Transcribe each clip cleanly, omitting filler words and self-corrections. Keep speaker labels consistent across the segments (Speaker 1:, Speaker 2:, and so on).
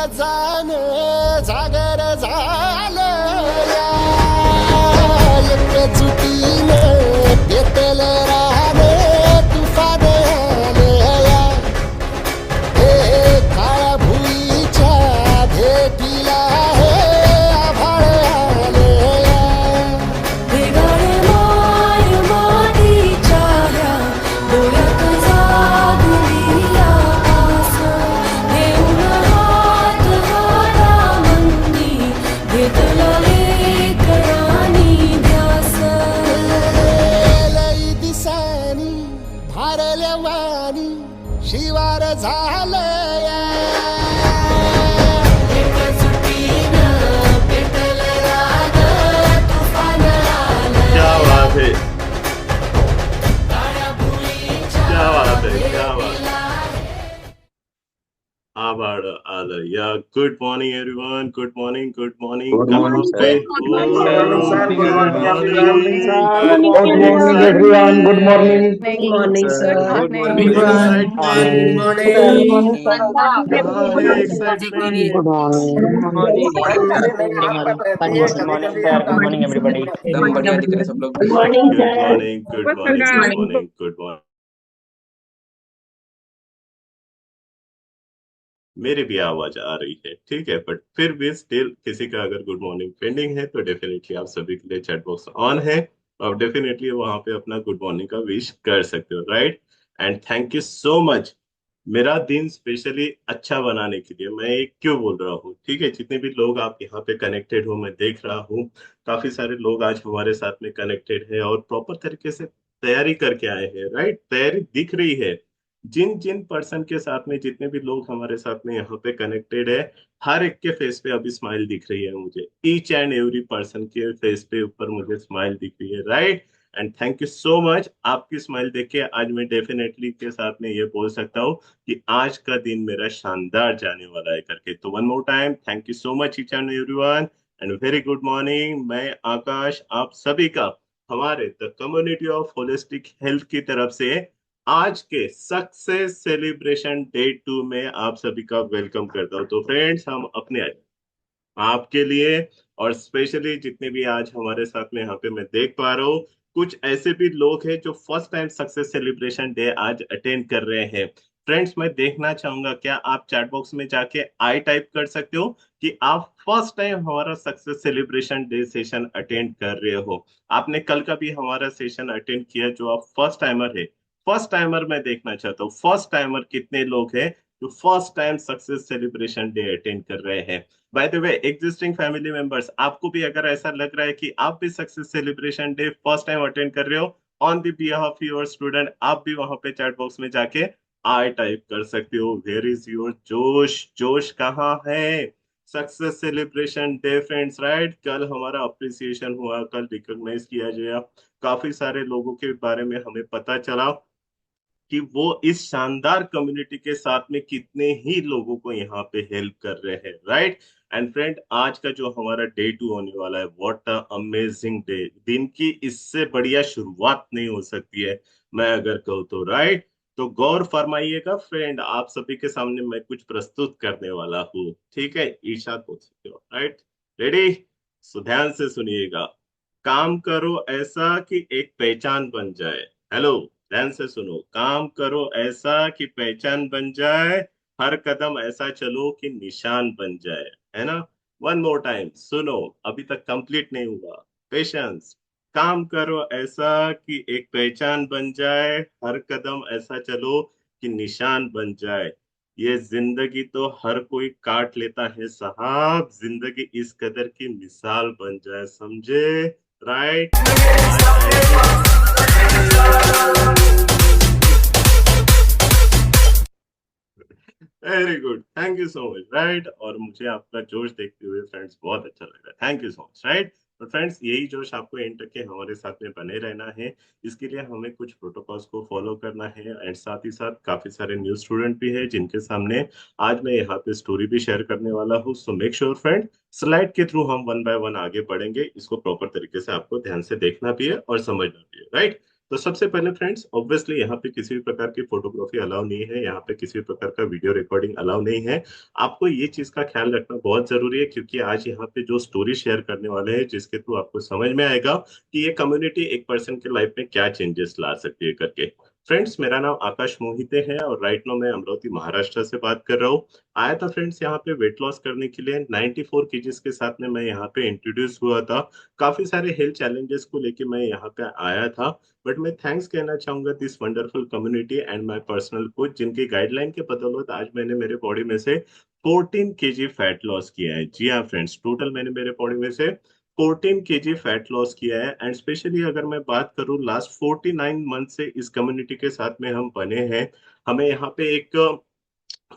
Speaker 1: आवाजाने जागर झालं या एकजुटीने पेटल राहणे तुफान आले या हे काळ्या भुईच्या भेटीला हे आभाळ आले या
Speaker 2: वेगाने माय मातीच्या ह्या डोळ्यात जागली आस घेऊन हात हातामंदी घेतला लेकरांनी ध्यास
Speaker 1: लई दिसानी भारल्या वाणी शिवार झालं या
Speaker 2: एकजुटीनं पेटल राग तुफान आलं
Speaker 3: क्या बात है,
Speaker 2: काळ्या भुईच्या
Speaker 3: क्या बात है, क्या बात है.
Speaker 2: भेटीला
Speaker 3: आभाळ आलं या. Good morning everyone, good morning, good morning.
Speaker 4: Good
Speaker 3: कहाँ
Speaker 4: morning,
Speaker 3: पे
Speaker 4: sir.
Speaker 3: हो?
Speaker 5: Good morning, sir. Good
Speaker 3: good
Speaker 5: morning,
Speaker 3: morning.
Speaker 5: sir.
Speaker 3: Good
Speaker 5: Good
Speaker 4: Good
Speaker 3: morning
Speaker 4: morning,
Speaker 5: morning.
Speaker 4: everyone. Good morning.
Speaker 5: Good morning, sir.
Speaker 3: Good
Speaker 5: Good
Speaker 3: morning.
Speaker 5: morning.
Speaker 3: Excitement
Speaker 5: Good morning.
Speaker 3: कहाँ है excitement?
Speaker 4: Good morning.
Speaker 6: Good morning, sir. Good morning, everybody.
Speaker 7: एकदम बढ़िया दिख रहे हैं सब लोग.
Speaker 8: Good morning
Speaker 3: good
Speaker 8: sir.
Speaker 3: Morning, good morning, good morning, good morning. मेरी भी आवाज आ रही है, ठीक है, बट फिर भी स्टिल किसी का अगर गुड मॉर्निंग पेंडिंग है तो डेफिनेटली आप सभी के लिए चैट बॉक्स ऑन है और डेफिनेटली वहां पे अपना गुड मॉर्निंग का विश कर सकते हो, right. And thank you so much मेरा दिन स्पेशली अच्छा बनाने के लिए. मैं ये क्यों बोल रहा हूँ, ठीक है, जितने भी लोग आप यहाँ पे कनेक्टेड हो मैं देख रहा हूँ, काफी सारे लोग आज हमारे साथ में कनेक्टेड है और प्रॉपर तरीके से तैयारी करके आए हैं, राइट. तैयारी दिख रही है जिन जिन पर्सन के साथ में, जितने भी लोग हमारे साथ में यहाँ पे कनेक्टेड है, हर एक के फेस पे अभी स्माइल दिख रही है मुझे. ईच एंड एवरी पर्सन के फेस पे ऊपर मुझे स्माइल दिख रही है, right. And thank you so much. आपकी स्माइल देख के आज मैं डेफिनेटली के साथ में ये बोल सकता हूँ कि आज का दिन मेरा शानदार जाने वाला है करके. तो one more time thank you so much each and everyone and very good morning. मैं आकाश आप सभी का हमारे the community of holistic health की तरफ से आज के सक्सेस सेलिब्रेशन डे 2 में आप सभी का वेलकम करता हूं. तो फ्रेंड्स, हम अपने आपके लिए और स्पेशली जितने भी आज हमारे साथ में यहाँ पे मैं देख पा रहा हूँ, कुछ ऐसे भी लोग हैं जो first time success celebration day आज अटेंड कर रहे हैं. फ्रेंड्स, मैं देखना चाहूंगा क्या आप चैट बॉक्स में जाके आई टाइप कर सकते हो कि आप फर्स्ट टाइम हमारा success celebration day session attend कर रहे हो. आपने कल का भी हमारा सेशन अटेंड किया, जो आप फर्स्ट टाइमर है. फर्स्ट टाइमर मैं देखना चाहता हूँ, फर्स्ट टाइमर कितने लोग हैं जो first time success celebration day attend कर रहे हैं. By the way, existing family members, आपको भी अगर ऐसा लग रहा है कि आप भी success celebration day first time attend कर रहे हो, on the behalf of your student, आप भी वहां पे चैट बॉक्स में जाके आई टाइप कर सकते हो. वेयर इज योर जोश? जोश कहाँ है? Success celebration day friends, right. कल हमारा अप्रिसिएशन हुआ, कल रिकॉग्नाइज किया गया, काफी सारे लोगों के बारे में हमें पता चला कि वो इस शानदार कम्युनिटी के साथ में कितने ही लोगों को यहाँ पे हेल्प कर रहे हैं, राइट. एंड फ्रेंड, आज का जो हमारा डे 2 होने वाला है, व्हाट अ अमेजिंग डे. दिन की इससे बढ़िया शुरुआत नहीं हो सकती है, मैं अगर कहूँ तो, राइट. तो गौर फरमाइएगा फ्रेंड, आप सभी के सामने मैं कुछ प्रस्तुत करने वाला हूँ, ठीक है. ईर्षाद बोल सकते हो, राइट. रेडी? सो ध्यान से सुनिएगा. काम करो ऐसा कि एक पहचान बन जाए. हेलो, ध्यान से सुनो. काम करो ऐसा कि पहचान बन जाए, हर कदम ऐसा चलो कि निशान बन जाए, है ना. वन मोर टाइम सुनो, अभी तक कंप्लीट नहीं हुआ. पेशेंस. काम करो ऐसा कि एक पहचान बन जाए, हर कदम ऐसा चलो कि निशान बन जाए. ये जिंदगी तो हर कोई काट लेता है साहब, जिंदगी इस कदर की मिसाल बन जाए, समझे, right. Very good, thank you so much, right. और मुझे आपका जोश देखते हुए फ्रेंड्स बहुत अच्छा लग रहा है. Thank you so much, right. तो फ्रेंड्स, यही जोश आपको एंड तक के हमारे साथ में बने रहना है. इसके लिए हमें कुछ प्रोटोकॉल्स को फॉलो करना है एंड साथ ही साथ काफी सारे न्यू स्टूडेंट भी है जिनके सामने आज मैं यहाँ पे स्टोरी भी शेयर करने वाला हूँ. So make sure friend, slide के थ्रू हम वन बाय वन आगे बढ़ेंगे. इसको प्रॉपर तरीके से आपको ध्यान से देखना भी है और समझना भी है, राइट. तो सबसे पहले फ्रेंड्स, ऑब्वियसली यहाँ पे किसी भी प्रकार की फोटोग्राफी अलाउ नहीं है, यहाँ पे किसी भी प्रकार का वीडियो रिकॉर्डिंग अलाउ नहीं है। आपको ये चीज का ख्याल रखना बहुत जरूरी है, क्योंकि आज यहाँ पे जो स्टोरी शेयर करने वाले हैं, जिसके थ्रू आपको समझ में आएगा कि ये कम्युनिटी एक पर्सन के लाइफ में क्या चेंजेस ला सकती है करके। फ्रेंड्स, मेरा नाम आकाश मोहिते है और राइट नाउ मैं अमरावती महाराष्ट्र से बात कर रहा हूँ। आया था फ्रेंड्स यहाँ पे वेट लॉस करने के लिए। 94 केजीज के साथ में मैं यहाँ पे इंट्रोड्यूस हुआ था। काफी सारे हेल्थ चैलेंजेस को लेके मैं यहाँ पे आया था। बट मैं थैंक्स कहना चाहूंगा this wonderful community and my personal coach, जिनकी गाइडलाइन के बदौलत आज मैंने मेरे बॉडी में से 14 केजी फैट लॉस किया है। जी हाँ फ्रेंड्स, टोटल मैंने मेरे बॉडी में से 14 केजी फैट लॉस किया है। एंड स्पेशली अगर मैं बात करूँ, लास्ट 49 मंथ से इस कम्युनिटी के साथ में हम बने हैं। हमें यहाँ पे एक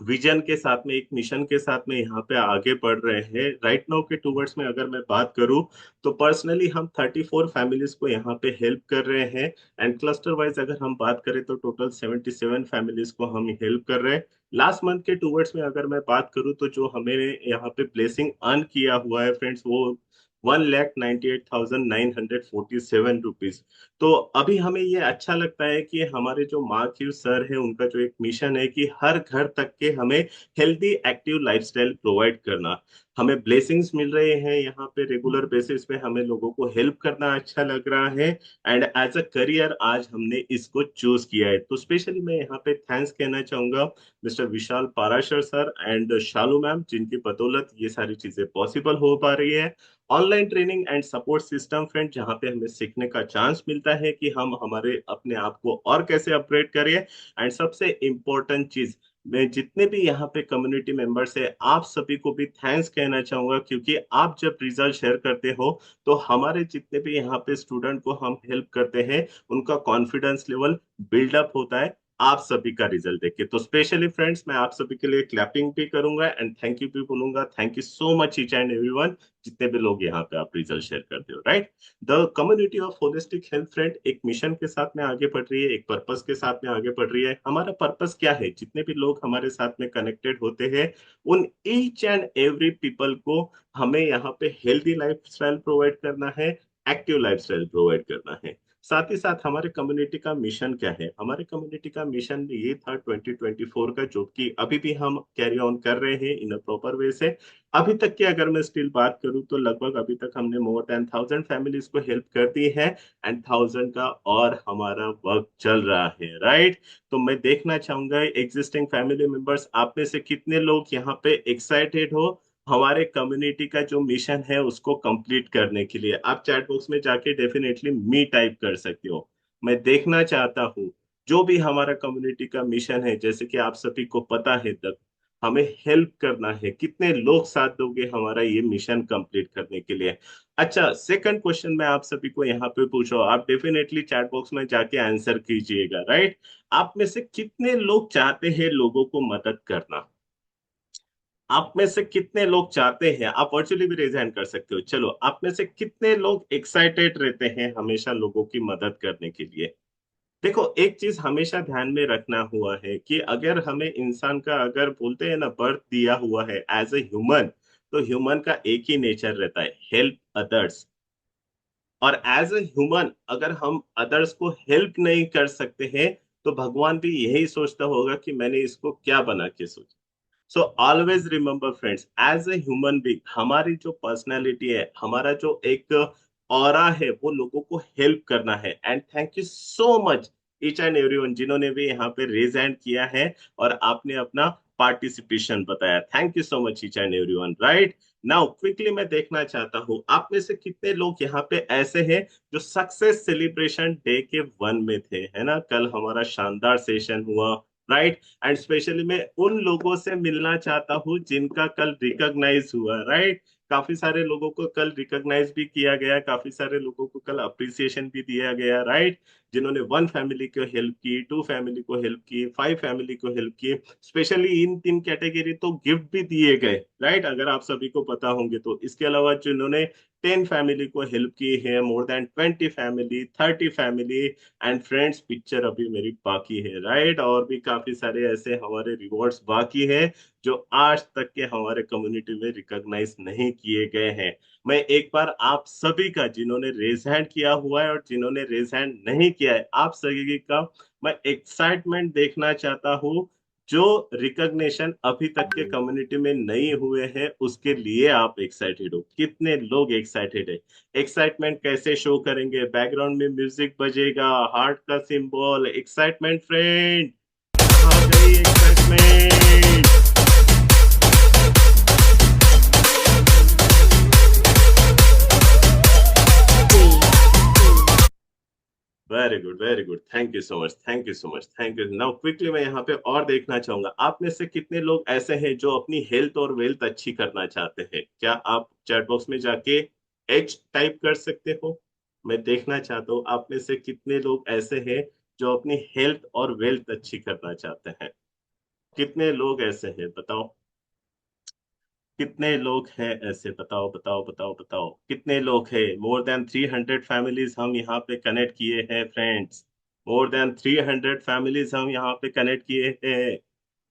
Speaker 3: विजन के साथ में, एक मिशन के साथ में यहाँ पे आगे बढ़ रहे हैं। राइट नाउ के टूवर्ड्स में अगर मैं बात करूँ, तो पर्सनली हम 34 फैमिलीज को यहाँ पे हेल्प कर रहे हैं। एंड क्लस्टर वाइज अगर हम बात करें तो टोटल 77 फैमिलीज को हम हेल्प कर रहे हैं। लास्ट मंथ के टूवर्ड्स में अगर मैं बात करूँ, तो जो हमें यहाँ पे ब्लेसिंग अर्न किया हुआ है फ्रेंड्स, वो 1,98,947 रुपीज। तो अभी हमें ये अच्छा लगता है कि हमारे जो मार्क सर है, उनका जो एक मिशन है कि हर घर तक के हमें हेल्दी एक्टिव लाइफस्टाइल प्रोवाइड करना। हमें ब्लेसिंग्स मिल रहे हैं यहाँ पे रेगुलर बेसिस पे, हमें लोगों को हेल्प करना अच्छा लग रहा है। एंड एज अ करियर आज हमने इसको चूज किया है। तो स्पेशली मैं यहाँ पे थैंक्स कहना चाहूंगा mister Vishal Parashar sir and Shalu ma'am, जिनकी बदौलत ये सारी चीजें पॉसिबल हो पा रही है। Online training and support system friend, जहाँ पे हमें सीखने का चांस मिलता है कि हम हमारे अपने आप को और कैसे अपग्रेड करें। एंड सबसे इम्पोर्टेंट चीज, मैं जितने भी यहाँ पे कम्युनिटी मेंबर्स है, आप सभी को भी थैंक्स कहना चाहूंगा, क्योंकि आप जब रिजल्ट शेयर करते हो, तो हमारे जितने भी यहाँ पे स्टूडेंट को हम हेल्प करते हैं, उनका कॉन्फिडेंस लेवल बिल्डअप होता है आप सभी का रिजल्ट देख के। तो स्पेशली फ्रेंड्स, मैं आप सभी के लिए क्लैपिंग भी करूंगा एंड थैंक यू भी बोलूंगा। Thank you so much each and everyone, जितने भी लोग यहाँ पे आप रिजल्ट शेयर करते हो। Right, the community of holistic health friend एक मिशन के साथ में आगे बढ़ रही है, एक पर्पस के साथ में आगे बढ़ रही है। हमारा पर्पस क्या है? जितने भी लोग हमारे साथ में कनेक्टेड होते हैं, उन ईच एंड एवरी पीपल को हमें यहाँ पे हेल्दी लाइफस्टाइल प्रोवाइड करना है, एक्टिव लाइफस्टाइल प्रोवाइड करना है। साथ ही साथ हमारे कम्युनिटी का मिशन क्या है? हमारे कम्युनिटी का मिशन ये था 2024 का, जो कि अभी भी हम कैरी ऑन कर रहे हैं इन अ प्रॉपर वे से। अभी तक की अगर मैं स्टिल बात करूं, तो लगभग अभी तक हमने मोर देन 1000 फैमिलीज को हेल्प कर दी है। एंड 1000 का और हमारा वर्क चल रहा है। राइट, तो मैं देखना चाहूंगा एग्जिस्टिंग फैमिली मेंबर्स, आप में से कितने लोग यहाँ पे एक्साइटेड हो हमारे कम्युनिटी का जो मिशन है उसको कंप्लीट करने के लिए। आप चैट बॉक्स में जाके डेफिनेटली मी टाइप कर सकते हो। मैं देखना चाहता हूँ जो भी हमारा कम्युनिटी का मिशन है, जैसे कि आप सभी को पता है, तक हमें हेल्प करना है। कितने लोग साथ दोगे हमारा ये मिशन कंप्लीट करने के लिए? अच्छा, सेकंड क्वेश्चन मैं आप सभी को यहाँ पे पूछ रहा हूँ, आप डेफिनेटली चैट बॉक्स में जाके आंसर कीजिएगा। राइट, आप में से कितने लोग चाहते हैं लोगों को मदद करना? आप में से कितने लोग चाहते हैं? आप वर्चुअली भी रेज हैंड कर सकते हो। चलो, आप में से कितने लोग एक्साइटेड रहते हैं हमेशा लोगों की मदद करने के लिए? देखो, एक चीज हमेशा ध्यान में रखना हुआ है कि अगर हमें इंसान का, अगर बोलते हैं ना, बर्थ दिया हुआ है एज ए ह्यूमन, तो ह्यूमन का एक ही नेचर रहता है, हेल्प अदर्स। और एज ए ह्यूमन अगर हम अदर्स को हेल्प नहीं कर सकते हैं, तो भगवान भी यही सोचता होगा कि मैंने इसको क्या बना के सोचा। So always remember friends, as a human being, हमारी जो पर्सनैलिटी है, हमारा जो एक ऑरा है, वो लोगों को हेल्प करना है। And thank you so much each and everyone, जिन्होंने भी यहाँ पे रेज हैंड किया है और आपने अपना पार्टिसिपेशन बताया। Thank you so much each and everyone. Right, now quickly मैं देखना चाहता हूँ आप में से कितने लोग यहाँ पे ऐसे हैं जो सक्सेस सेलिब्रेशन डे के वन में थे, है ना? कल हमारा शानदार सेशन हुआ। राइट, एंड स्पेशली मैं उन लोगों से मिलना चाहता हूँ जिनका कल रिकॉग्नाइज हुआ। राइट, काफी सारे लोगों को कल रिकॉग्नाइज भी किया गया, काफी सारे लोगों को कल अप्रिसिएशन भी दिया गया। राइट, जिन्होंने 1 फैमिली को हेल्प की, 2 फैमिली को हेल्प की, 5 फैमिली को हेल्प की। स्पेशली इन 3 कैटेगरी तो गिफ्ट भी दिए गए। राइट, अगर आप सभी को पता होंगे तो। इसके अलावा जिन्होंने 10 फैमिली को हेल्प की है, more than 20 family, 30 family. And friends, picture अभी मेरी बाकी है। राइट, और भी काफी सारे ऐसे हमारे रिवॉर्ड्स बाकी है जो आज तक के हमारे कम्युनिटी में रिकॉग्नाइज नहीं किए गए हैं। मैं एक बार आप सभी का, जिन्होंने रेज हैंड किया हुआ है और जिन्होंने रेज हैंड नहीं किया है, आप सभी का मैं एक्साइटमेंट देखना चाहता हूँ। जो रिकॉग्निशन अभी तक के कम्युनिटी में नहीं हुए हैं उसके लिए आप एक्साइटेड हो, कितने लोग एक्साइटेड है? एक्साइटमेंट कैसे शो करेंगे? बैकग्राउंड में म्यूजिक बजेगा, हार्ट का सिंबल, एक्साइटमेंट फ्रेंड, कहाँ गई excitement? Very good, very good, thank you so much, thank you so much, thank you. Now quickly मैं यहाँ पे और देखना चाहूंगा, आप में से कितने लोग ऐसे हैं जो अपनी हेल्थ और वेल्थ अच्छी करना चाहते हैं? क्या आप चैट बॉक्स में जाके एच टाइप कर सकते हो? मैं देखना चाहता हूँ आप में से कितने लोग ऐसे हैं जो अपनी हेल्थ और वेल्थ अच्छी करना चाहते हैं। कितने लोग ऐसे हैं बताओ? कितने लोग हैं ऐसे? बताओ बताओ बताओ बताओ, कितने लोग हैं? मोर देन 300 फैमिलीज हम यहाँ पे कनेक्ट किए हैं फ्रेंड्स। मोर देन 300 फैमिलीज हम यहाँ पे कनेक्ट किए हैं।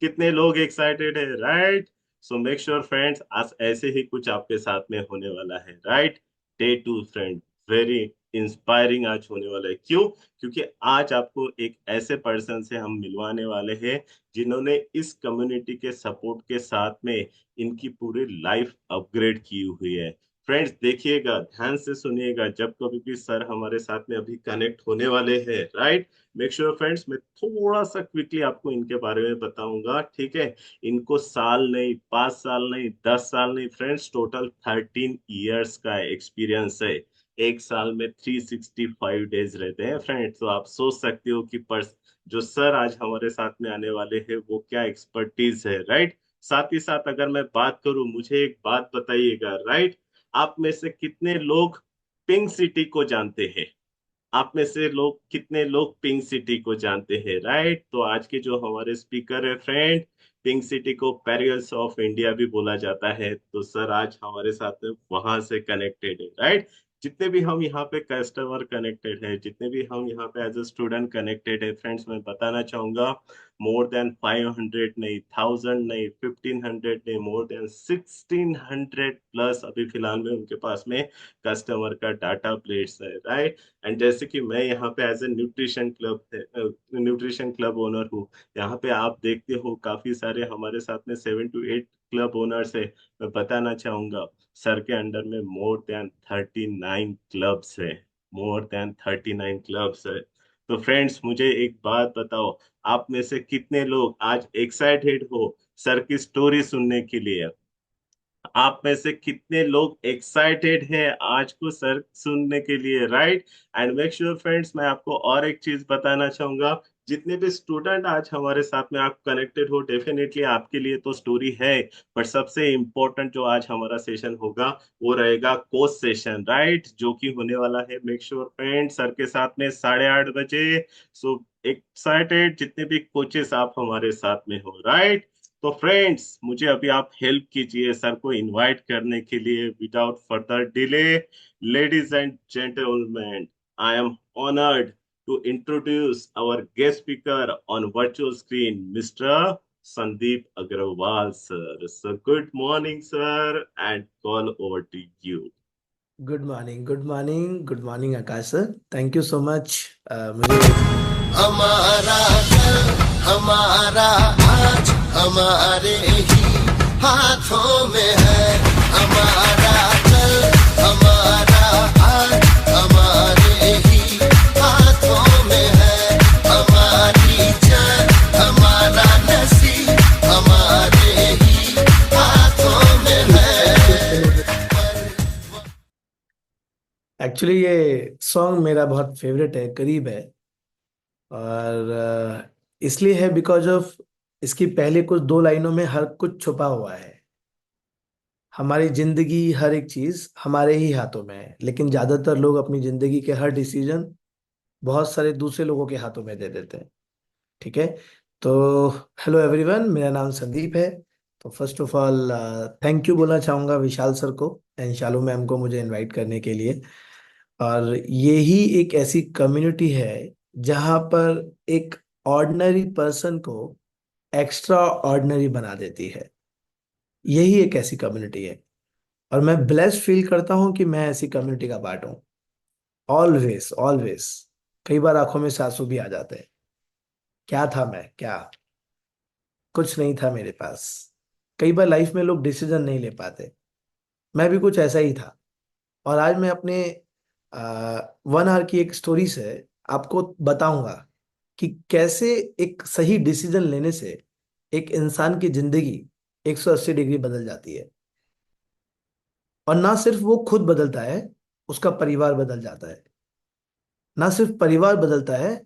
Speaker 3: कितने लोग एक्साइटेड है? Right. So make sure friends, आज ऐसे ही कुछ आपके साथ में होने वाला है। Right. Day two friend, very inspiring आज होने वाला है। क्यों? क्योंकि आज आपको एक ऐसे पर्सन से हम मिलवाने वाले हैं जिन्होंने इस कम्युनिटी के सपोर्ट के साथ में इनकी पूरी लाइफ अपग्रेड की हुई है। फ्रेंड्स देखिएगा, ध्यान से सुनिएगा, जब कभी भी सर हमारे साथ में अभी कनेक्ट होने वाले हैं, राइट, मेक श्योर फ्रेंड्स, मैं थोड़ा सा क्विकली आपको इनके बारे में बताऊंगा, ठीक है? इनको साल नहीं, 5 साल नहीं, 10 साल नहीं फ्रेंड्स, टोटल 13 ईयर्स का एक्सपीरियंस है। एक साल में 365 डेज रहते हैं फ्रेंड्स। तो आप सोच सकते हो कि जो सर आज हमारे साथ में आने वाले हैं वो क्या एक्सपर्टीज है, राइट? साथ ही साथ अगर मैं बात करूं, मुझे एक बात बताइएगा, राइट, आप में से कितने लोग पिंक सिटी को जानते हैं? आप में से लोग कितने लोग पिंक सिटी को जानते हैं? राइट। तो आज के जो हमारे स्पीकर है फ्रेंड, पिंक सिटी को पेरियल्स ऑफ इंडिया भी बोला जाता है। तो सर आज हमारे साथ में वहां से कनेक्टेड है, राइट। जितने भी हम यहाँ पे कस्टमर कनेक्टेड है, जितने भी हम यहाँ पे एज ए स्टूडेंट कनेक्टेड है फ्रेंड्स, मैं बताना चाहूंगा, मोर देन 500 नहीं, 1000 नहीं, 1500 नहीं, मोर देन 1600 प्लस अभी फिलहाल में उनके पास में कस्टमर का डाटा प्लेट्स है, राइट। एंड जैसे कि मैं यहाँ पे as a nutrition club owner हूँ, यहाँ पे आप देखते हो काफी सारे हमारे साथ में 7 to 8 क्लब ओनर्स है। मैं बताना चाहूंगा, सर के अंडर में मोर देन 39 क्लब्स है, मोर देन 39 क्लब्स है। तो फ्रेंड्स मुझे एक बात बताओ, आप में से कितने लोग आज एक्साइटेड हो सर की स्टोरी सुनने के लिए? आप में से कितने लोग एक्साइटेड हैं आज को सर सुनने के लिए, right? And make sure friends, मैं आपको और एक चीज बताना चाहूंगा, जितने भी स्टूडेंट आज हमारे साथ में आप कनेक्टेड हो, डेफिनेटली आपके लिए तो स्टोरी है, पर सबसे इम्पोर्टेंट जो आज हमारा सेशन होगा वो रहेगा कोच सेशन, राइट, जो कि होने वाला है, मेक श्योर फ्रेंड्स, सर के साथ में 8:30 बजे। सो एक्साइटेड जितने भी कोचेस आप हमारे साथ में हो, राइट? तो फ्रेंड्स मुझे अभी आप हेल्प कीजिए सर को इनवाइट करने के लिए। Without further delay, ladies and gentleman, I am honoured to introduce our guest speaker on virtual screen, mister Sandeep Agarwal sir. So good morning sir, and call over to you.
Speaker 4: Good morning, good morning, good morning Aakash sir, thank you so much. मुझे
Speaker 1: हमारा कल, हमारा आज, हमारे ही हाथों में है। हमारा कल, हमारा आज, हमारे ही हाथों में है। हमारी जान, हमारा नसीब, हमारे ही हाथों में है।
Speaker 4: एक्चुअली ये सॉन्ग मेरा बहुत फेवरेट है, करीब है, और इसलिए है बिकॉज ऑफ इसकी पहले कुछ 2 लाइनों में हर कुछ छुपा हुआ है। हमारी जिंदगी, हर एक चीज हमारे ही हाथों में है, लेकिन ज्यादातर लोग अपनी जिंदगी के हर डिसीजन बहुत सारे दूसरे लोगों के हाथों में दे देते हैं। ठीक है, तो हेलो एवरीवन, मेरा नाम संदीप है। तो first of all thank you बोलना चाहूँगा विशाल सर को एंड शालू मैम को मुझे इनवाइट करने के लिए। और यही एक ऐसी कम्युनिटी है जहाँ पर एक ऑर्डिनरी पर्सन को एक्स्ट्रा ऑर्डिनरी बना देती है। यही एक ऐसी कम्युनिटी है और मैं ब्लेस्ड फील करता हूँ कि मैं ऐसी कम्युनिटी का पार्ट हूँ। ऑलवेज ऑलवेज कई बार आंखों में से आंसू भी आ जाते हैं। क्या था मैं, क्या कुछ नहीं था मेरे पास। कई बार लाइफ में लोग डिसीजन नहीं ले पाते, मैं भी कुछ ऐसा ही था। और आज मैं अपने 1 आवर की एक स्टोरी से आपको बताऊंगा कि कैसे एक सही डिसीजन लेने से एक इंसान की जिंदगी 180 डिग्री बदल जाती है। और ना सिर्फ वो खुद बदलता है, उसका परिवार बदल जाता है। ना सिर्फ परिवार बदलता है,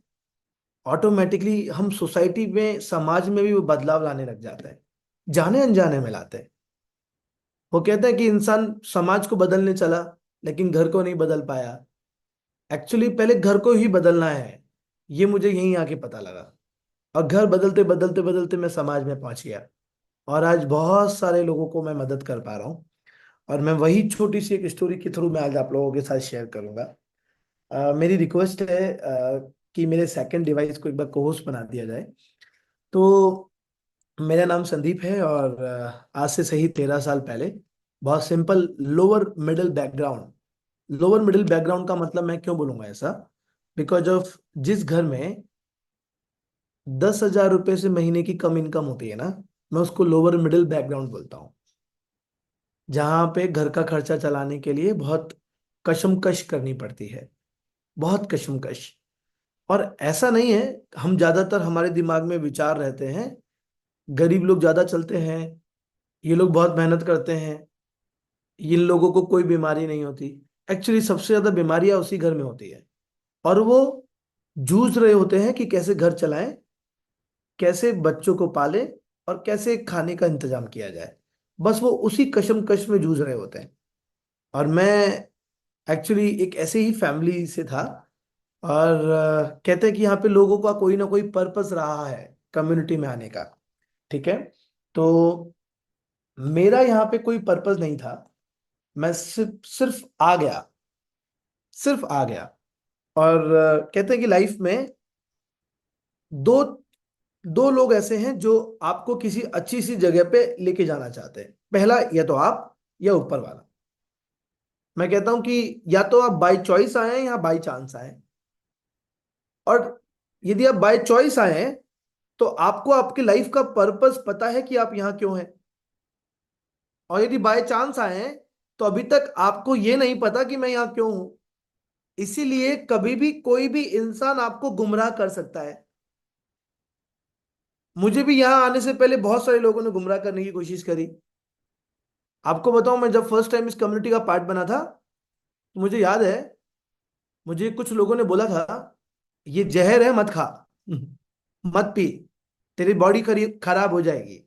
Speaker 4: ऑटोमेटिकली हम सोसाइटी में, समाज में भी वो बदलाव लाने लग जाता है, जाने अनजाने में लाते हैं। वो कहते हैं कि इंसान समाज को बदलने चला लेकिन घर को नहीं बदल पाया। एक्चुअली पहले घर को ही बदलना है, ये मुझे यहीं आके पता लगा। और घर बदलते बदलते बदलते मैं समाज में पहुंच गया, और आज बहुत सारे लोगों को मैं मदद कर पा रहा हूँ। और मैं वही छोटी सी एक स्टोरी के थ्रू मैं आज आप लोगों के साथ शेयर करूंगा। मेरी रिक्वेस्ट है कि मेरे सेकंड डिवाइस को एक बार को होस्ट बना दिया जाए। तो मेरा नाम संदीप है, और आज से सही 13 साल पहले, बहुत simple lower middle background. Lower middle background का मतलब मैं क्यों बोलूंगा ऐसा, बिकॉज ऑफ जिस घर में 10,000 रुपए से महीने की कम इनकम होती है ना, मैं उसको लोअर मिडिल बैकग्राउंड बोलता हूँ। जहाँ पे घर का खर्चा चलाने के लिए बहुत कशमकश करनी पड़ती है, बहुत कशमकश। और ऐसा नहीं है, हम ज्यादातर हमारे दिमाग में विचार रहते हैं गरीब लोग ज्यादा चलते हैं, ये लोग बहुत मेहनत करते हैं, इन लोगों को कोई बीमारी नहीं होती। एक्चुअली सबसे ज्यादा बीमारियां उसी घर में होती है, और वो जूझ रहे होते हैं कि कैसे घर चलाएं, कैसे बच्चों को पालें, और कैसे खाने का इंतजाम किया जाए। बस वो उसी कशमकश में जूझ रहे होते हैं। और मैं एक्चुअली एक ऐसे ही फैमिली से था। और कहते हैं कि यहाँ पे लोगों का कोई ना कोई पर्पस रहा है कम्युनिटी में आने का। ठीक है, तो मेरा यहाँ पे कोई पर्पस नहीं था, मैं सिर्फ सिर्फ आ गया, सिर्फ आ गया। और कहते हैं कि लाइफ में दो दो लोग ऐसे हैं जो आपको किसी अच्छी सी जगह पे लेके जाना चाहते हैं। पहला, या तो आप या ऊपर वाला। मैं कहता हूं कि या तो आप बाय चॉइस आए हैं या बाय चांस आए हैं। और यदि आप बाय चॉइस आए हैं तो आपको आपकी लाइफ का पर्पस पता है कि आप यहां क्यों हैं। और यदि बाय चांस आए हैं तो अभी तक आपको ये नहीं पता कि मैं यहां क्यों हूं। इसीलिए कभी भी कोई भी इंसान आपको गुमराह कर सकता है। मुझे भी यहां आने से पहले बहुत सारे लोगों ने गुमराह करने की कोशिश करी। आपको बताऊं, मैं जब फर्स्ट टाइम इस कम्युनिटी का पार्ट बना था तो मुझे याद है, मुझे कुछ लोगों ने बोला था ये जहर है, मत खा, मत पी, तेरी बॉडी खराब हो जाएगी।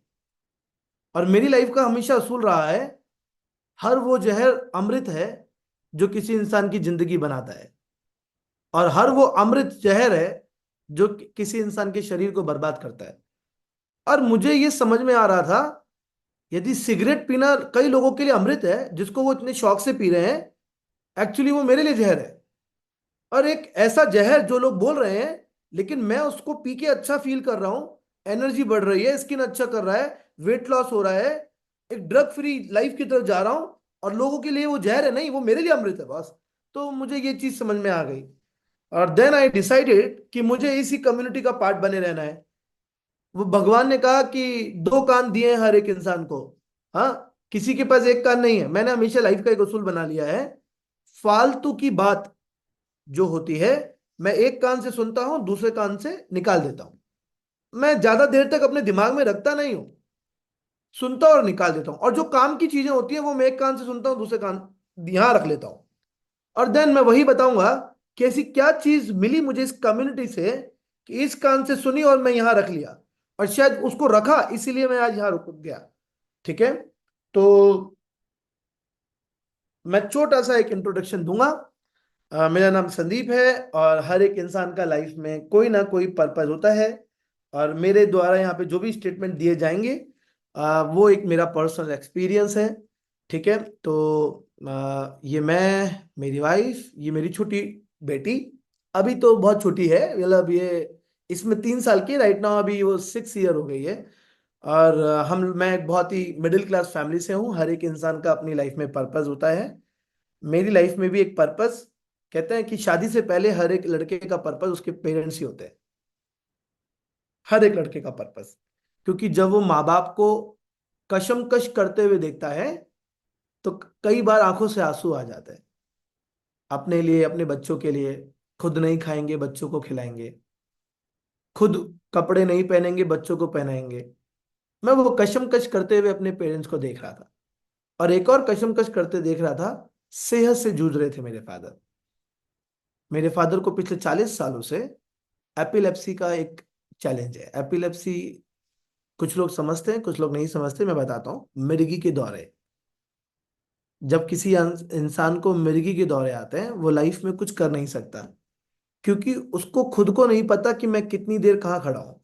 Speaker 4: और मेरी लाइफ का हमेशा असूल रहा है, हर वो जहर अमृत है जो किसी इंसान की जिंदगी बनाता है, और हर वो अमृत जहर है जो किसी इंसान के शरीर को बर्बाद करता है। और मुझे ये समझ में आ रहा था, यदि सिगरेट पीना कई लोगों के लिए अमृत है जिसको वो इतने शौक से पी रहे हैं, एक्चुअली वो मेरे लिए जहर है। और एक ऐसा जहर जो लोग बोल रहे हैं, लेकिन मैं उसको पी के अच्छा फील कर रहा हूं, एनर्जी बढ़ रही है, स्किन अच्छा कर रहा है, वेट लॉस हो रहा है, एक ड्रग फ्री लाइफ की तरफ जा रहा हूं, और लोगों के लिए वो जहर है, नहीं वो मेरे लिए अमृत है बस। तो मुझे ये चीज समझ में आ गई, और देन आई डिसाइडेड कि मुझे इसी कम्युनिटी का पार्ट बने रहना है। वो भगवान ने कहा कि 2 कान दिए हैं हर एक इंसान को, हाँ, किसी के पास एक कान नहीं है। मैंने हमेशा लाइफ का एक उसूल बना लिया है, फालतू की बात जो होती है मैं एक कान से सुनता हूं, दूसरे कान से निकाल देता हूं। मैं ज्यादा देर तक अपने दिमाग में रखता नहीं हूं, सुनता और निकाल देता हूं। और जो काम की चीजें होती हैं वो मैं एक कान से सुनता हूं, दूसरे कान यहां रख लेता हूं। और देन मैं वही बताऊंगा कि ऐसी क्या चीज मिली मुझे इस कम्युनिटी से कि इस कान से सुनी और मैं यहां रख लिया, और शायद उसको रखा इसीलिए मैं आज यहां रुक गया। ठीक है, तो मैं छोटा सा एक इंट्रोडक्शन दूंगा। मेरा नाम संदीप है, और हर एक इंसान का लाइफ में कोई ना कोई पर्पस होता है। और मेरे द्वारा यहाँ पे जो भी स्टेटमेंट दिए जाएंगे वो एक मेरा पर्सनल एक्सपीरियंस है। ठीक है, तो ये मैं, मेरी वाइफ, ये मेरी छोटी बेटी, अभी तो बहुत छोटी है, मतलब ये इसमें 3 साल की राइट नाउ, अभी वो 6 ईयर हो गई है। और मैं एक बहुत ही मिडिल क्लास फैमिली से हूँ। हर एक इंसान का अपनी लाइफ में पर्पस होता है, मेरी लाइफ में भी एक पर्पस कहते हैं कि शादी से पहले हर एक लड़के का पर्पस उसके पेरेंट्स ही होते हैं, हर एक लड़के का पर्पस। क्योंकि जब वो माँ बाप को कशमकश करते हुए देखता है तो कई बार आंखों से आंसू आ जाते हैं। अपने लिए, अपने बच्चों के लिए खुद नहीं खाएंगे, बच्चों को खिलाएंगे, खुद कपड़े नहीं पहनेंगे, बच्चों को पहनाएंगे। मैं वो कशमकश करते हुए अपने पेरेंट्स को देख रहा था, और एक और कशमकश करते देख रहा था, सेहत से जूझ रहे थे मेरे फादर। मेरे फादर को पिछले 40 सालों से एपिलेप्सी का एक चैलेंज है। एपिलेप्सी कुछ लोग समझते हैं, कुछ लोग नहीं समझते। मैं बताता हूँ, मिर्गी के दौरे। जब किसी इंसान को मिर्गी के दौरे आते हैं, वो लाइफ में कुछ कर नहीं सकता, क्योंकि उसको खुद को नहीं पता कि मैं कितनी देर कहाँ खड़ा हूं।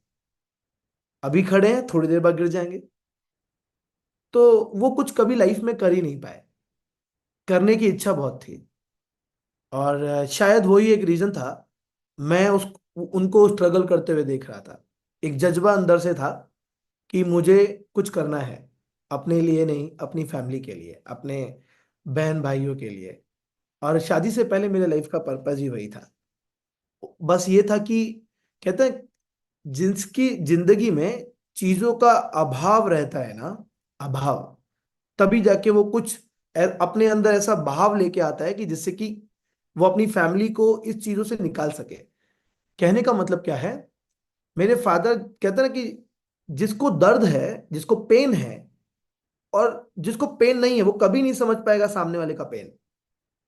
Speaker 4: अभी खड़े हैं, थोड़ी देर बाद गिर जाएंगे। तो वो कुछ कभी लाइफ में कर ही नहीं पाए। करने की इच्छा बहुत थी, और शायद वही एक रीजन था। मैं उस उनको स्ट्रगल करते हुए देख रहा था। एक जज्बा अंदर से था कि मुझे कुछ करना है, अपने लिए नहीं, अपनी फैमिली के लिए, अपने बहन भाइयों के लिए। और शादी से पहले मेरे लाइफ का पर्पस ही वही था। बस ये था कि, कहते हैं, जिसकी जिंदगी में चीजों का अभाव रहता है ना, अभाव, तभी जाके वो कुछ अपने अंदर ऐसा भाव लेके आता है कि जिससे कि वो अपनी फैमिली को इस चीजों से निकाल सके। कहने का मतलब क्या है, मेरे फादर कहते हैं ना कि जिसको दर्द है, जिसको पेन है, और जिसको पेन नहीं है, वो कभी नहीं समझ पाएगा सामने वाले का पेन।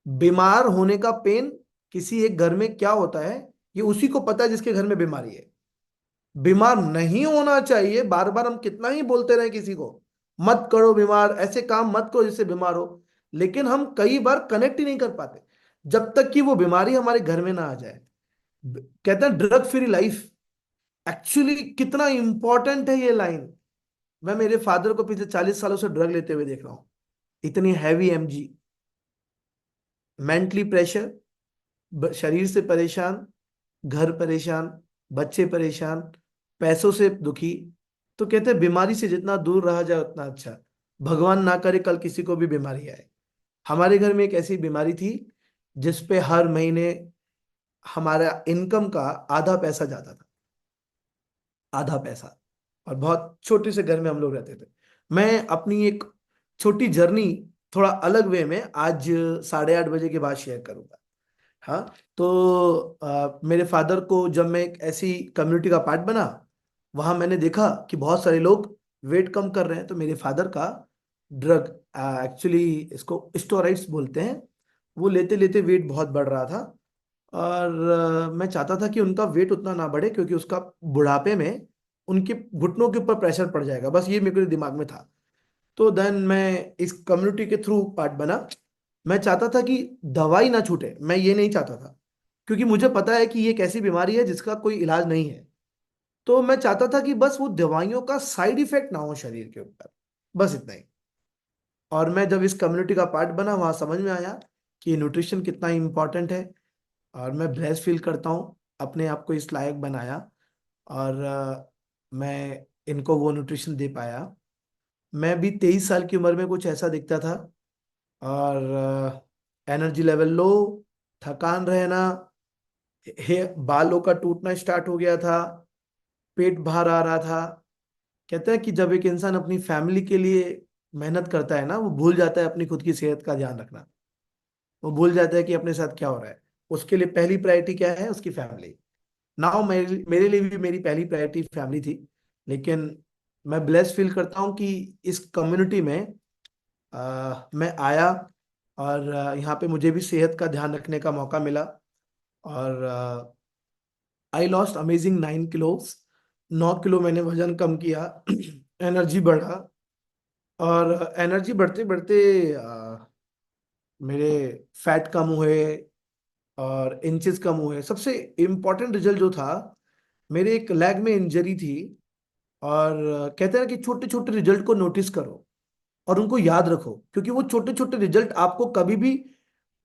Speaker 4: बीमार होने का पेन किसी एक घर में क्या होता है, ये उसी को पता है जिसके घर में बीमारी है। बीमार नहीं होना चाहिए, बार बार हम कितना ही बोलते रहे किसी को, मत करो बीमार, ऐसे काम मत करो जिससे बीमार हो, लेकिन हम कई बार कनेक्ट ही नहीं कर पाते जब तक कि वो बीमारी हमारे घर में ना आ जाए। कहते हैं ड्रग फ्री लाइफ, एक्चुअली कितना इंपॉर्टेंट है ये लाइन। मैं मेरे फादर को पिछले 40 सालों से ड्रग लेते हुए देख रहा हूं। इतनी हैवी एमजी, मेंटली प्रेशर, शरीर से परेशान, घर परेशान, बच्चे परेशान, पैसों से दुखी। तो कहते हैं बीमारी से जितना दूर रहा जाए उतना अच्छा। भगवान ना करे कल किसी को भी बीमारी आए। हमारे घर में एक ऐसी बीमारी थी जिसपे हर महीने हमारा इनकम का आधा पैसा जाता था, आधा पैसा। और बहुत छोटे से घर में हम लोग रहते थे। मैं अपनी एक छोटी जर्नी थोड़ा अलग वे में आज 8:30 बजे के बाद शेयर करूंगा। हाँ, तो मेरे फादर को जब मैं एक ऐसी कम्युनिटी का पार्ट बना, वहां मैंने देखा कि बहुत सारे लोग वेट कम कर रहे हैं। तो मेरे फादर का ड्रग, एक्चुअली इसको स्टेरॉइड्स बोलते हैं, वो लेते लेते वेट बहुत बढ़ रहा था। और मैं चाहता था कि उनका वेट उतना ना बढ़े, क्योंकि उसका बुढ़ापे में उनके घुटनों के ऊपर प्रेशर पड़ जाएगा। बस ये मेरे दिमाग में था। तो देन मैं इस कम्युनिटी के थ्रू पार्ट बना। मैं चाहता था कि दवाई ना छूटे, मैं ये नहीं चाहता था, क्योंकि मुझे पता है कि ये एक ऐसी बीमारी है जिसका कोई इलाज नहीं है। तो मैं चाहता था कि बस वो दवाइयों का साइड इफेक्ट ना हो शरीर के ऊपर, बस इतना ही। और मैं जब इस कम्युनिटी का पार्ट बना, वहां समझ में आया कि न्यूट्रिशन कितना इंपॉर्टेंट है। और मैं ब्लेस्ड फील करता हूँ, अपने आप को इस लायक बनाया। और मैं इनको वो न्यूट्रिशन दे पाया। मैं भी 23 साल की उम्र में कुछ ऐसा दिखता था, और एनर्जी लेवल लो, थकान रहना, बालों का टूटना स्टार्ट हो गया था, पेट बाहर आ रहा था। कहते हैं कि जब एक इंसान अपनी फैमिली के लिए मेहनत करता है ना, वो भूल जाता है अपनी खुद की सेहत का ध्यान रखना। वो भूल जाता है कि अपने साथ क्या हो रहा है। उसके लिए पहली प्रायोरिटी क्या है, उसकी फैमिली। नाउ मेरे लिए भी मेरी पहली प्रायोरिटी फैमिली थी। लेकिन मैं ब्लेस फील करता हूँ कि इस कम्युनिटी में मैं आया, और यहाँ पे मुझे भी सेहत का ध्यान रखने का मौका मिला। और I lost amazing 9 kilos. 9 kilo मैंने वजन कम किया। एनर्जी बढ़ा, और एनर्जी बढ़ते बढ़ते मेरे फैट कम हुए और इंचेस कम हुए। सबसे इम्पोर्टेंट रिजल्ट जो था, मेरे एक लेग में इंजरी थी। और कहते हैं कि छोटे छोटे रिजल्ट को नोटिस करो और उनको याद रखो, क्योंकि वो छोटे छोटे रिजल्ट आपको कभी भी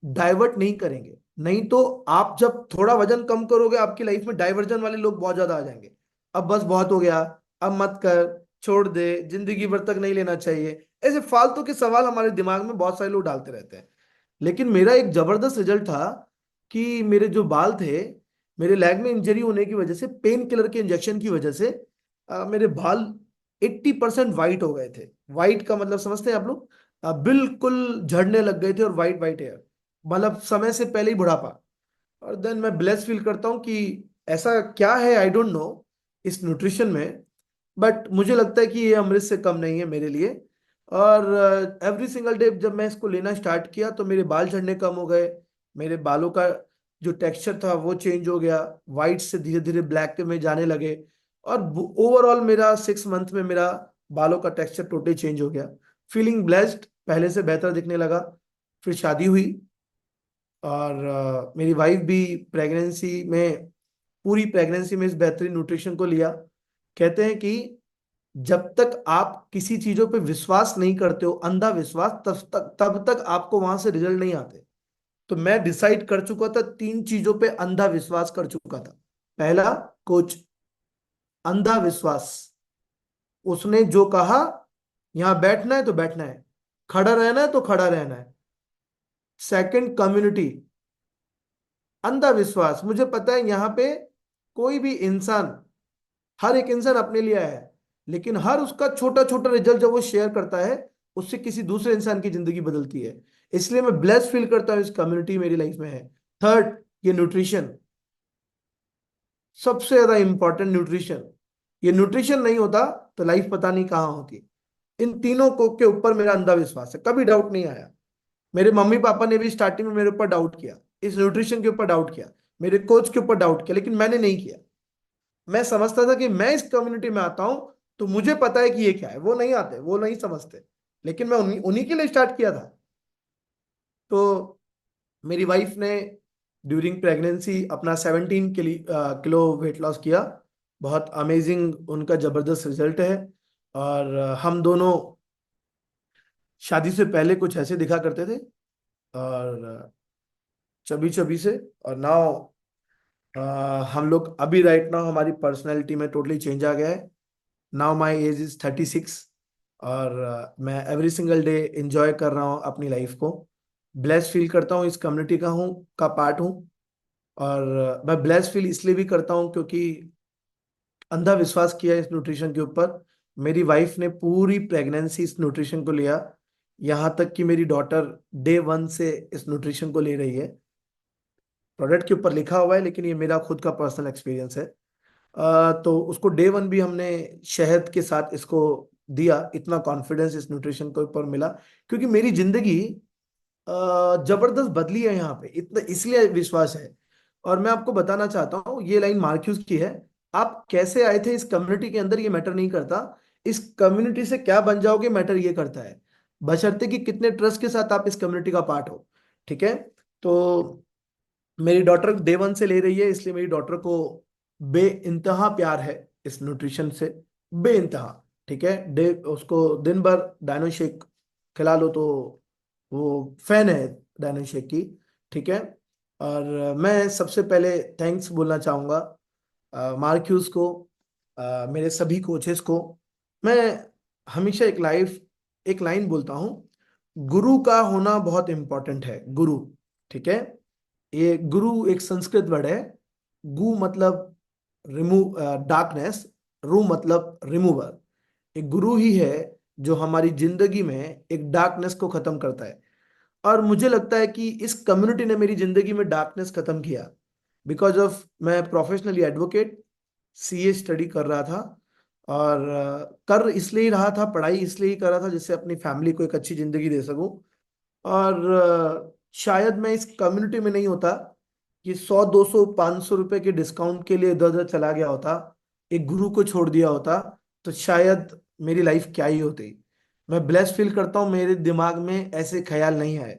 Speaker 4: डाइवर्ट नहीं करेंगे। नहीं तो आप जब थोड़ा वजन कम करोगे, आपकी लाइफ में डाइवर्जन वाले लोग बहुत ज्यादा आ जाएंगे। अब बस बहुत हो गया, अब मत कर, छोड़ दे, जिंदगी भर तक नहीं लेना चाहिए, ऐसे फालतू के सवाल हमारे दिमाग में बहुत सारे लोग डालते रहते हैं। लेकिन मेरा एक जबरदस्त रिजल्ट था कि मेरे जो बाल थे, मेरे लेग में इंजरी होने की वजह से, पेन किलर के इंजेक्शन की वजह से मेरे बाल 80% वाइट हो गए थे। वाइट का मतलब समझते हैं आप लोग? बिल्कुल झड़ने लग गए थे, और वाइट वाइट हेयर, मतलब समय से पहले ही बुढ़ापा। और देन मैं ब्लेस फील करता हूँ कि ऐसा क्या है, आई डोंट नो, इस न्यूट्रिशन में, बट मुझे लगता है कि ये अमृत से कम नहीं है मेरे लिए। और एवरी सिंगल डे जब मैं इसको लेना स्टार्ट किया तो मेरे बाल झड़ने कम हो गए, मेरे बालों का जो टेक्सचर था वो चेंज हो गया, वाइट से धीरे धीरे ब्लैक में जाने लगे, और ओवरऑल मेरा 6 मंथ में मेरा बालों का टेक्सचर टोटली चेंज हो गया। फीलिंग ब्लेस्ड, पहले से बेहतर दिखने लगा। फिर शादी हुई, और मेरी वाइफ भी प्रेगनेंसी में, पूरी प्रेगनेंसी में इस बेहतरीन न्यूट्रिशन को लिया। कहते हैं कि जब तक आप किसी चीजों पे विश्वास नहीं करते हो, अंधा विश्वास, तब तक आपको वहां से रिजल्ट नहीं आते। तो मैं डिसाइड कर चुका था, 3 चीजों पे अंधा विश्वास कर चुका था। पहला, कोच, अंधा विश्वास, उसने जो कहा, यहां बैठना है तो बैठना है, खड़ा रहना है तो खड़ा रहना है। सेकंड, कम्युनिटी, अंधा विश्वास, मुझे पता है यहाँ पे कोई भी इंसान, हर एक इंसान अपने लिए आया है, लेकिन हर उसका छोटा छोटा रिजल्ट जब वो शेयर करता है, उससे किसी दूसरे इंसान की जिंदगी बदलती है। इसलिए मैं ब्लेस फील करता हूँ, इस कम्युनिटी मेरी लाइफ में है। थर्ड, ये न्यूट्रिशन, सबसे ज्यादा इंपॉर्टेंट न्यूट्रिशन। ये न्यूट्रिशन नहीं होता तो लाइफ पता नहीं कहाँ होती। इन तीनों को के ऊपर मेरा अंधा विश्वास है, कभी डाउट नहीं आया। मेरे मम्मी पापा ने भी स्टार्टिंग में मेरे ऊपर डाउट किया, इस न्यूट्रिशन के ऊपर डाउट किया, मेरे कोच के ऊपर डाउट किया, लेकिन मैंने नहीं किया। मैं समझता था कि मैं इस कम्युनिटी में आता हूं तो मुझे पता है कि ये क्या है। वो नहीं आते, वो नहीं समझते, लेकिन मैं उन्हीं उन्हीं के लिए स्टार्ट किया था। तो मेरी वाइफ ने ड्यूरिंग प्रेगनेंसी अपना 17 किलो वेट लॉस किया। बहुत अमेजिंग उनका जबरदस्त रिजल्ट है। और हम दोनों शादी से पहले कुछ ऐसे दिखा करते थे, और चबी चबी से, और नाउ हम लोग अभी राइट नाउ हमारी पर्सनैलिटी में टोटली चेंज आ गया है। नाउ माई एज इज 36, और मैं एवरी सिंगल डे इंजॉय कर रहा हूँ अपनी लाइफ को। ब्लेस फील करता हूँ, इस कम्युनिटी का पार्ट हूँ। और मैं ब्लेस फील इसलिए भी करता हूँ क्योंकि अंधा विश्वास किया इस न्यूट्रिशन के ऊपर। मेरी वाइफ ने पूरी प्रेगनेंसी इस न्यूट्रिशन को लिया, यहाँ तक कि मेरी डॉटर डे 1 से इस न्यूट्रिशन को ले रही है। प्रोडक्ट के ऊपर लिखा हुआ है, लेकिन ये मेरा खुद का पर्सनल एक्सपीरियंस है। तो उसको डे 1 भी हमने शहद के साथ इसको दिया। इतना कॉन्फिडेंस इस न्यूट्रिशन के ऊपर मिला क्योंकि मेरी जिंदगी जबरदस्त बदली है यहाँ पे, इतना इसलिए विश्वास है। और मैं आपको बताना चाहता हूँ, ये लाइन मार्क्यूज की है, आप कैसे आए थे इस कम्युनिटी के अंदर ये मैटर नहीं करता, इस कम्युनिटी से क्या बन जाओगे मैटर ये करता है, बशर्ते कि कितने ट्रस्ट के साथ आप इस कम्युनिटी का पार्ट हो। ठीक है? तो मेरी डॉटर डे 1 से ले रही है, इसलिए मेरी डॉटर को बे इंतहा प्यार है इस न्यूट्रिशन से, बे इंतहा। ठीक है? डे उसको दिन भर डायनो शेक खिला लो तो वो फैन है डायनो शेक की। ठीक है? और मैं सबसे पहले थैंक्स बोलना चाहूँगा मार्क्यूज को, मेरे सभी कोचेस को। मैं हमेशा एक लाइन बोलता हूँ, गुरु का होना बहुत इंपॉर्टेंट है। गुरु, ठीक है? ये गुरु एक संस्कृत वर्ड है। गु मतलब रिमूव, डार्कनेस, रू मतलब रिमूवर। एक गुरु ही है जो हमारी जिंदगी में एक डार्कनेस को खत्म करता है। और मुझे लगता है कि इस कम्युनिटी ने मेरी जिंदगी में डार्कनेस खत्म किया। बिकॉज ऑफ, मैं प्रोफेशनली एडवोकेट, सीए स्टडी कर रहा था, और कर इसलिए ही रहा था, पढ़ाई इसलिए ही कर रहा था जिससे अपनी फैमिली को एक अच्छी जिंदगी दे सकूं। और शायद मैं इस कम्युनिटी में नहीं होता कि 100 200 500 रुपए के डिस्काउंट के लिए इधर उधर चला गया होता, एक गुरु को छोड़ दिया होता, तो शायद मेरी लाइफ क्या ही होती। मैं ब्लेस फील करता हूँ, मेरे दिमाग में ऐसे ख्याल नहीं आए।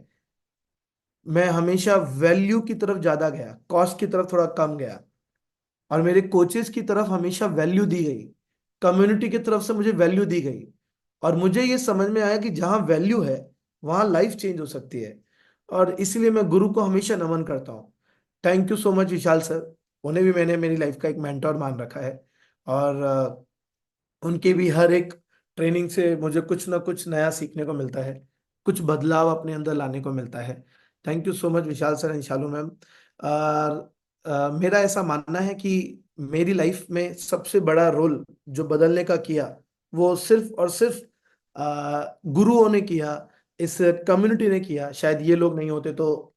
Speaker 4: मैं हमेशा वैल्यू की तरफ ज्यादा गया, कॉस्ट की तरफ थोड़ा कम गया। और मेरे कोचेस की तरफ हमेशा वैल्यू दी गई, कम्युनिटी की तरफ से मुझे वैल्यू दी गई। और मुझे ये समझ में आया कि जहां वैल्यू है वहां लाइफ चेंज हो सकती है। और इसलिए मैं गुरु को हमेशा नमन करता हूँ। Thank you so much Vishal sir, उन्हें भी मैंने मेरी लाइफ का एक मेंटोर मान रखा है। और उनकी भी हर एक ट्रेनिंग से मुझे कुछ ना कुछ नया सीखने को मिलता है, कुछ बदलाव अपने अंदर लाने को मिलता है। Thank you so much Vishal sir and Shalu ma'am. और मेरा ऐसा मानना है कि मेरी लाइफ में सबसे बड़ा रोल जो बदलने का किया वो सिर्फ और सिर्फ गुरुओं ने किया, इस कम्युनिटी ने किया। शायद ये लोग नहीं होते तो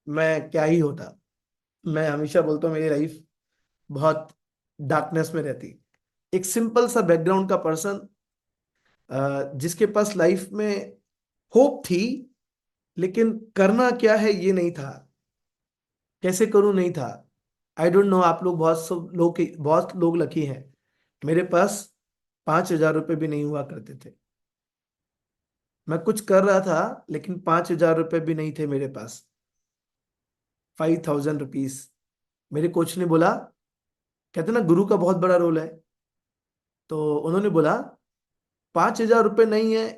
Speaker 4: मैं क्या ही होता। मैं हमेशा बोलता हूँ मेरी लाइफ बहुत डार्कनेस में रहती। एक सिंपल सा बैकग्राउंड का पर्सन जिसके पास लाइफ में होप थी, लेकिन करना क्या है ये नहीं था, कैसे करूं नहीं था। आई डोंट नो, आप लोग बहुत लोग लकी हैं। मेरे पास 5,000 रुपये भी नहीं हुआ करते थे। मैं कुछ कर रहा था लेकिन 5,000 रुपये भी नहीं थे मेरे पास। 5,000 रुपीज। मेरे कोच ने बोला, कहते ना गुरु का बहुत बड़ा रोल है, तो उन्होंने बोला 5,000 रुपये नहीं है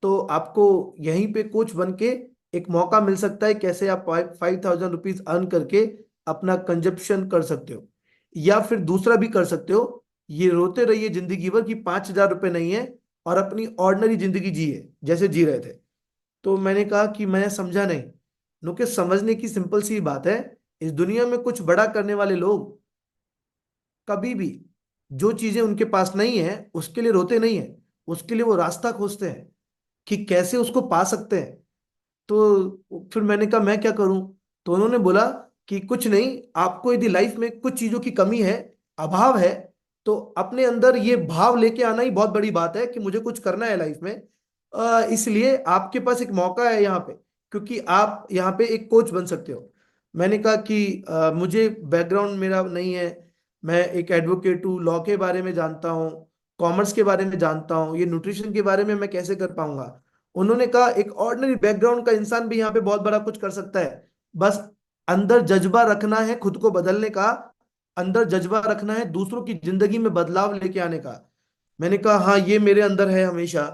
Speaker 4: तो आपको यहीं पे कोच बन के एक मौका मिल सकता है, कैसे आप 5,000 रुपीज अर्न करके अपना कंजप्शन कर सकते हो, या फिर दूसरा भी कर सकते हो, ये रोते रहिए जिंदगी भर कि 5,000 रुपये नहीं है और अपनी ऑर्डिनरी जिंदगी जिए जैसे जी रहे थे। तो मैंने कहा कि मैं समझा नहीं। नो के समझने की सिंपल सी बात है, इस दुनिया में कुछ बड़ा करने वाले लोग कभी भी जो चीजें उनके पास नहीं है उसके लिए रोते नहीं है, उसके लिए वो रास्ता खोजते हैं कि कैसे उसको पा सकते हैं। तो फिर मैंने कहा मैं क्या करूं। तो उन्होंने बोला कि कुछ नहीं, आपको यदि लाइफ में कुछ चीजों की कमी है, अभाव है, तो अपने अंदर ये भाव लेके आना ही बहुत बड़ी बात है कि मुझे कुछ करना है लाइफ में। इसलिए आपके पास एक मौका है यहाँ पे, क्योंकि आप यहाँ पे एक कोच बन सकते हो। मैंने कहा कि मुझे बैकग्राउंड मेरा नहीं है, मैं एक एडवोकेट हूँ, लॉ के बारे में जानता हूँ, कॉमर्स के बारे में जानता हूँ, ये न्यूट्रिशन के बारे में मैं कैसे कर पाऊंगा। उन्होंने कहा एक ऑर्डिनरी बैकग्राउंड का इंसान भी यहाँ पे बहुत बड़ा कुछ कर सकता है, बस अंदर जज्बा रखना है खुद को बदलने का, अंदर जज्बा रखना है दूसरों की जिंदगी में बदलाव लेके आने का। मैंने कहा हाँ ये मेरे अंदर है हमेशा।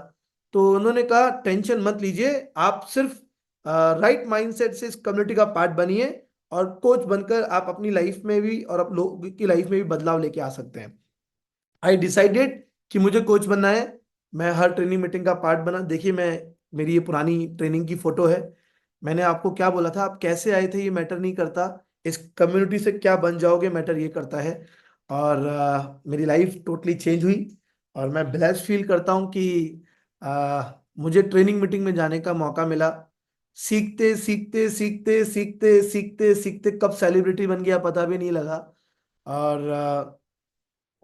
Speaker 4: तो उन्होंने कहा टेंशन मत लीजिए, आप सिर्फ राइट माइंडसेट से इस कम्युनिटी का पार्ट बनिए और कोच बनकर आप अपनी लाइफ में भी और आप लोगों की लाइफ में भी बदलाव लेके आ सकते हैं। आई डिसाइडेड कि मुझे कोच बनना है। मैं हर ट्रेनिंग मीटिंग का पार्ट बना। देखिए, मैं मेरी ये पुरानी ट्रेनिंग की फोटो है। मैंने आपको क्या बोला था, आप कैसे आए थे ये मैटर नहीं करता, इस कम्युनिटी से क्या बन जाओगे मैटर ये करता है। और मेरी लाइफ टोटली चेंज हुई और मैं ब्लेस्ड फील करता हूँ कि मुझे ट्रेनिंग मीटिंग में जाने का मौका मिला। सीखते सीखते सीखते सीखते सीखते सीखते कब सेलिब्रिटी बन गया पता भी नहीं लगा। और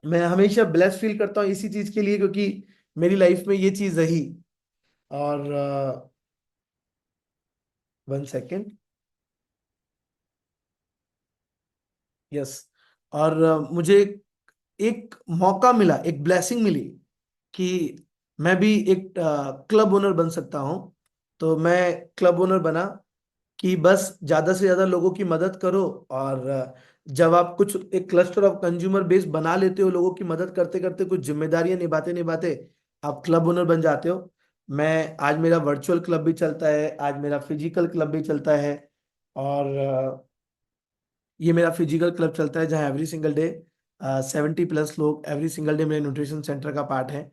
Speaker 4: मैं हमेशा ब्लेस्ड फील करता हूँ इसी चीज के लिए, क्योंकि मेरी लाइफ में ये चीज रही। और 1 सेकेंड। यस। और मुझे एक मौका मिला, एक ब्लेसिंग मिली कि मैं भी एक क्लब ओनर बन सकता हूँ। तो मैं क्लब ओनर बना कि बस ज्यादा से ज्यादा लोगों की मदद करो। और जब आप कुछ एक क्लस्टर ऑफ कंज्यूमर बेस बना लेते हो, लोगों की मदद करते करते कुछ जिम्मेदारियां निभाते निभाते आप क्लब ओनर बन जाते हो। मैं आज मेरा वर्चुअल क्लब भी चलता है, आज मेरा फिजिकल क्लब भी चलता है। और ये मेरा फिजिकल क्लब चलता है जहाँ एवरी सिंगल डे 70+ लोग एवरी सिंगल डे मेरे न्यूट्रिशन सेंटर का पार्ट है।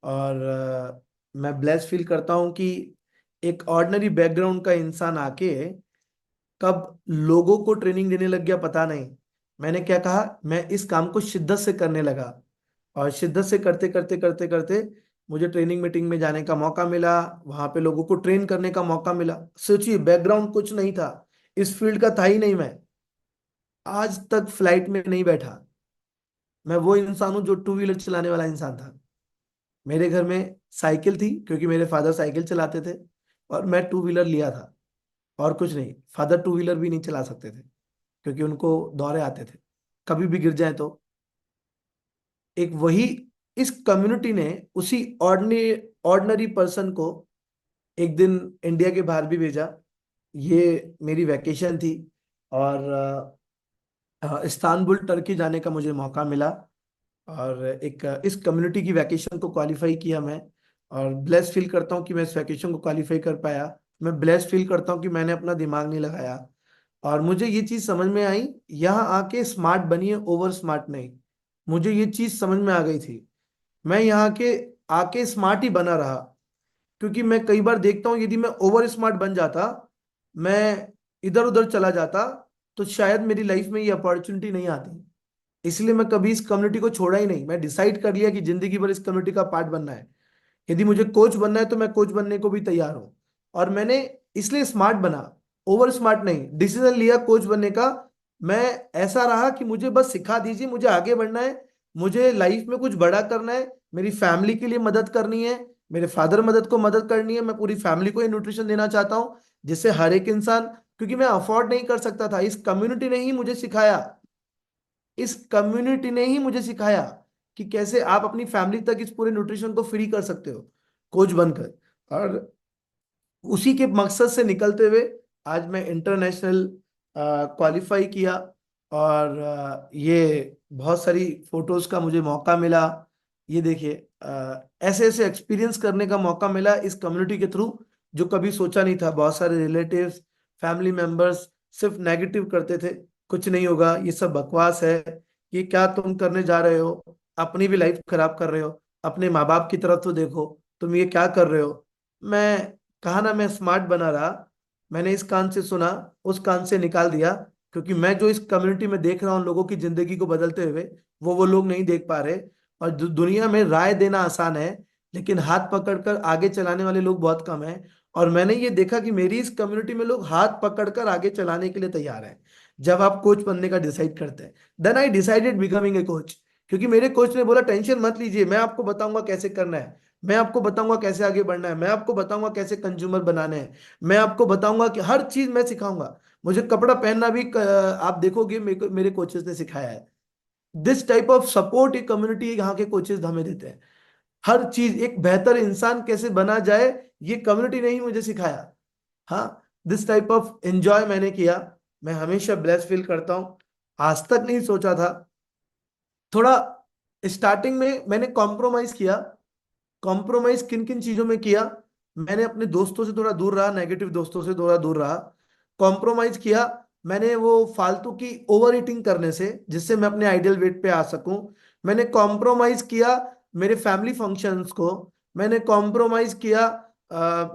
Speaker 4: और मैं ब्लेस फील करता हूँ कि एक ऑर्डिनरी बैकग्राउंड का इंसान आके कब लोगों को ट्रेनिंग देने लग गया पता नहीं। मैंने क्या कहा, मैं इस काम को शिद्दत से करने लगा और शिद्दत से करते करते करते करते मुझे ट्रेनिंग मीटिंग में जाने का मौका मिला, वहां पे लोगों को ट्रेन करने का मौका मिला। सोचिए, बैकग्राउंड कुछ नहीं था, इस फील्ड का था ही नहीं। मैं आज तक फ्लाइट में नहीं बैठा। मैं वो इंसान हूं जो टू व्हीलर चलाने वाला इंसान था। मेरे घर में साइकिल थी क्योंकि मेरे फादर साइकिल चलाते थे और मैं टू व्हीलर लिया था, और कुछ नहीं। फादर टू व्हीलर भी नहीं चला सकते थे क्योंकि उनको दौरे आते थे, कभी भी गिर जाए तो। एक वही इस कम्युनिटी ने उसी ऑर्डिनरी पर्सन को एक दिन इंडिया के बाहर भी भेजा। ये मेरी वैकेशन थी और इस्तांबुल टर्की जाने का मुझे मौका मिला। और एक इस कम्युनिटी की वैकेशन को क्वालिफाई किया मैं, और ब्लेस फील करता हूँ कि मैं इस वैकेशन को क्वालिफाई कर पाया। मैं ब्लेस फील करता हूँ कि मैंने अपना दिमाग नहीं लगाया। और मुझे ये चीज समझ में आई, यहाँ आके स्मार्ट बनिए, ओवर स्मार्ट नहीं। मुझे ये चीज समझ में आ गई थी। मैं यहाँ के आके स्मार्ट ही बना रहा, क्योंकि मैं कई बार देखता हूँ यदि मैं ओवर स्मार्ट बन जाता, मैं इधर उधर चला जाता, तो शायद मेरी लाइफ में ये अपॉर्चुनिटी नहीं आती। इसलिए मैं कभी इस कम्युनिटी को छोड़ा ही नहीं। मैं डिसाइड कर लिया कि जिंदगी भर इस कम्युनिटी का पार्ट बनना है। यदि मुझे कोच बनना है तो मैं कोच बनने को भी तैयार हूं। और मैंने इसलिए स्मार्ट बना, ओवर स्मार्ट नहीं, डिसीजन लिया कोच बनने का। मैं ऐसा रहा कि मुझे बस सिखा दीजिए, मुझे आगे बढ़ना है, मुझे लाइफ में कुछ बड़ा करना है, मेरी फैमिली के लिए मदद करनी है, मेरे फादर मदद को मदद करनी है, मैं पूरी फैमिली को ये न्यूट्रिशन देना चाहता हूं जिससे हर एक इंसान, क्योंकि मैं अफोर्ड नहीं कर सकता था। इस कम्युनिटी ने ही मुझे सिखाया, इस कम्युनिटी ने ही मुझे सिखाया कि कैसे आप अपनी फैमिली तक इस पूरे न्यूट्रिशन को फ्री कर सकते हो कोच बनकर। और उसी के मकसद से निकलते हुए आज मैं इंटरनेशनल क्वालिफाई किया। और ये बहुत सारी फोटोज का मुझे मौका मिला। ये देखिए, ऐसे ऐसे एक्सपीरियंस करने का मौका मिला इस कम्युनिटी के थ्रू, जो कभी सोचा नहीं था। बहुत सारे रिलेटिव्स, फैमिली मेंबर्स सिर्फ नेगेटिव करते थे, कुछ नहीं होगा, ये सब बकवास है, ये क्या तुम करने जा रहे हो, अपनी भी लाइफ खराब कर रहे हो, अपने माँ बाप की तरफ तो देखो, तुम ये क्या कर रहे हो। मैं कहा ना, मैं स्मार्ट बना रहा। मैंने इस कान से सुना, उस कान से निकाल दिया, क्योंकि मैं जो इस कम्युनिटी में देख रहा हूँ लोगों की जिंदगी को बदलते हुए, वो लोग नहीं देख पा रहे। और दुनिया में राय देना आसान है, लेकिन हाथ पकड़कर आगे चलाने वाले लोग बहुत कम हैं। और मैंने ये देखा कि मेरी इस कम्युनिटी में लोग हाथ पकड़कर आगे चलाने के लिए तैयार हैं। जब आप कोच बनने का डिसाइड करते हैं, then I decided becoming a coach. क्योंकि मेरे कोच ने बोला टेंशन मत लीजिए, मैं आपको बताऊंगा कैसे करना है, मैं आपको बताऊंगा कैसे आगे बढ़ना है, मैं आपको बताऊंगा कैसे कंज्यूमर बनाने हैं, मैं आपको बताऊंगा कि हर चीज मैं सिखाऊंगा। मुझे कपड़ा पहनना भी आप देखोगे मेरे कोचेस ने सिखाया है। दिस टाइप ऑफ सपोर्ट एक कम्युनिटी यहाँ के कोचेस हमें देते हैं। हर चीज, एक बेहतर इंसान कैसे बना जाए, ये कम्युनिटी ने ही मुझे सिखाया। हाँ, दिस टाइप ऑफ एंजॉय मैंने किया। मैं हमेशा ब्लेस फील करता हूँ। आज तक नहीं सोचा था। थोड़ा स्टार्टिंग में मैंने कॉम्प्रोमाइज किया। कॉम्प्रोमाइज किन किन चीजों में किया? मैंने अपने दोस्तों से थोड़ा दूर रहा, नेगेटिव दोस्तों से थोड़ा दूर रहा। कॉम्प्रोमाइज किया मैंने वो फालतू की ओवर ईटिंग करने से, जिससे मैं अपने आइडियल वेट पे आ सकूं। मैंने कॉम्प्रोमाइज किया मेरे फैमिली फंक्शंस को। मैंने कॉम्प्रोमाइज किया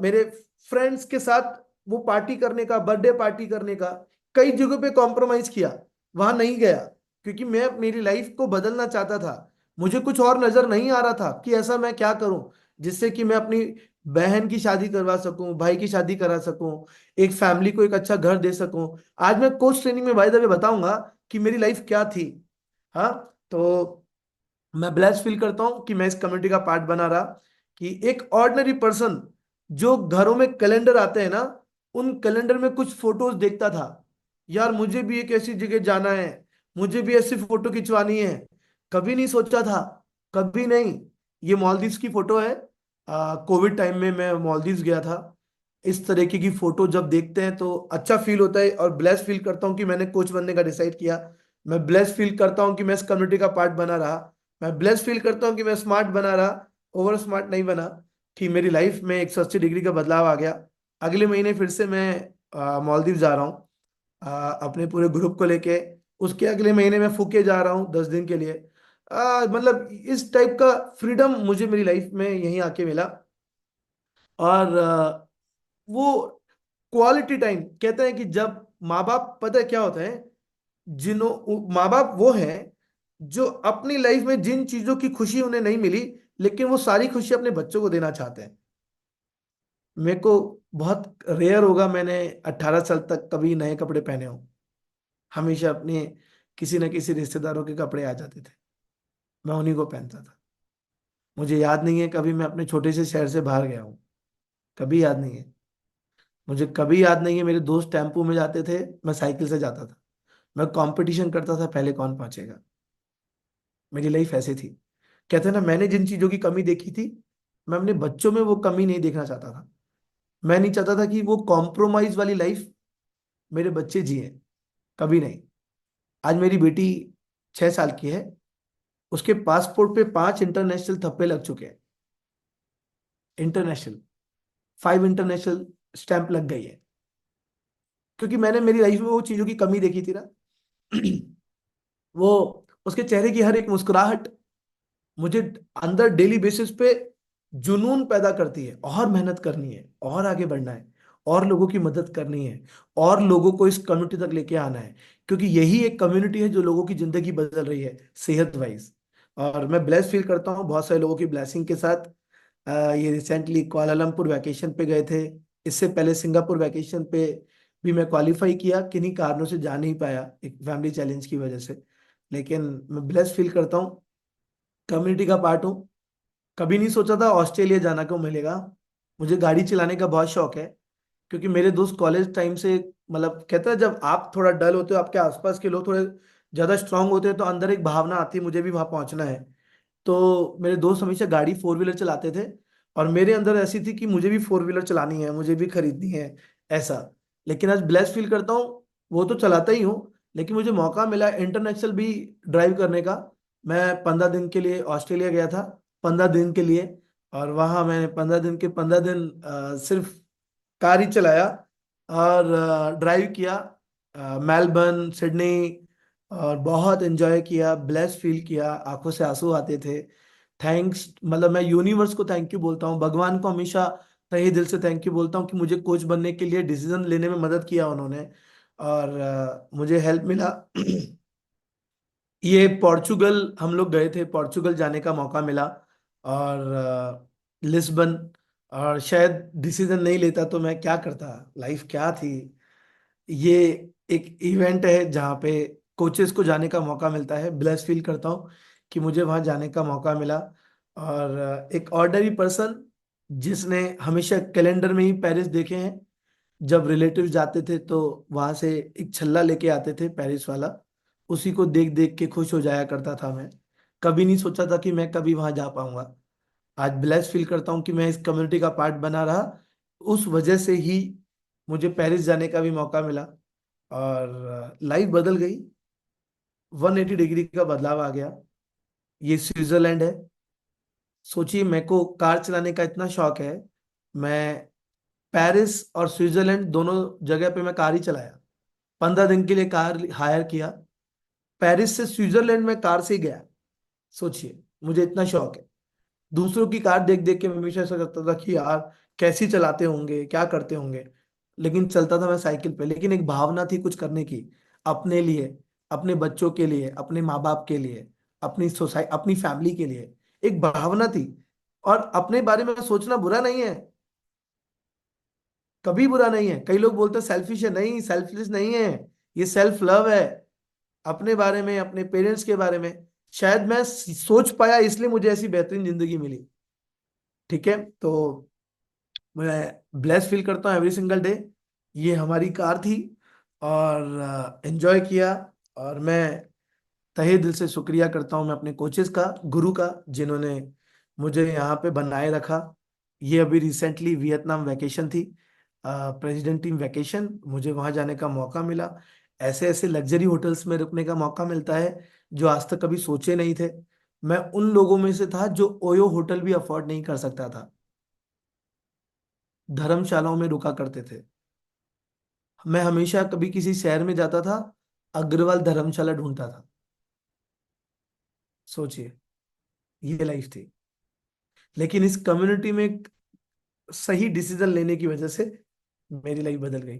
Speaker 4: मेरे फ्रेंड्स के साथ वो पार्टी करने का, बर्थडे पार्टी करने का। कई जगहों पे कॉम्प्रोमाइज किया, वहां नहीं गया, क्योंकि मैं मेरी लाइफ को बदलना चाहता था। मुझे कुछ और नजर नहीं आ रहा था कि ऐसा मैं क्या करूं जिससे कि मैं अपनी बहन की शादी करवा सकूं, भाई की शादी करा सकूं, एक फैमिली को एक अच्छा घर दे सकूं। आज मैं कोच ट्रेनिंग में बाय द वे बताऊंगा कि मेरी लाइफ क्या थी। हाँ, तो मैं ब्लेस फील करता हूं कि मैं इस कम्युनिटी का पार्ट बना रहा। कि एक ऑर्डिनरी पर्सन जो घरों में कैलेंडर आते हैं ना, उन कैलेंडर में कुछ फोटोज देखता था, यार मुझे भी एक ऐसी जगह जाना है, मुझे भी ऐसी फोटो खिंचवानी है। कभी नहीं सोचा था, कभी नहीं। ये मालदीव्स की फोटो है। कोविड टाइम में मैं मालदीव्स गया था। इस तरीके की फोटो जब देखते हैं तो अच्छा फील होता है, और ब्लेस फील करता हूँ कि मैंने कोच बनने का डिसाइड किया। मैं ब्लेस फील करता हूँ कि मैं इस कम्युनिटी का पार्ट बना रहा। मैं ब्लेस फील करता हूँ कि मैं स्मार्ट बना रहा, ओवर स्मार्ट नहीं बना। कि मेरी लाइफ में 180 डिग्री का बदलाव आ गया। अगले महीने फिर से मैं मालदीव जा रहा हूँ अपने पूरे ग्रुप को लेके। उसके अगले महीने मैं फुके जा रहा हूँ 10 दिन के लिए। मतलब इस टाइप का फ्रीडम मुझे मेरी लाइफ में यहीं आके मिला। और वो क्वालिटी टाइम कहते हैं कि जब माँ बाप, पता है क्या होता है, जिन्हों माँ बाप वो हैं जो अपनी लाइफ में जिन चीजों की खुशी उन्हें नहीं मिली, लेकिन वो सारी खुशी अपने बच्चों को देना चाहते हैं। मेरे को बहुत रेयर होगा मैंने 18 साल तक कभी नए कपड़े पहने हो। हमेशा अपने किसी न किसी रिश्तेदारों के कपड़े आ जाते थे, मैं उन्हीं को पहनता था। मुझे याद नहीं है कभी मैं अपने छोटे से शहर से बाहर गया हूँ, कभी याद नहीं है। मुझे कभी याद नहीं है मेरे दोस्त टेम्पो में जाते थे, मैं साइकिल से जाता था। मैं कंपटीशन करता था पहले कौन पहुंचेगा। मेरी लाइफ ऐसी थी। कहते हैं ना, मैंने जिन चीजों की कमी देखी थी, मैं अपने बच्चों में वो कमी नहीं देखना चाहता था। मैं नहीं चाहता था कि वो कॉम्प्रोमाइज वाली लाइफ मेरे बच्चे जिए, कभी नहीं। आज मेरी बेटी 6 साल की है, उसके पासपोर्ट पे 5 इंटरनेशनल थप्पे लग चुके हैं। इंटरनेशनल 5 इंटरनेशनल स्टैंप लग गई है, क्योंकि मैंने मेरी लाइफ में वो चीजों की कमी देखी थी ना। वो उसके चेहरे की हर एक मुस्कुराहट मुझे अंदर डेली बेसिस पे जुनून पैदा करती है, और मेहनत करनी है, और आगे बढ़ना है, और लोगों की मदद करनी है, और लोगों को इस कम्युनिटी तक लेके आना है, क्योंकि यही एक कम्युनिटी है जो लोगों की जिंदगी बदल रही है सेहत वाइज। और मैं ब्लेस फील करता हूँ बहुत सारे लोगों की ब्लेसिंग के साथ। ये रिसेंटली कुआलालंपुर वैकेशन पे गए थे, इससे पहले सिंगापुर वैकेशन पे भी मैं क्वालिफाई किया, किन्हीं कारणों से जा नहीं पाया एक फैमिली चैलेंज की वजह से। लेकिन मैं ब्लेस फील करता हूँ, कम्युनिटी का पार्ट हूँ। कभी नहीं सोचा था ऑस्ट्रेलिया जाना को मिलेगा। मुझे गाड़ी चलाने का बहुत शौक है, क्योंकि मेरे दोस्त कॉलेज टाइम से, मतलब कहते हैं जब आप थोड़ा डल होते हो, आपके आसपास के लोग थोड़े ज्यादा स्ट्रांग होते हैं, तो अंदर एक भावना आती है मुझे भी वहां पहुंचना है। तो मेरे दोस्त हमेशा गाड़ी फोर व्हीलर चलाते थे, और मेरे अंदर ऐसी थी कि मुझे भी फोर व्हीलर चलानी है, मुझे भी खरीदनी है, ऐसा। लेकिन आज ब्लेस फील करता हूँ, वो तो चलाता ही हूँ, लेकिन मुझे मौका मिला इंटरनेशनल भी ड्राइव करने का। मैं 15 दिन के लिए ऑस्ट्रेलिया गया था, 15 दिन के लिए। और वहां मैंने 15 दिन के 15 दिन सिर्फ कार ही चलाया, और ड्राइव किया, मेलबर्न, सिडनी, और बहुत एंजॉय किया, ब्लेस फील किया, आंखों से आंसू आते थे। थैंक्स, मतलब मैं यूनिवर्स को थैंक यू बोलता हूँ, भगवान को हमेशा तहे दिल से थैंक यू बोलता हूँ कि मुझे कोच बनने के लिए डिसीजन लेने में मदद किया उन्होंने, और मुझे हेल्प मिला। ये पोर्चुगल हम लोग गए थे, पोर्चुगल जाने का मौका मिला, और लिस्बन। और शायद डिसीजन नहीं लेता तो मैं क्या करता, लाइफ क्या थी। ये एक इवेंट है जहाँ पे कोचेस को जाने का मौका मिलता है, ब्लेस फील करता हूँ कि मुझे वहाँ जाने का मौका मिला। और एक ऑर्डनरी पर्सन जिसने हमेशा कैलेंडर में ही पेरिस देखे हैं, जब रिलेटिव जाते थे तो वहां से एक छल्ला लेके आते थे पेरिस वाला, उसी को देख देख के खुश हो जाया करता था मैं। कभी नहीं सोचा था कि मैं कभी वहां जा पाऊंगा। आज ब्लेस फील करता हूँ कि मैं इस कम्युनिटी का पार्ट बना रहा, उस वजह से ही मुझे पेरिस जाने का भी मौका मिला, और लाइफ बदल गई, 180 डिग्री का बदलाव आ गया। ये स्विट्जरलैंड है। सोचिए, मेरे को कार चलाने का इतना शौक है, मैं पेरिस और स्विट्जरलैंड दोनों जगह पे मैं कार ही चलाया। 15 दिन के लिए कार हायर किया, पेरिस से स्विट्जरलैंड में कार से ही गया। सोचिए, मुझे इतना शौक है। दूसरों की कार देख देख के मैं हमेशा ऐसा करता था कि यार कैसी चलाते होंगे, क्या करते होंगे। लेकिन चलता था मैं साइकिल पे, लेकिन एक भावना थी कुछ करने की, अपने लिए, अपने बच्चों के लिए, अपने माँ बाप के लिए, अपनी सोसाइटी, अपनी फैमिली के लिए एक भावना थी। और अपने बारे में सोचना बुरा नहीं है, कभी बुरा नहीं है। कई लोग बोलते हैं सेल्फिश है, नहीं, सेल्फिश नहीं है, ये सेल्फ लव है। अपने बारे में, अपने पेरेंट्स के बारे में, शायद मैं सोच पाया इसलिए मुझे ऐसी बेहतरीन जिंदगी मिली। ठीक है, तो मैं ब्लेस फील करता हूँ एवरी सिंगल डे। ये हमारी कार थी, और एंजॉय किया। और मैं तहे दिल से शुक्रिया करता हूँ मैं अपने कोचेस का, गुरु का, जिन्होंने मुझे यहाँ पे बनाए रखा। ये अभी रिसेंटली वियतनाम वैकेशन थी, प्रेसिडेंट टीम वैकेशन, मुझे वहाँ जाने का मौका मिला। ऐसे ऐसे लग्जरी होटल्स में रुकने का मौका मिलता है जो आज तक कभी सोचे नहीं थे। मैं उन लोगों में से था जो ओयो होटल भी अफोर्ड नहीं कर सकता था, धर्मशालाओं में रुका करते थे। मैं हमेशा कभी किसी शहर में जाता था, अग्रवाल धर्मशाला ढूंढता था। सोचिए, ये लाइफ थी। लेकिन इस कम्युनिटी में एक सही डिसीजन लेने की वजह से मेरी लाइफ बदल गई।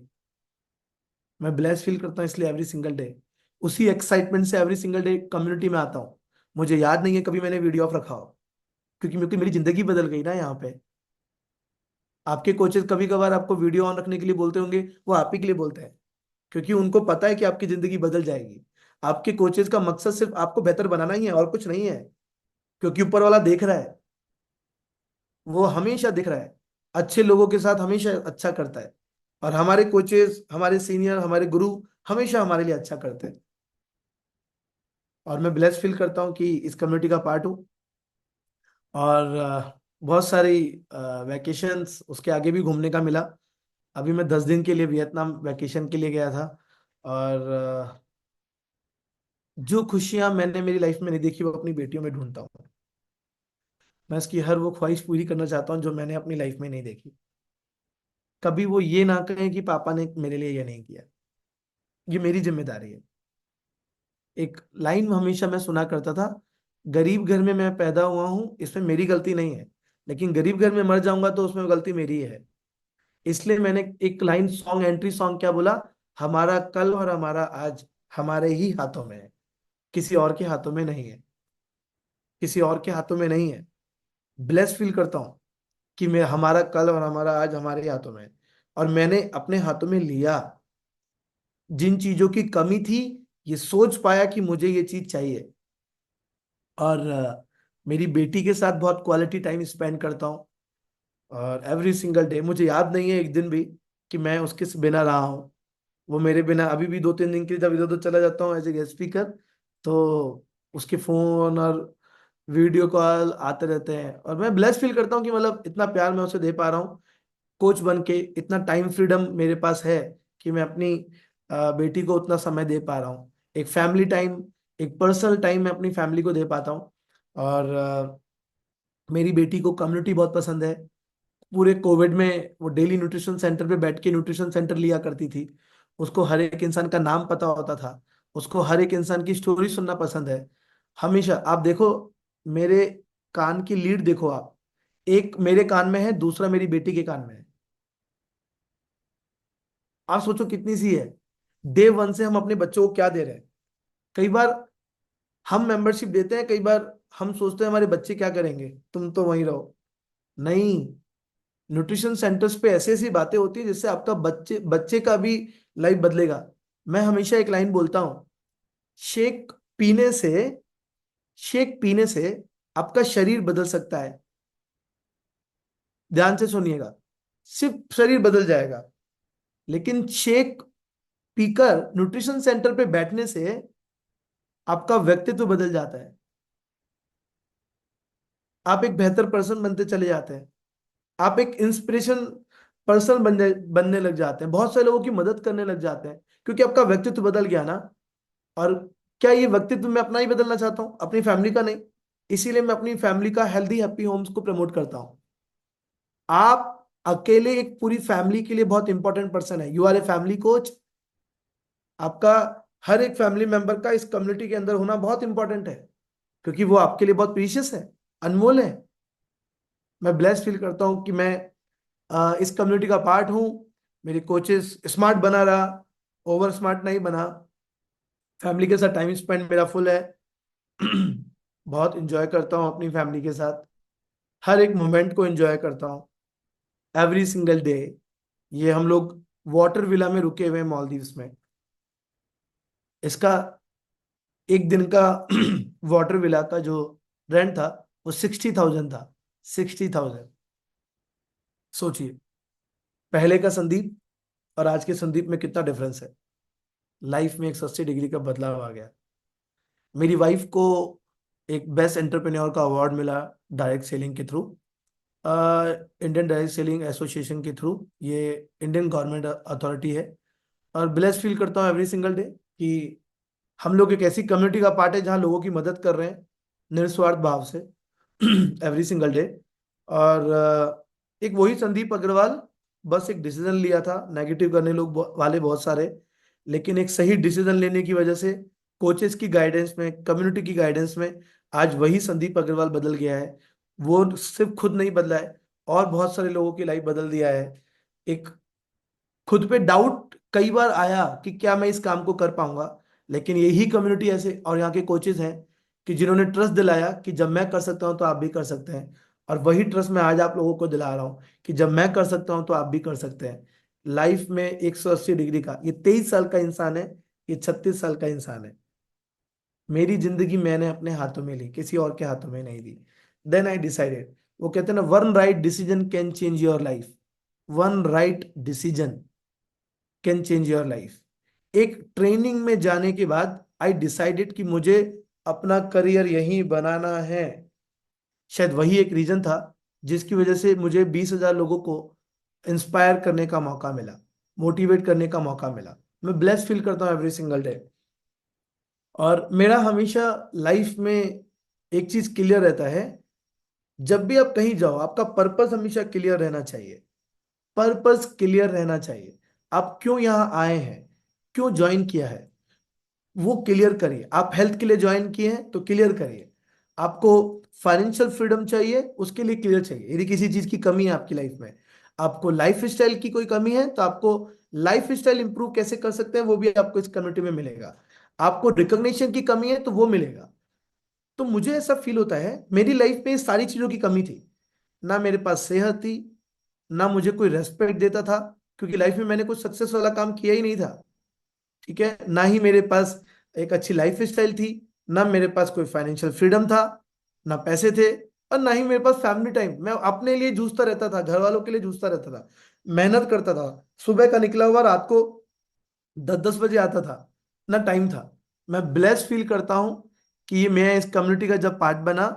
Speaker 4: मैं ब्लेस फील करता हूँ इसलिए एवरी सिंगल डे, उसी एक्साइटमेंट से एवरी सिंगल डे कम्युनिटी में आता हूँ। मुझे याद नहीं है कभी मैंने वीडियो ऑफ रखा हो, क्योंकि मेरी जिंदगी बदल गई ना यहाँ पे। आपके कोचेस कभी कभार आपको वीडियो ऑन रखने के लिए बोलते होंगे, वो आप ही के लिए बोलते हैं, क्योंकि उनको पता है कि आपकी जिंदगी बदल जाएगी। आपके कोचेस का मकसद सिर्फ आपको बेहतर बनाना ही है, और कुछ नहीं है, क्योंकि ऊपर वाला देख रहा है, वो हमेशा दिख रहा है, अच्छे लोगों के साथ हमेशा अच्छा करता है। और हमारे कोचेस, हमारे सीनियर, हमारे गुरु हमेशा हमारे लिए अच्छा करते हैं। और मैं ब्लेस फील करता हूँ कि इस कम्युनिटी का पार्ट हूँ। और बहुत सारी वैकेशंस उसके आगे भी घूमने का मिला। अभी मैं 10 दिन के लिए वियतनाम वैकेशन के लिए गया था, और जो खुशियां मैंने मेरी लाइफ में नहीं देखी वो अपनी बेटियों में ढूंढता हूँ। मैं उसकी हर वो ख्वाहिश पूरी करना चाहता हूँ जो मैंने अपनी लाइफ में नहीं देखी। कभी वो ये ना कहें कि पापा ने मेरे लिए ये नहीं किया, ये मेरी जिम्मेदारी है। एक लाइन हमेशा मैं सुना करता था, गरीब घर में मैं पैदा हुआ हूं, इसमें मेरी गलती नहीं है, लेकिन गरीब घर में मर जाऊंगा तो उसमें गलती मेरी है। इसलिए मैंने एक लाइन सॉन्ग एंट्री सॉन्ग क्या बोला, हमारा कल और हमारा आज हमारे ही हाथों में है, किसी और के हाथों में नहीं है, किसी और के हाथों में नहीं है। ब्लेस फील करता हूँ कि मैं, हमारा कल और हमारा आज हमारे ही हाथों में है। और मैंने अपने हाथों में लिया, जिन चीजों की कमी थी, ये सोच पाया कि मुझे ये चीज चाहिए। और मेरी बेटी के साथ बहुत क्वालिटी टाइम स्पेंड करता हूँ। और एवरी सिंगल डे, मुझे याद नहीं है एक दिन भी कि मैं उसके बिना रहा हूँ। वो मेरे बिना अभी भी 2-3 दिन के लिए जब इधर उधर चला जाता हूँ एज ए गेस्ट स्पीकर, तो उसके फोन और वीडियो कॉल आते रहते हैं। और मैं ब्लेस फील करता हूँ कि मतलब इतना प्यार मैं उसे दे पा रहा हूँ। कोच बन के इतना टाइम फ्रीडम मेरे पास है कि मैं अपनी बेटी को उतना समय दे पा रहा हूँ। एक फैमिली टाइम, एक पर्सनल टाइम मैं अपनी फैमिली को दे पाता हूँ। और मेरी बेटी को कम्युनिटी बहुत पसंद है। पूरे कोविड में वो डेली न्यूट्रिशन सेंटर पे बैठ के न्यूट्रिशन सेंटर लिया करती थी। उसको हर एक इंसान का नाम पता होता था, उसको हर एक इंसान की स्टोरी सुनना पसंद है। हमेशा आप देखो, मेरे कान की लीड देखो आप, एक मेरे कान में है, दूसरा मेरी बेटी के कान में है। आप सोचो कितनी सी है। डे वन से हम अपने बच्चों को क्या दे रहे हैं। कई बार हम मेंबरशिप देते हैं, कई बार हम सोचते हैं हमारे बच्चे क्या करेंगे, तुम तो वहीं रहो। नहीं, न्यूट्रिशन सेंटर्स पे ऐसी ऐसी बातें होती है जिससे आपका बच्चे बच्चे का भी लाइफ बदलेगा। मैं हमेशा एक लाइन बोलता हूँ, शेक पीने से शेक पीने से आपका शरीर बदल सकता है। ध्यान से सुनिएगा, सिर्फ शरीर बदल जाएगा। लेकिन शेक पीकर न्यूट्रिशन सेंटर पे बैठने से आपका व्यक्तित्व बदल जाता है। आप एक बेहतर पर्सन बनते चले जाते हैं। आप एक इंस्पिरेशन पर्सन बनने लग जाते हैं, बहुत सारे लोगों की मदद करने लग जाते हैं, क्योंकि आपका व्यक्तित्व बदल गया ना। और क्या ये व्यक्तित्व मैं अपना ही बदलना चाहता हूँ, अपनी फैमिली का नहीं। इसीलिए मैं अपनी फैमिली का हेल्दी हैप्पी होम्स को प्रमोट करता हूँ। आप अकेले एक पूरी फैमिली के लिए बहुत इंपॉर्टेंट पर्सन है। You are a family coach. आपका हर एक फैमिली मेंबर का इस कम्युनिटी के अंदर होना बहुत इंपॉर्टेंट है, क्योंकि वो आपके लिए बहुत प्रीशियस है, अनमोल है। मैं ब्लेस फील करता हूँ कि मैं इस कम्युनिटी का पार्ट हूँ। मेरे कोचेस स्मार्ट बना रहा, ओवर स्मार्ट नहीं बना। फैमिली के साथ टाइम स्पेंड मेरा फुल है। बहुत इंजॉय करता हूँ अपनी फैमिली के साथ, हर एक मोमेंट को एंजॉय करता हूँ, एवरी सिंगल डे। ये हम लोग वाटर विला में रुके हुए हैं मालदीव्स में। इसका एक दिन का वाटर विला का जो रेंट था वो 60,000 था। 60,000। सोचिए, पहले का संदीप और आज के संदीप में कितना डिफरेंस है। लाइफ में 180 डिग्री का बदलाव आ गया। मेरी वाइफ को एक बेस्ट एंटरप्रेन्योर का अवार्ड मिला डायरेक्ट सेलिंग के through, Indian direct selling association के थ्रू। ये इंडियन गवर्नमेंट अथॉरिटी है। और ब्लेस फील करता हूँ एवरी सिंगल डे कि हम लोग एक ऐसी कम्युनिटी का पार्ट है जहाँ लोगों की मदद कर रहे हैं निस्वार्थ भाव से एवरी सिंगल डे। और एक वही संदीप अग्रवाल, बस एक डिसीजन लिया था, नेगेटिव करने लोग वाले बहुत सारे, लेकिन एक सही डिसीजन लेने की वजह से कोचेस की गाइडेंस में, कम्युनिटी की गाइडेंस में आज वही संदीप अग्रवाल बदल गया है। वो सिर्फ खुद नहीं बदला है, और बहुत सारे लोगों की लाइफ बदल दिया है। एक खुद पे डाउट कई बार आया कि क्या मैं इस काम को कर पाऊंगा, लेकिन यही कम्युनिटी ऐसे और यहाँ के कोचेस हैं कि जिन्होंने ट्रस्ट दिलाया कि जब मैं कर सकता हूं तो आप भी कर सकते हैं। और वही ट्रस्ट मैं आज आप लोगों को दिला रहा हूं कि जब मैं कर सकता हूं तो आप भी कर सकते हैं। लाइफ में 180 डिग्री का, ये 23 साल का इंसान है, ये 36 साल का इंसान है। मेरी जिंदगी मैंने अपने हाथों में ली, किसी और के हाथों में नहीं दी। देन आई डिसाइडेड, वो कहते हैं ना, one right decision can change your life. One right decision can change your life. एक ट्रेनिंग में जाने के बाद आई डिसाइडेड कि मुझे अपना करियर यहीं बनाना है। शायद वही एक रीजन था जिसकी वजह से मुझे 20,000 लोगों को इंस्पायर करने का मौका मिला, मोटिवेट करने का मौका मिला। मैं ब्लेस फील करता हूँ एवरी सिंगल डे। और मेरा हमेशा लाइफ में एक चीज क्लियर रहता है, जब भी आप कहीं जाओ आपका पर्पस हमेशा क्लियर रहना चाहिए। पर्पस क्लियर रहना चाहिए। आप क्यों यहाँ आए हैं, क्यों ज्वाइन किया है, वो क्लियर करिए। आप हेल्थ के लिए ज्वाइन किए हैं तो क्लियर करिए। आपको फाइनेंशियल फ्रीडम चाहिए, उसके लिए क्लियर चाहिए। यदि किसी चीज की कमी है आपकी लाइफ में, आपको लाइफ स्टाइल की कोई कमी है तो आपको लाइफ स्टाइल इंप्रूव कैसे कर सकते हैं वो भी आपको इस कम्युनिटी में मिलेगा। आपको रिकॉग्निशन की कमी है तो वो मिलेगा। तो मुझे ऐसा फील होता है मेरी लाइफ में ये सारी चीजों की कमी थी। ना मेरे पास सेहत थी, ना मुझे कोई रेस्पेक्ट देता था, क्योंकि लाइफ में मैंने कुछ सक्सेस वाला काम किया ही नहीं था। ठीक है, ना ही मेरे पास एक अच्छी लाइफ स्टाइल थी, ना मेरे पास कोई फाइनेंशियल फ्रीडम था, ना पैसे थे, और ना ही मेरे पास फैमिली टाइम। मैं अपने लिए जूझता रहता था, घर वालों के लिए जूझता रहता था, मेहनत करता था, सुबह का निकला हुआ रात को 10-10 बजे आता था, ना टाइम था। मैं ब्लेस फील करता हूँ कि ये मैं इस कम्युनिटी का जब पार्ट बना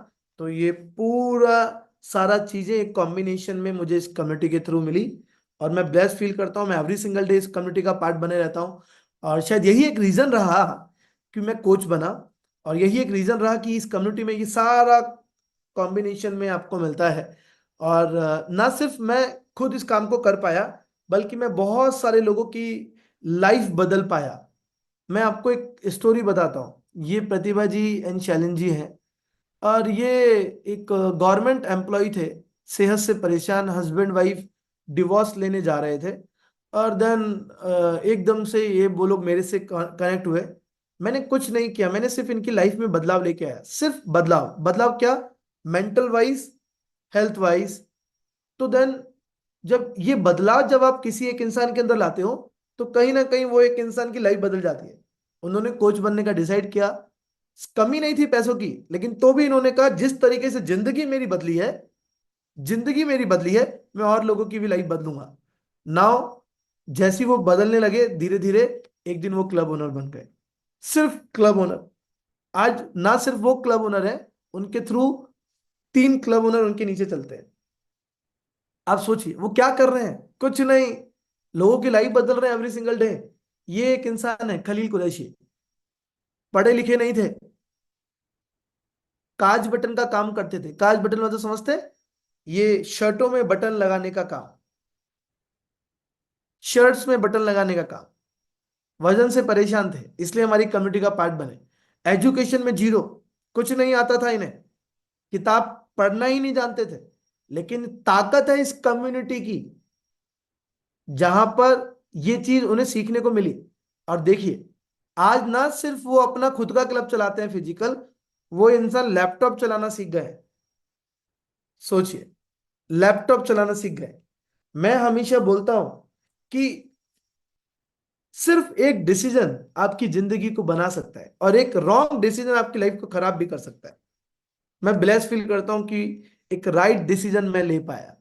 Speaker 4: तो ये पूरा सारा चीजें एक कॉम्बिनेशन में मुझे इस कम्युनिटी के थ्रू मिली, और मैं ब्लेस फील करता हूँ। मैं एवरी सिंगल डे इस कम्युनिटी का पार्ट बने रहता हूँ, और शायद यही एक रीजन रहा कि मैं कोच बना, और यही एक रीजन रहा कि इस कम्युनिटी में ये सारा कॉम्बिनेशन में आपको मिलता है। और ना सिर्फ मैं खुद इस काम को कर पाया, बल्कि मैं बहुत सारे लोगों की लाइफ बदल पाया। मैं आपको एक स्टोरी बताता हूँ। ये प्रतिभा जी एंड शैलन जी हैं, और ये एक गवर्नमेंट एम्प्लॉय थे, सेहत से परेशान, हस्बैंड वाइफ डिवोर्स लेने जा रहे थे, और देन एकदम से ये वो लोग मेरे से कनेक्ट हुए। मैंने कुछ नहीं किया, मैंने सिर्फ इनकी लाइफ में बदलाव लेके आया, सिर्फ बदलाव। बदलाव क्या? Mental wise, health wise. तो देन जब आप किसी एक इंसान के अंदर लाते हो तो कहीं ना कहीं वो एक इंसान की लाइफ बदल जाती है। उन्होंने कोच बनने का डिसाइड किया, कमी नहीं थी पैसों की, लेकिन तो भी इन्होंने कहा जिस तरीके से जिंदगी मेरी बदली है, मैं और लोगों की भी लाइफ बदलूंगा। नाउ जैसी वो बदलने लगे, धीरे धीरे एक दिन वो क्लब ओनर बन गए। सिर्फ क्लब ओनर। आज ना सिर्फ वो क्लब ओनर है, उनके थ्रू 3 क्लब ओनर उनके नीचे चलते हैं। आप सोचिए वो क्या कर रहे हैं? कुछ नहीं, लोगों की लाइफ बदल रहे हैं एवरी सिंगल डे। ये एक इंसान है खलील कुरैशी, पढ़े लिखे नहीं थे, काज बटन का काम करते थे। काज बटन मतलब समझते हैं? ये शर्टों में बटन लगाने का काम, शर्ट्स में बटन लगाने का काम। वजन से परेशान थे, इसलिए हमारी कम्युनिटी का पार्ट बने। एजुकेशन में जीरो, कुछ नहीं आता था इन्हें, किताब पढ़ना ही नहीं जानते थे। लेकिन ताकत है इस कम्युनिटी की, जहां पर ये चीज उन्हें सीखने को मिली। और देखिए आज ना सिर्फ वो अपना खुद का क्लब चलाते हैं फिजिकल, वो इंसान लैपटॉप चलाना सीख गए। सोचिए, लैपटॉप चलाना सीख गए। मैं हमेशा बोलता हूं कि सिर्फ एक डिसीजन आपकी जिंदगी को बना सकता है, और एक रॉन्ग डिसीजन आपकी लाइफ को खराब भी कर सकता है। मैं ब्लेस फील करता हूं कि एक राइट डिसीजन मैं ले पाया,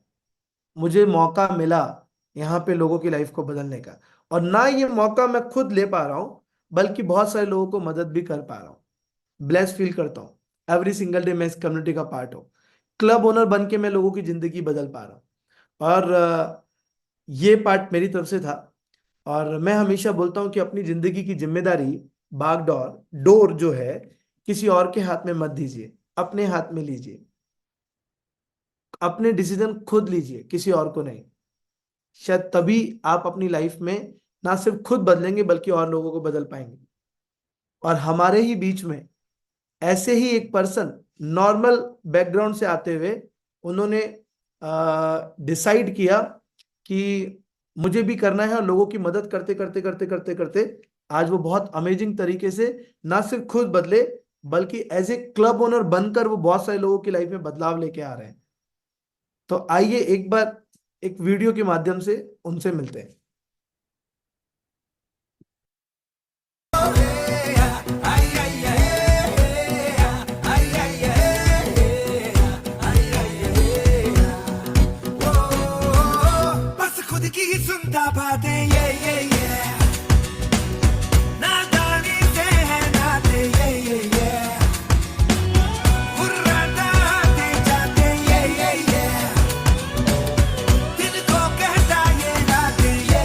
Speaker 4: मुझे मौका मिला यहाँ पे लोगों की लाइफ को बदलने का। और ना ये मौका मैं खुद ले पा रहा हूँ, बल्कि बहुत सारे लोगों को मदद भी कर पा रहा हूँ। ब्लेस फील करता हूँ एवरी सिंगल डे मैं इस कम्युनिटी का पार्ट हूँ। क्लब ओनर बन के मैं लोगों की जिंदगी बदल पा रहा हूँ, और ये पार्ट मेरी तरफ से था। और मैं हमेशा बोलता हूँ कि अपनी जिंदगी की जिम्मेदारी, बागडोर डोर जो है, किसी और के हाथ में मत दीजिए, अपने हाथ में लीजिए। अपने डिसीजन खुद लीजिए, किसी और को नहीं। शायद तभी आप अपनी लाइफ में ना सिर्फ खुद बदलेंगे, बल्कि और लोगों को बदल पाएंगे। और हमारे ही बीच में ऐसे ही एक पर्सन, नॉर्मल बैकग्राउंड से आते हुए, उन्होंने डिसाइड किया कि मुझे भी करना है, और लोगों की मदद करते करते करते करते करते आज वो बहुत अमेजिंग तरीके से ना सिर्फ खुद बदले, बल्कि एज ए क्लब ओनर बनकर वो बहुत सारे लोगों की लाइफ में बदलाव लेके आ रहे हैं। तो आइए एक बार एक वीडियो के माध्यम से उनसे मिलते हैं।
Speaker 7: बस खुद की ही सुनता बातें ये नादानी से है नाते ये हुर्राता आते जाते ये दिल को कहता ये रातें ये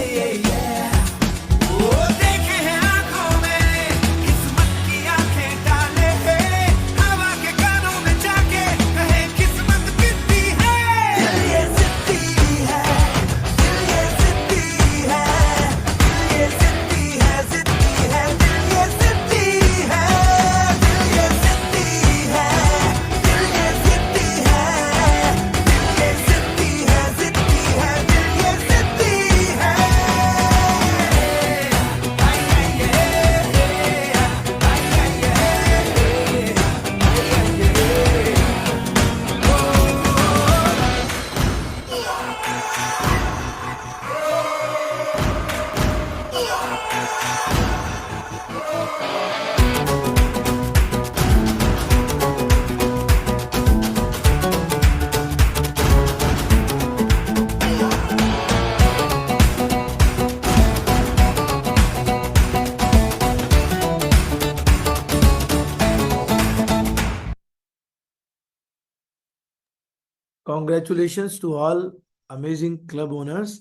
Speaker 4: congratulations to all amazing club owners.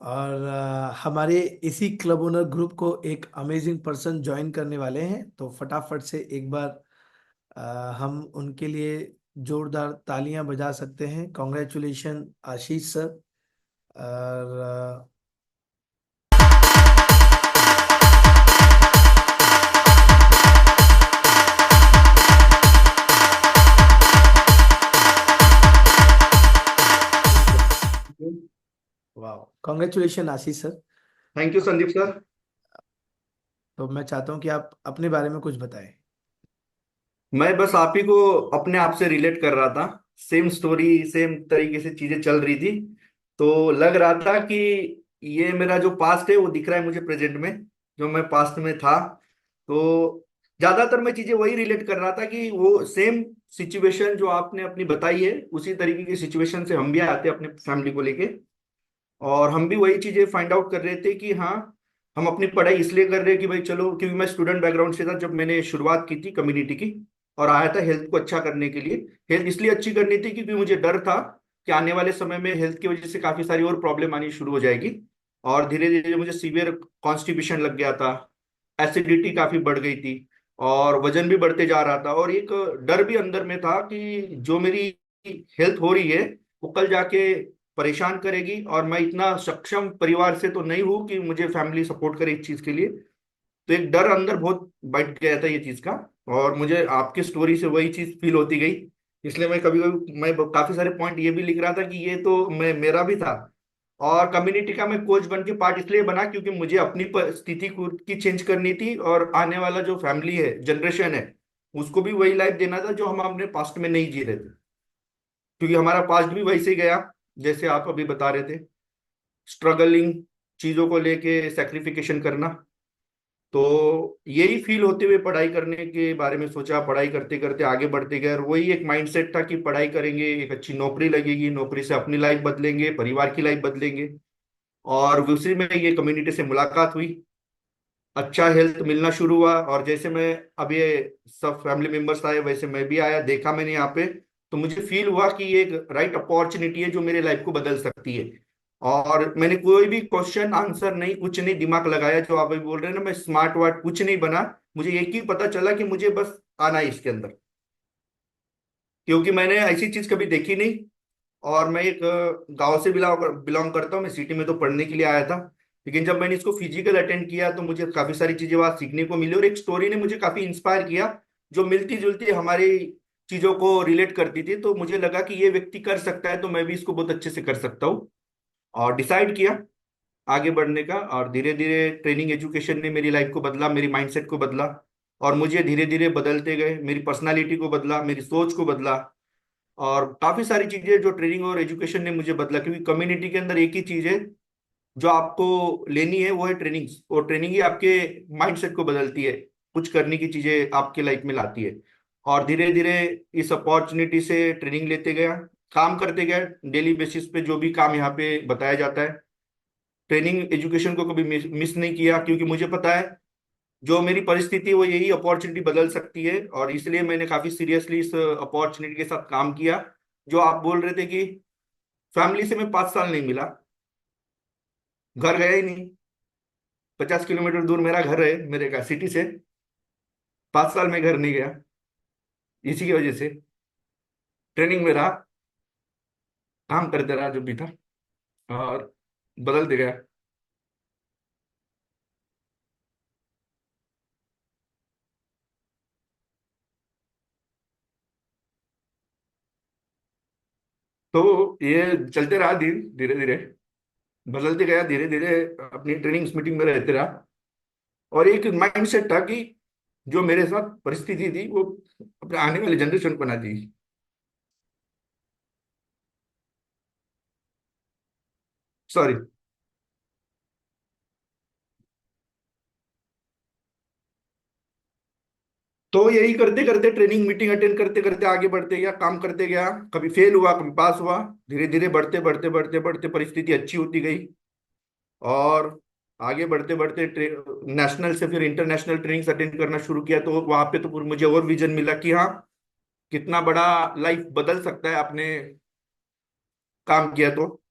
Speaker 4: और हमारे इसी क्लब ओनर ग्रुप को एक अमेजिंग पर्सन ज्वाइन करने वाले हैं, तो फटाफट से एक बार हम उनके लिए जोरदार तालियां बजा सकते हैं। कॉन्ग्रेचुलेशन आशीष सर। और वाह, congratulation Ashish sir.
Speaker 8: Thank you Sandeep sir.
Speaker 4: तो मैं चाहता हूं कि आप अपने बारे में कुछ बताएं।
Speaker 8: मैं बस आप ही को अपने आप से रिलेट कर रहा था। सेम स्टोरी, सेम तरीके से चीजें चल रही थी, तो लग रहा था कि ये मेरा जो पास्ट है वो दिख रहा है मुझे प्रेजेंट में, जो मैं पास्ट में था। तो ज्यादातर मैं चीजें वही रिलेट कर रहा था कि वो सेम सिचुएशन जो आपने अपनी बताई है, उसी तरीके की सिचुएशन से हम भी आते हैं अपने फैमिली को लेके। और हम भी वही चीजें फाइंड आउट कर रहे थे कि हाँ, हम अपनी पढ़ाई इसलिए कर रहे हैं कि भाई चलो, क्योंकि मैं स्टूडेंट बैकग्राउंड से था जब मैंने शुरुआत की थी कम्युनिटी की, और आया था हेल्थ को अच्छा करने के लिए। हेल्थ इसलिए अच्छी करनी थी क्योंकि मुझे डर था कि आने वाले समय में हेल्थ की वजह से काफी सारी और प्रॉब्लम आनी शुरू हो जाएगी। और धीरे धीरे मुझे सीवियर कॉन्स्टिपेशन लग गया था, एसिडिटी काफी बढ़ गई थी, और वजन भी बढ़ते जा रहा था। और एक डर भी अंदर में था कि जो मेरी हेल्थ हो रही है वो कल जाके परेशान करेगी, और मैं इतना सक्षम परिवार से तो नहीं हूं कि मुझे फैमिली सपोर्ट करे इस चीज के लिए। तो एक डर अंदर बहुत बैठ गया था ये चीज का। और मुझे आपकी स्टोरी से वही चीज फील होती गई, इसलिए मैं कभी कभी मैं काफी सारे पॉइंट ये भी लिख रहा था कि ये तो मैं मेरा भी था। और कम्युनिटी का मैं कोच बन के पार्ट इसलिए बना क्योंकि मुझे अपनी स्थिति की चेंज करनी थी, और आने वाला जो फैमिली है, जनरेशन है, उसको भी वही लाइफ देना था जो हम अपने पास्ट में नहीं जी रहे थे। क्योंकि हमारा पास्ट भी वैसे ही गया जैसे आप अभी बता रहे थे, स्ट्रगलिंग, चीजों को लेके सेक्रिफिकेशन करना। तो यही फील होते हुए पढ़ाई करने के बारे में सोचा, पढ़ाई करते करते आगे बढ़ते गए, और वही एक माइंडसेट था कि पढ़ाई करेंगे, एक अच्छी नौकरी लगेगी, नौकरी से अपनी लाइफ बदलेंगे, परिवार की लाइफ बदलेंगे। और दूसरी में ये कम्युनिटी से मुलाकात हुई, अच्छा हेल्थ मिलना शुरू हुआ, और जैसे मैं अब ये सब फैमिली मेंबर्स आए वैसे मैं भी आया, देखा मैंने यहाँ पे, तो मुझे फील हुआ कि ये एक राइट अपॉर्चुनिटी है जो मेरे लाइफ को बदल सकती है। और मैंने कोई भी क्वेश्चन आंसर नहीं, कुछ नहीं दिमाग लगाया, जो आप अभी बोल रहे हैं ना, मैं स्मार्ट वार्ट कुछ नहीं बना। मुझे एक ही पता चला कि मुझे बस आना है इसके अंदर, क्योंकि मैंने ऐसी चीज कभी देखी नहीं। और मैं एक गांव से बिलोंग करता हूँ, मैं सिटी में तो पढ़ने के लिए आया था, लेकिन जब मैंने इसको फिजिकल अटेंड किया तो मुझे काफी सारी चीजें वहां सीखने को मिली, और एक स्टोरी ने मुझे काफी इंस्पायर किया जो मिलती जुलती हमारी चीजों को रिलेट करती थी। तो मुझे लगा कि ये व्यक्ति कर सकता है तो मैं भी इसको बहुत अच्छे से कर सकता हूँ, और डिसाइड किया आगे बढ़ने का। और धीरे धीरे ट्रेनिंग एजुकेशन ने मेरी लाइफ को बदला, मेरी माइंडसेट को बदला, और मुझे धीरे धीरे बदलते गए, मेरी पर्सनालिटी को बदला, मेरी सोच को बदला। और काफी सारी चीजें जो ट्रेनिंग और एजुकेशन ने मुझे बदला, क्योंकि कम्युनिटी के अंदर एक ही चीज है जो आपको लेनी है, वो है ट्रेनिंग। और ट्रेनिंग ही आपके माइंडसेट को बदलती है, कुछ करने की चीजें आपके लाइफ में लाती है। और धीरे धीरे इस अपॉर्चुनिटी से ट्रेनिंग लेते गया, काम करते गया, डेली बेसिस पे जो भी काम यहाँ पे बताया जाता है, ट्रेनिंग एजुकेशन को कभी मिस नहीं किया, क्योंकि मुझे पता है जो मेरी परिस्थिति है वो यही अपॉर्चुनिटी बदल सकती है। और इसलिए मैंने काफी सीरियसली इस अपॉर्चुनिटी के साथ काम किया। जो आप बोल रहे थे कि फैमिली से मैं 5 साल नहीं मिला, घर गया ही नहीं, 50 किलोमीटर दूर मेरा घर है मेरे का सिटी से, 5 साल में घर नहीं गया, इसी की वजह से ट्रेनिंग में रहा, काम करते रहा जो भी था, और बदलते गया। तो ये चलते रहा, धीरे धीरे बदलते गया, धीरे धीरे अपनी ट्रेनिंग्स मीटिंग में रहते रहा। और एक माइंडसेट था कि जो मेरे साथ परिस्थिति थी वो अपने आने वाले जनरेशन को बना दी। सॉरी। तो यही करते करते, ट्रेनिंग मीटिंग अटेंड करते करते आगे बढ़ते गया, काम करते गया, कभी फेल हुआ, कभी पास हुआ, धीरे धीरे बढ़ते बढ़ते बढ़ते बढ़ते परिस्थिति अच्छी होती गई। और आगे बढ़ते बढ़ते नेशनल से फिर इंटरनेशनल ट्रेनिंग्स अटेंड करना शुरू किया। तो वहां पे तो मुझे और विजन मिला कि हाँ, कितना बड़ा लाइफ बदल सकता है आपने काम किया तो।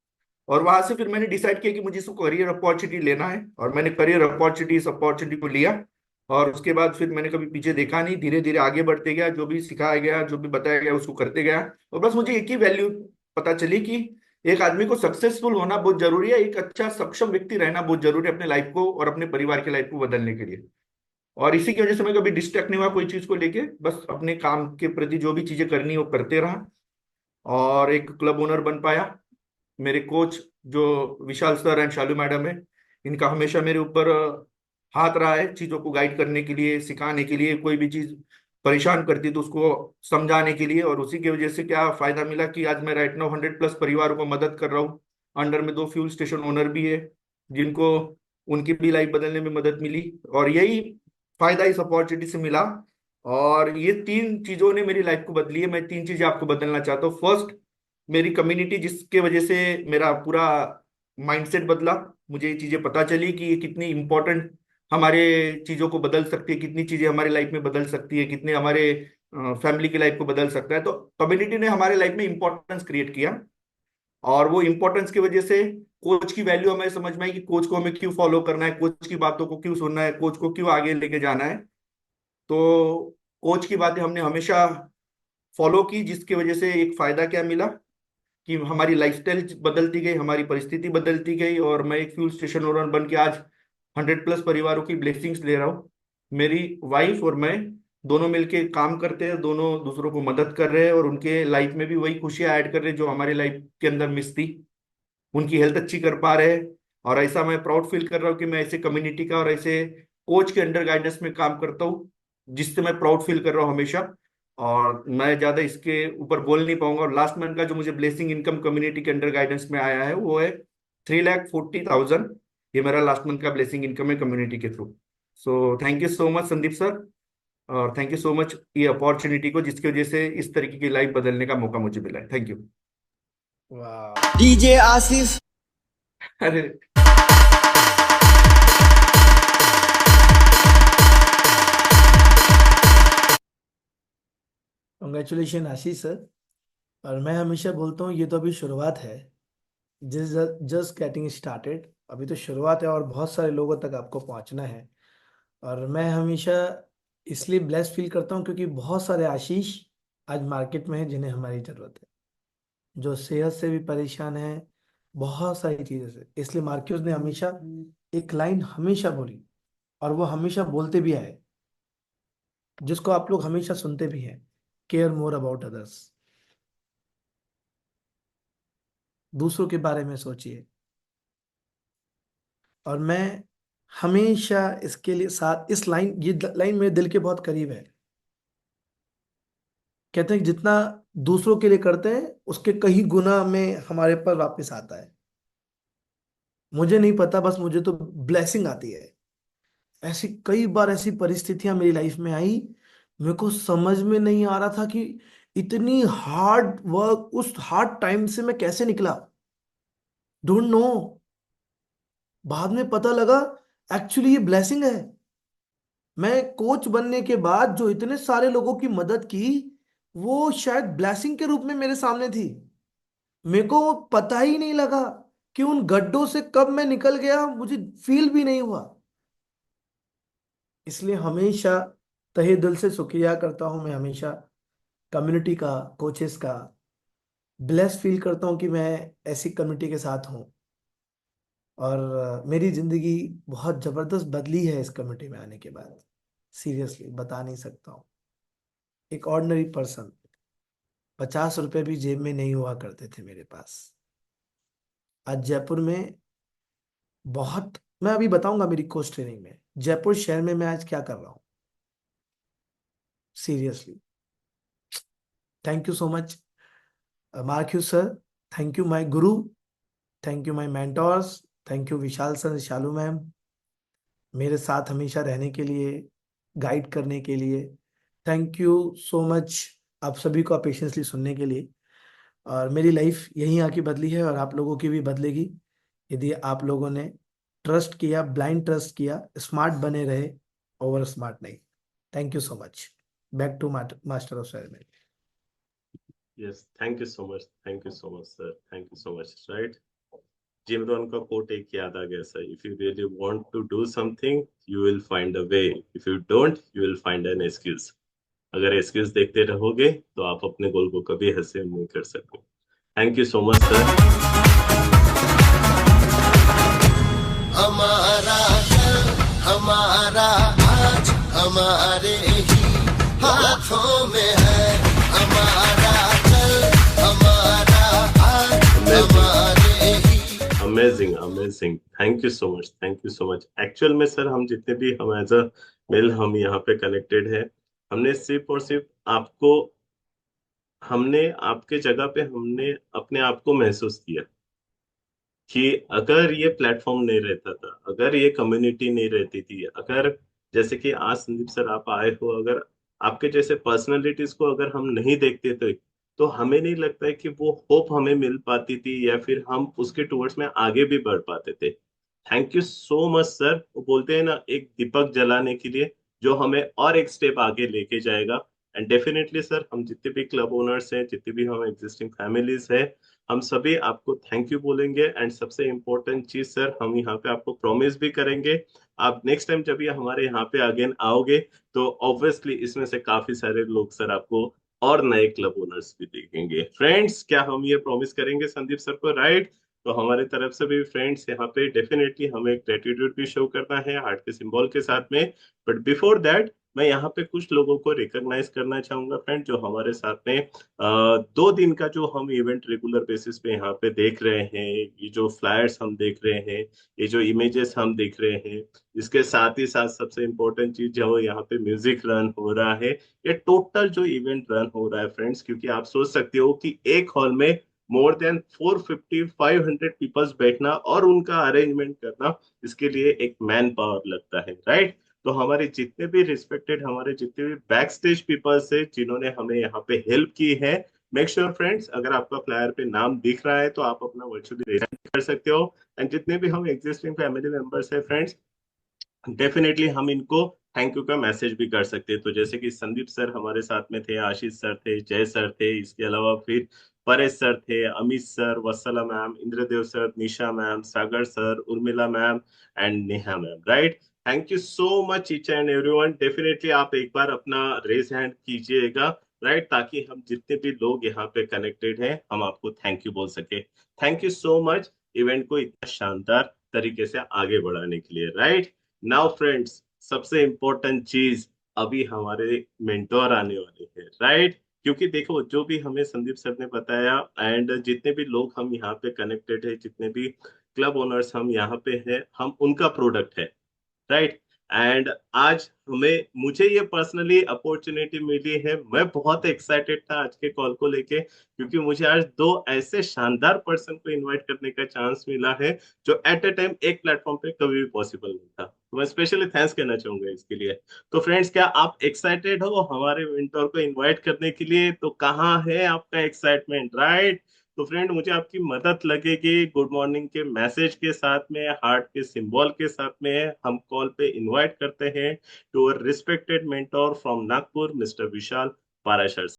Speaker 8: और वहां से फिर मैंने डिसाइड किया कि मुझे इसको करियर अपॉर्चुनिटी लेना है, और मैंने करियर अपॉर्चुनिटी इस अपॉर्चुनिटी को लिया। और उसके बाद फिर मैंने कभी पीछे देखा नहीं, धीरे धीरे आगे बढ़ते गया, जो भी सिखाया गया, जो भी बताया गया उसको करते गया। और बस मुझे एक ही वैल्यू पता चली कि एक आदमी को सक्सेसफुल होना बहुत जरूरी है, एक अच्छा सक्षम व्यक्ति रहना बहुत जरूरी है अपने लाइफ को और अपने परिवार की लाइफ को बदलने के लिए। और इसी की वजह से मैं कभी डिस्ट्रैक्ट नहीं हुआ कोई चीज को लेके, बस अपने काम के प्रति जो भी चीजें करनी है वो करते रहा, और एक क्लब ओनर बन पाया। मेरे कोच जो विशाल सर एंड शालू मैडम है, इनका हमेशा मेरे ऊपर हाथ रहा है चीजों को गाइड करने के लिए, सिखाने के लिए, कोई भी चीज परेशान करती तो उसको समझाने के लिए। और उसी की वजह से क्या फायदा मिला कि आज मैं राइट नाउ 100+ परिवारों को मदद कर रहा हूँ। अंडर में 2 फ्यूल स्टेशन ओनर भी है, जिनको उनकी भी लाइफ बदलने में मदद मिली, और यही फायदा इस अपॉर्चुनिटी से मिला। और ये 3 चीजों ने मेरी लाइफ को बदली है। मैं 3 चीजें आपको बदलना चाहता हूँ। फर्स्ट, मेरी कम्युनिटी, जिसके वजह से मेरा पूरा माइंडसेट बदला। मुझे ये चीजें पता चली कि ये कितनी इंपॉर्टेंट हमारे चीजों को बदल सकती है, कितनी चीजें हमारी लाइफ में बदल सकती है, कितने हमारे फैमिली की लाइफ को बदल सकता है। तो कम्युनिटी ने हमारे लाइफ में इंपॉर्टेंस क्रिएट किया, और वो इंपॉर्टेंस की वजह से कोच की वैल्यू हमें समझ में आई कि कोच को हमें क्यों फॉलो करना है, कोच की बातों को क्यों सुनना है, कोच को क्यों आगे लेके जाना है। तो कोच की बातें हमने हमेशा फॉलो की, जिसकी वजह से एक फायदा क्या मिला कि हमारी लाइफस्टाइल बदलती गई, हमारी परिस्थिति बदलती गई, और मैं एक फ्यूल स्टेशन ओनर बन के आज 100+ परिवारों की ब्लेसिंग्स ले रहा हूँ। मेरी वाइफ और मैं दोनों मिलके काम करते हैं, दोनों दूसरों को मदद कर रहे हैं, और उनके लाइफ में भी वही खुशियां ऐड कर रहे हैं जो हमारी लाइफ के अंदर मिस थी। उनकी हेल्थ अच्छी कर पा रहे हैं, और ऐसा मैं प्राउड फील कर रहा हूँ कि मैं ऐसे कम्युनिटी का और ऐसे कोच के अंडर गाइडेंस में काम करता हूँ, जिससे मैं प्राउड फील कर रहा हूँ हमेशा। और मैं ज्यादा इसके ऊपर बोल नहीं पाऊंगा। और लास्ट मंथ का जो मुझे ब्लेसिंग इनकम कम्युनिटी के अंडर गाइडेंस में आया है वो है 3,40,000। ये मेरा लास्ट मंथ का ब्लेसिंग इनकम है कम्युनिटी के through. So thank you so much Sandeep sir, और थैंक यू सो मच ये अपॉर्चुनिटी को, जिसकी वजह से इस तरीके की लाइफ बदलने का मौका मुझे मिला है। Thank you.
Speaker 4: वाह।
Speaker 1: डीजे आसिफ
Speaker 8: अरे
Speaker 4: कंग्रेचुलेशन आशीष सर। और मैं हमेशा बोलता हूँ ये तो अभी शुरुआत है, जस्ट गेटिंग स्टार्टेड। अभी तो शुरुआत है और बहुत सारे लोगों तक आपको पहुंचना है। और मैं हमेशा इसलिए ब्लेस फील करता हूँ क्योंकि बहुत सारे आशीष आज मार्केट में हैं जिन्हें हमारी ज़रूरत है, जो सेहत से भी परेशान है, बहुत सारी चीज़ों से। इसलिए मार्क्यूस ने हमेशा एक लाइन हमेशा बोली, और वो हमेशा बोलते भी आए, जिसको आप लोग हमेशा सुनते भी हैं, केयर मोर अबाउट अदर्स। दूसरों के बारे में सोचिए। और मैं हमेशा इसके लिए साथ, इस लाइन, ये लाइन मेरे दिल के बहुत करीब है। कहते हैं कि जितना दूसरों के लिए करते हैं उसके कई गुना में हमारे पर वापस आता है। मुझे नहीं पता, बस मुझे तो ब्लेसिंग आती है। ऐसी कई बार ऐसी परिस्थितियां मेरी लाइफ में आई, मेरे को समझ में नहीं आ रहा था कि इतनी हार्ड वर्क, उस हार्ड टाइम से मैं कैसे निकला। Don't know. बाद में पता लगा एक्चुअली ये ब्लेसिंग है। मैं कोच बनने के बाद जो इतने सारे लोगों की मदद की, वो शायद ब्लेसिंग के रूप में मेरे सामने थी। मेरे को पता ही नहीं लगा कि उन गड्ढों से कब मैं निकल गया, मुझे फील भी नहीं हुआ। इसलिए हमेशा तहे दिल से शुक्रिया करता हूं मैं हमेशा कम्युनिटी का, कोचेस का। ब्लेस फील करता हूं कि मैं ऐसी कम्युनिटी के साथ हूं। और मेरी जिंदगी बहुत जबरदस्त बदली है इस कम्युनिटी में आने के बाद। सीरियसली बता नहीं सकता हूँ। एक ऑर्डिनरी पर्सन, 50 रुपए भी जेब में नहीं हुआ करते थे मेरे पास। आज जयपुर में बहुत, मैं अभी बताऊंगा मेरी कोच ट्रेनिंग में, जयपुर शहर में मैं आज क्या कर रहा हूँ। Seriously thank you so much मार्क्यू sir, thank you my guru, thank you my mentors, thank you Vishal sir, Shalu ma'am, मेरे साथ हमेशा रहने के लिए, गाइड करने के लिए। थैंक यू सो मच आप सभी को पेशेंसली सुनने के लिए। और मेरी लाइफ यहीं आके बदली है, और आप लोगों की भी बदलेगी यदि आप लोगों ने ट्रस्ट किया, ब्लाइंड ट्रस्ट किया, स्मार्ट बने रहे, ओवर स्मार्ट नहीं। Thank you so much. Back to master of ceremony.
Speaker 3: Yes, thank you so much sir, thank you so much. Right, Jim Rohn का कोट एक याद आ गया सर, if you really want to do something you will find a way, if you don't you will find an excuse. अगर excuse देखते रहोगे तो आप अपने गोल को कभी हासिल नहीं कर सकते। Thank you so much sir.
Speaker 1: हमारा कल हमारा आज हमारे ही हाथों में है। हमारा कल हमारा आज हमारे ही।
Speaker 3: Amazing amazing, thank you so much, thank you so much. Actual में सर हम जितने भी हम एज अ मेल हम यहाँ पे कनेक्टेड है, हमने सिर्फ और सिर्फ आपको, हमने आपके जगह पे हमने अपने आप को महसूस किया कि अगर ये प्लेटफॉर्म नहीं रहता था, अगर ये कम्युनिटी नहीं रहती थी, अगर जैसे कि आज संदीप सर आप आए हो, अगर आपके जैसे पर्सनालिटीज को अगर हम नहीं देखते थे तो हमें नहीं लगता है कि वो होप हमें मिल पाती थी या फिर हम उसके टुवर्ड्स में आगे भी बढ़ पाते थे। Thank you so much sir. वो बोलते हैं ना, एक दीपक जलाने के लिए जो हमें और एक स्टेप आगे लेके जाएगा। एंड डेफिनेटली सर, हम जितने भी क्लब ओनर्स हैं, जितने भी हम एग्जिस्टिंग फैमिलीज हैं, हम सभी आपको थैंक यू बोलेंगे। एंड सबसे इम्पोर्टेंट चीज सर, हम यहाँ पे आपको प्रॉमिस भी करेंगे, आप नेक्स्ट टाइम जब ये हमारे यहाँ पे अगेन आओगे तो ऑब्वियसली इसमें से काफी सारे लोग सर आपको और नए क्लब ओनर्स भी देखेंगे। फ्रेंड्स, क्या हम ये प्रॉमिस करेंगे संदीप सर को? राइट, तो हमारे तरफ से भी फ्रेंड्स यहाँ पे डेफिनेटली हमें ग्रेटिट्यूड भी शो करना है हार्ट के सिंबल के साथ में। बट बिफोर दैट मैं यहाँ पे कुछ लोगों को रिकॉग्नाइज करना चाहूंगा फ्रेंड, जो हमारे साथ में 2 दिन का जो हम इवेंट रेगुलर बेसिस पे यहाँ पे देख रहे हैं, ये जो फ्लायर्स हम देख रहे हैं, ये जो इमेजेस हम देख रहे हैं, इसके साथ ही साथ सबसे इम्पोर्टेंट चीज जो यहाँ पे म्यूजिक रन हो रहा है, ये टोटल जो इवेंट रन हो रहा है फ्रेंड्स, क्योंकि आप सोच सकते हो कि एक हॉल में मोर देन 450-500 पीपल्स बैठना और उनका अरेंजमेंट करना, इसके लिए एक मैन पावर लगता है। राइट, तो हमारे जितने भी रिस्पेक्टेड, हमारे जितने भी बैक स्टेज पीपल्स है जिन्होंने हमें यहाँ पे हेल्प की है, मेक श्योर फ्रेंड्स, अगर आपका फ्लायर पे नाम दिख रहा है तो आप अपना वर्चुअली कर सकते हो। एंड जितने भी हम एग्जिस्टिंग फैमिली मेंबर्स है फ्रेंड्स, डेफिनेटली हम इनको थैंक यू का मैसेज भी कर सकते हैं। तो जैसे कि संदीप सर हमारे साथ में थे, आशीष सर थे, जय सर थे, इसके अलावा फिर परेश सर थे, Amit sir, Vatsala ma'am, Indradev sir, Nisha ma'am, Sagar sir, Urmila ma'am and Neha ma'am. Right, thank you so much each and everyone. Definitely आप एक बार अपना रेज हैंड कीजिएगा, राइट, ताकि हम जितने भी लोग यहाँ पे कनेक्टेड हैं हम आपको थैंक यू बोल सके। Thank you so much event को इतना शानदार तरीके से आगे बढ़ाने के लिए। राइट, नाउ फ्रेंड्स, सबसे इम्पोर्टेंट चीज, अभी हमारे मेंटोर आने वाले हैं। राइट, क्योंकि देखो जो भी हमें संदीप सर ने बताया एंड जितने भी लोग हम यहाँ पे कनेक्टेड है, जितने भी क्लब ओनर्स हम यहाँ पे हैं, हम उनका प्रोडक्ट है। राइट, एंड आज हमें मुझे ये पर्सनली अपॉर्चुनिटी मिली है, मैं बहुत एक्साइटेड था आज के कॉल को लेके, क्योंकि मुझे आज 2 ऐसे शानदार पर्सन को इनवाइट करने का चांस मिला है जो एट ए टाइम एक प्लेटफॉर्म पे कभी भी पॉसिबल नहीं था। तो मैं स्पेशली थैंक्स कहना चाहूंगा इसके लिए। तो फ्रेंड्स, क्या आप एक्साइटेड हो हमारे मेंटोर को इनवाइट करने के लिए? तो कहाँ है आपका एक्साइटमेंट? राइट, तो फ्रेंड मुझे आपकी मदद लगेगी गुड मॉर्निंग के मैसेज के साथ में, हार्ट के सिंबल के साथ में। हम कॉल पे इनवाइट करते हैं to our respected mentor from Nagpur, mister Vishal Parashar.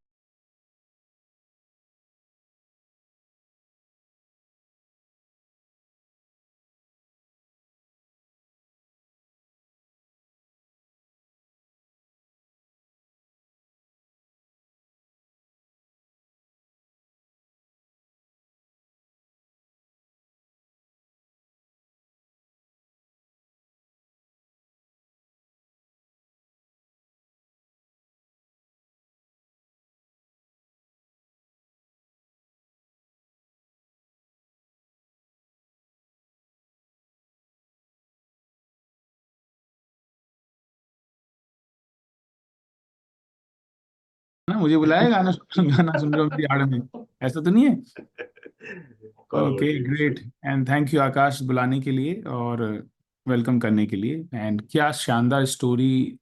Speaker 9: ना मुझे बुलाया गाना गाना सुन रहे हो मेरी आड़ में, ऐसा तो नहीं है? Okay, great. And thank you Akash बुलाने के लिए और वेलकम करने के लिए। एंड क्या शानदार स्टोरी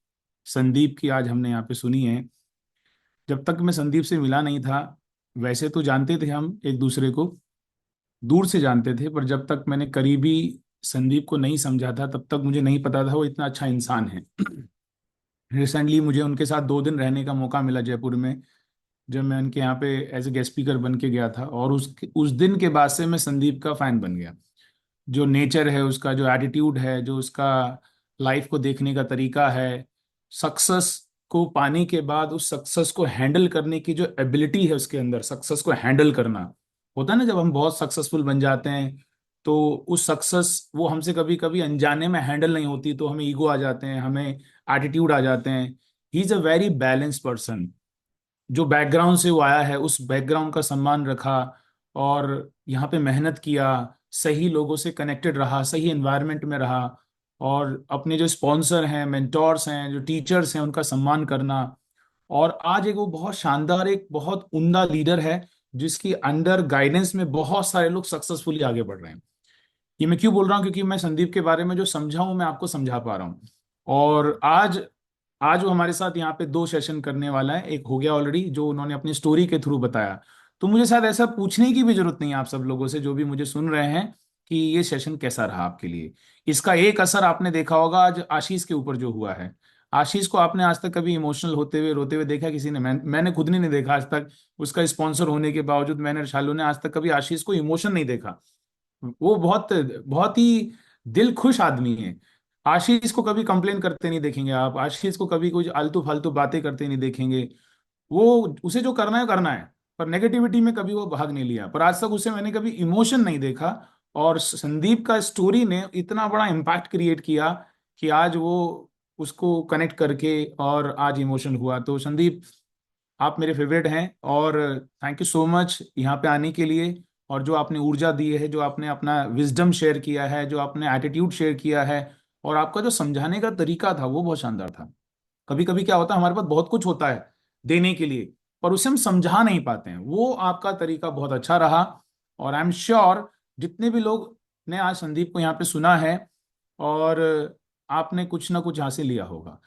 Speaker 9: संदीप की आज हमने यहाँ पे सुनी है। जब तक मैं संदीप से मिला नहीं था, वैसे तो जानते थे हम एक दूसरे को, दूर से जानते थे, पर जब तक मैंने करीबी संदीप को नहीं समझा था तब तक मुझे नहीं पता था वो इतना अच्छा इंसान है। रिसेंटली मुझे उनके साथ 2 दिन रहने का मौका मिला जयपुर में, जब मैं उनके यहाँ पे एज ए गेस्ट स्पीकर बन के गया था, और उस दिन के बाद से मैं संदीप का फैन बन गया। जो नेचर है उसका, जो एटीट्यूड है, जो उसका लाइफ को देखने का तरीका है, सक्सेस को पाने के बाद उस सक्सेस को हैंडल करने की जो एबिलिटी है उसके अंदर, सक्सेस को हैंडल करना होता है ना। जब हम बहुत सक्सेसफुल बन जाते हैं तो उस सक्सेस वो हमसे कभी कभी अनजाने में हैंडल नहीं होती, तो हमें ईगो आ जाते हैं, हमें एटीट्यूड आ जाते हैं। He is a very balance person. जो बैकग्राउंड से वो आया है उस बैकग्राउंड का सम्मान रखा, और यहाँ पे मेहनत किया, सही लोगों से कनेक्टेड रहा, सही एनवायरनमेंट में रहा, और अपने जो स्पॉन्सर हैं, मेंटोर्स हैं, जो टीचर्स हैं, उनका सम्मान करना। और आज एक वो बहुत शानदार, एक बहुत उम्दा लीडर है जिसकी अंडर गाइडेंस में बहुत सारे लोग सक्सेसफुली आगे बढ़ रहे हैं। ये मैं क्यों बोल रहा हूँ? क्योंकि मैं संदीप के बारे में जो समझा हूं मैं आपको समझा पा रहा हूँ। और आज आज वो हमारे साथ यहाँ पे 2 सेशन करने वाला है। एक हो गया ऑलरेडी, जो उन्होंने अपनी स्टोरी के थ्रू बताया। तो मुझे शायद ऐसा पूछने की भी जरूरत नहीं है आप सब लोगों से, जो भी मुझे सुन रहे हैं, कि ये सेशन कैसा रहा आपके लिए। इसका एक असर आपने देखा होगा आज आशीष के ऊपर जो हुआ है। आशीष को आपने आज तक कभी इमोशनल होते हुए, रोते हुए देखा किसी ने? मैंने खुद नहीं देखा आज तक। उसका स्पॉन्सर होने के बावजूद मैंने और शालू ने आज तक कभी आशीष को इमोशन नहीं देखा। वो बहुत बहुत ही दिल खुश आदमी है। आशीष को कभी कंप्लेन करते नहीं देखेंगे आप, आशीष को कभी कुछ आलतू फालतू बातें करते नहीं देखेंगे। वो उसे जो करना है, पर नेगेटिविटी में कभी वो भाग नहीं लिया। पर आज तक उसे मैंने कभी इमोशन नहीं देखा। और संदीप का स्टोरी ने इतना बड़ा इम्पैक्ट क्रिएट किया कि आज वो उसको कनेक्ट करके और आज इमोशन हुआ। तो संदीप, आप मेरे फेवरेट हैं, और थैंक यू सो मच यहाँ पे आने के लिए। और जो आपने ऊर्जा दी है, जो आपने अपना विजडम शेयर किया है, जो आपने एटीट्यूड शेयर किया है, और आपका जो समझाने का तरीका था वो बहुत शानदार था। कभी कभी क्या होता है, हमारे पास बहुत कुछ होता है देने के लिए, पर उसे हम समझा नहीं पाते हैं। वो आपका तरीका बहुत अच्छा रहा। और आई एम श्योर जितने भी लोग ने आज संदीप को यहाँ पे सुना है, और आपने कुछ ना कुछ यहाँ से लिया होगा।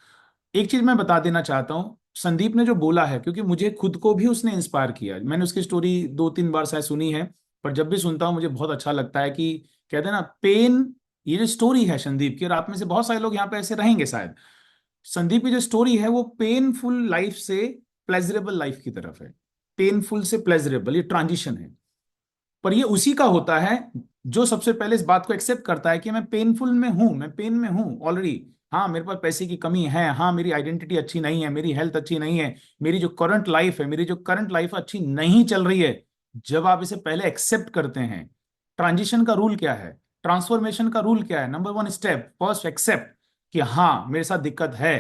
Speaker 9: एक चीज मैं बता देना चाहता हूँ, संदीप ने जो बोला है, क्योंकि मुझे खुद को भी उसने इंस्पायर किया। मैंने उसकी स्टोरी 2-3 बार शायद सुनी है, पर जब भी सुनता हूँ मुझे बहुत अच्छा लगता है कि कहते हैं ना, पेन। ये जो स्टोरी है संदीप की, और आप में से बहुत सारे लोग यहाँ पे ऐसे रहेंगे शायद, संदीप की जो स्टोरी है वो पेनफुल लाइफ से प्लेजरेबल लाइफ की तरफ है। पेनफुल से प्लेजरेबल, ये ट्रांजिशन है। पर ये उसी का होता है जो सबसे पहले इस बात को एक्सेप्ट करता है कि मैं पेनफुल में हूं, मैं पेन में हूं ऑलरेडी। हाँ, मेरे पास पैसे की कमी है, हाँ मेरी आइडेंटिटी अच्छी नहीं है, मेरी हेल्थ अच्छी नहीं है, मेरी जो करंट लाइफ है, मेरी जो करंट लाइफ अच्छी नहीं चल रही है। जब आप इसे पहले एक्सेप्ट करते हैं, ट्रांजिशन का रूल क्या है, ट्रांसफॉर्मेशन का रूल क्या है? नंबर 1 स्टेप, फर्स्ट एक्सेप्ट कि हाँ मेरे साथ दिक्कत है।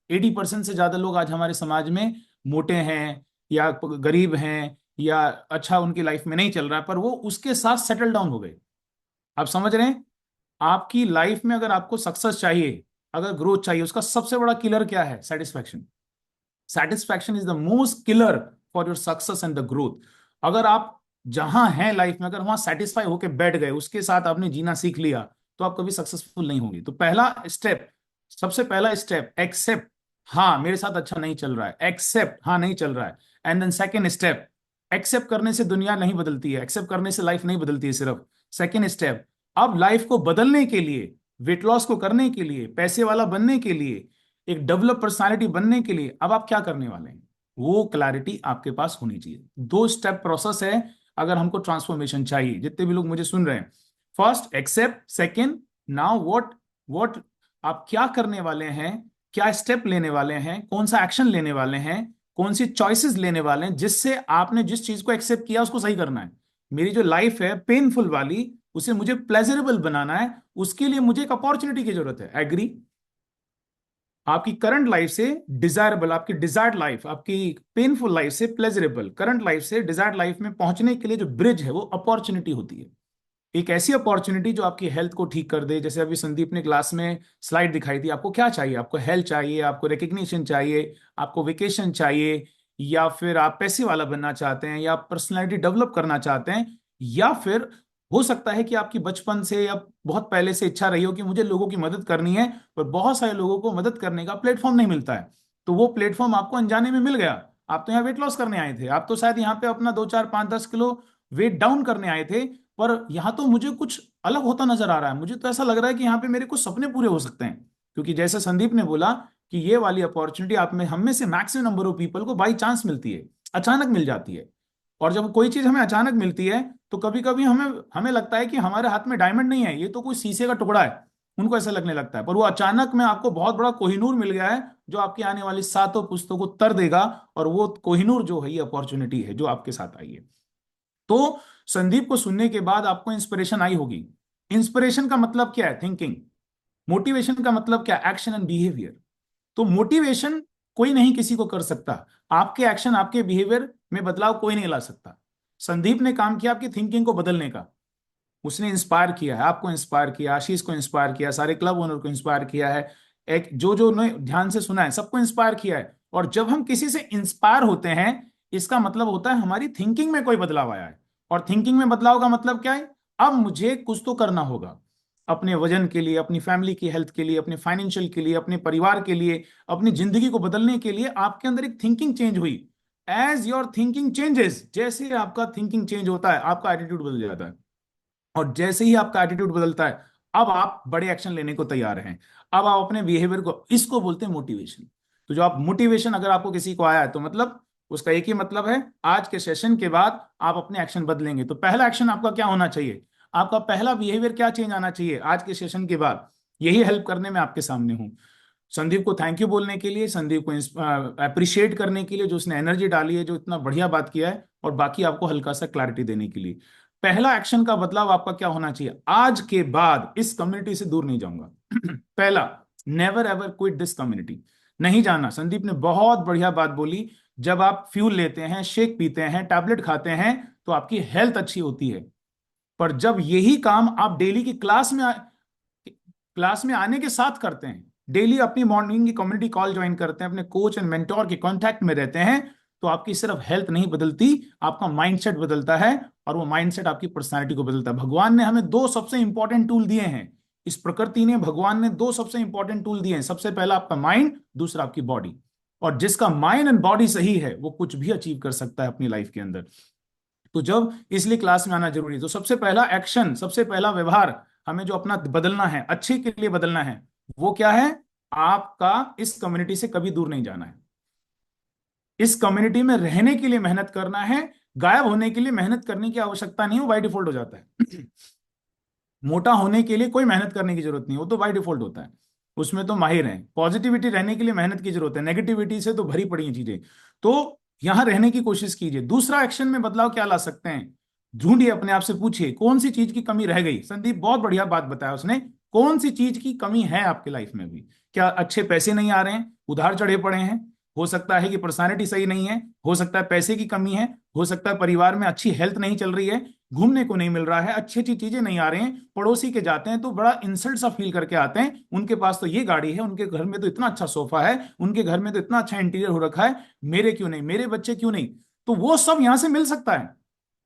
Speaker 9: 80% से ज्यादा लोग आज हमारे समाज में मोटे हैं, या गरीब हैं, या अच्छा उनकी लाइफ में नहीं चल रहा है, पर वो उसके साथ सेटल डाउन हो गए। आप समझ रहे हैं? आपकी लाइफ में अगर आपको सक्सेस चाहिए, अगर ग्रोथ चाहिए, उसका सबसे बड़ा किलर क्या है? Satisfaction. Satisfaction is the most killer for your success and the growth. अगर आप जहां हैं लाइफ में, अगर वहां सेटिस्फाई होकर बैठ गए, उसके साथ आपने जीना सीख लिया, तो आप कभी सक्सेसफुल नहीं होंगे। तो पहला स्टेप, सबसे पहला स्टेप, एक्सेप्ट, हाँ मेरे साथ अच्छा नहीं चल रहा है, एक्सेप्ट, हाँ नहीं चल रहा है। And then second step, accept करने से दुनिया नहीं बदलती है, एक्सेप्ट करने से लाइफ नहीं बदलती है सिर्फ। सेकेंड स्टेप, अब लाइफ को बदलने के लिए, वेट लॉस को करने के लिए, पैसे वाला बनने के लिए, एक डेवलप पर्सनालिटी बनने के लिए, अब आप क्या करने वाले हैं, वो क्लैरिटी आपके पास होनी चाहिए। 2 स्टेप प्रोसेस है अगर हमको ट्रांसफॉर्मेशन चाहिए। जितने भी लोग मुझे सुन रहे हैं, first accept, second now what आप क्या करने वाले हैं, क्या स्टेप लेने वाले हैं, कौन सा एक्शन लेने वाले हैं, कौन सी चॉइसेस लेने वाले हैं, जिससे आपने जिस चीज को एक्सेप्ट किया उसको सही करना है। मेरी जो लाइफ है पेनफुल वाली, उसे मुझे प्लेजरेबल बनाना है, उसके लिए मुझे एक अपॉर्चुनिटी की जरूरत है। एग्री? आपकी करंट लाइफ से डिजायरेबल, आपकी डिजायर्ड लाइफ, आपकी पेनफुल लाइफ से प्लेजरेबल करंट लाइफ से डिजायर्ड लाइफ में पहुंचने के लिए जो ब्रिज है वो अपॉर्चुनिटी होती है। एक ऐसी अपॉर्चुनिटी जो आपकी हेल्थ को ठीक कर दे। जैसे अभी संदीप ने क्लास में स्लाइड दिखाई थी, आपको क्या चाहिए? आपको हेल्थ चाहिए, आपको रिकग्निशन चाहिए, आपको वेकेशन चाहिए, या फिर आप पैसे वाला बनना चाहते हैं, या पर्सनैलिटी डेवलप करना चाहते हैं, या फिर हो सकता है कि आपकी बचपन से या बहुत पहले से इच्छा रही हो कि मुझे लोगों की मदद करनी है, पर बहुत सारे लोगों को मदद करने का प्लेटफॉर्म नहीं मिलता है। तो वो प्लेटफॉर्म आपको अनजाने में मिल गया। आप तो यहाँ वेट लॉस करने आए थे, आप तो शायद यहाँ पे अपना 2, 4, 5, 10 किलो वेट डाउन करने आए थे, पर यहाँ तो मुझे कुछ अलग होता नजर आ रहा है। मुझे तो ऐसा लग रहा है कि यहाँ पे मेरे कुछ सपने पूरे हो सकते हैं। क्योंकि जैसे संदीप ने बोला कि ये वाली अपॉर्चुनिटी आप में, हम में से मैक्सिमम नंबर ऑफ पीपल को बाई चांस मिलती है। अचानक मिल जाती है। और जब कोई चीज हमें अचानक मिलती है तो कभी कभी हमें हमें लगता है कि हमारे हाथ में डायमंड नहीं है, ये तो कोई शीशे का टुकड़ा है, उनको ऐसा लगने लगता है। पर वो अचानक में आपको बहुत बड़ा कोहिनूर मिल गया है जो आपकी आने वाली सातों पुस्तकों को तर देगा, और वो कोहिनूर जो है ये अपॉर्चुनिटी है जो आपके साथ आई है। तो संदीप को सुनने के बाद आपको इंस्पिरेशन आई होगी। इंस्पिरेशन का मतलब क्या है? थिंकिंग। मोटिवेशन का मतलब क्या? Action and behaviour. तो मोटिवेशन कोई नहीं किसी को कर सकता, आपके एक्शन आपके बिहेवियर में बदलाव कोई नहीं ला सकता। संदीप ने काम किया आपकी थिंकिंग को बदलने का, उसने इंस्पायर किया है, आपको इंस्पायर किया, आशीष को इंस्पायर किया, सारे क्लब ओनर को इंस्पायर किया है, एक जो जो ने ध्यान से सुना है सबको इंस्पायर किया है। और जब हम किसी से इंस्पायर होते हैं इसका मतलब होता है हमारी थिंकिंग में कोई बदलाव आया है। और थिंकिंग में बदलाव का मतलब क्या है? अब मुझे कुछ तो करना होगा अपने वजन के लिए, अपनी फैमिली की हेल्थ के लिए, अपने फाइनेंशियल के लिए, अपने परिवार के लिए, अपनी जिंदगी को बदलने के लिए आपके अंदर एक थिंकिंग चेंज हुई। एज योर थिंकिंग चेंजेस, जैसे आपका थिंकिंग चेंज होता है आपका एटीट्यूड बदल जाता है। और जैसे ही आपका एटीट्यूड बदलता है अब आप बड़े एक्शन लेने को तैयार हैं। अब आप अपने बिहेवियर को, इसको बोलते हैं मोटिवेशन। तो जो आप मोटिवेशन अगर आपको किसी को आया है तो मतलब उसका एक ही मतलब है, आज के सेशन के बाद आप अपने एक्शन बदलेंगे। तो पहला एक्शन आपका क्या होना चाहिए? आपका पहला बिहेवियर क्या चेंज आना चाहिए आज के सेशन के बाद? यही हेल्प करने में आपके सामने हूं। संदीप को थैंक यू बोलने के लिए, संदीप को अप्रिशिएट करने के लिए जो उसने एनर्जी डाली है, जो इतना बढ़िया बात किया है, और बाकी आपको हल्का सा क्लैरिटी देने के लिए। पहला एक्शन का बदलाव आपका क्या होना चाहिए? आज के बाद इस कम्युनिटी से दूर नहीं जाऊंगा। पहला, never ever quit this community, नहीं जाना। संदीप ने बहुत बढ़िया बात बोली। जब आप फ्यूल लेते हैं, शेक पीते हैं, टैबलेट खाते हैं तो आपकी हेल्थ अच्छी होती है। पर जब यही काम आप डेली की क्लास में आने के साथ करते हैं, डेली अपनी मॉर्निंग की कम्युनिटी कॉल ज्वाइन करते हैं, अपने कोच एंड मेंटोर के कांटेक्ट में रहते हैं, तो आपकी सिर्फ हेल्थ नहीं बदलती, आपका माइंडसेट बदलता है, और वो माइंडसेट आपकी पर्सनालिटी को बदलता है। भगवान ने हमें दो सबसे इंपॉर्टेंट टूल दिए हैं, इस प्रकृति ने, भगवान ने दो सबसे इंपॉर्टेंट टूल दिए हैं। सबसे पहला आपका माइंड, दूसरा आपकी बॉडी। और जिसका माइंड एंड बॉडी सही है वो कुछ भी अचीव कर सकता है अपनी लाइफ के अंदर। तो जब इसलिए क्लास में आना जरूरी है। तो सबसे पहला एक्शन, सबसे पहला व्यवहार हमें जो अपना बदलना है, अच्छे के लिए बदलना है, वो क्या है? आपका इस कम्युनिटी से कभी दूर नहीं जाना है। इस कम्युनिटी में रहने के लिए मेहनत करना है, गायब होने के लिए मेहनत करने की आवश्यकता नहीं है, वो बाय डिफॉल्ट हो जाता है। मोटा होने के लिए कोई मेहनत करने की जरूरत नहीं, वो तो बाय डिफॉल्ट होता है, उसमें तो माहिर हैं। पॉजिटिविटी रहने के लिए मेहनत की जरूरत है, नेगेटिविटी से तो भरी पड़ी हैं चीजें। तो यहां रहने की कोशिश कीजिए। दूसरा एक्शन में बदलाव क्या ला सकते हैं? ढूंढिए, अपने आप से पूछिए कौन सी चीज की कमी रह गई। संदीप बहुत बढ़िया बात बताया उसने, कौन सी चीज की कमी है आपकी लाइफ में भी? क्या अच्छे पैसे नहीं आ रहे हैं, उधार चढ़े पड़े हैं? हो सकता है कि पर्सनालिटी सही नहीं है, हो सकता है पैसे की कमी है, हो सकता है परिवार में अच्छी हेल्थ नहीं चल रही है, घूमने को नहीं मिल रहा है, अच्छी अच्छी चीजें नहीं आ रही हैं, पड़ोसी के जाते हैं तो बड़ा इंसल्ट सा फील करके आते हैं, उनके पास तो ये गाड़ी है, उनके घर में तो इतना अच्छा सोफा है, उनके घर में तो इतना अच्छा इंटीरियर हो रखा है, मेरे क्यों नहीं, मेरे बच्चे क्यों नहीं? तो वो सब यहां से मिल सकता है,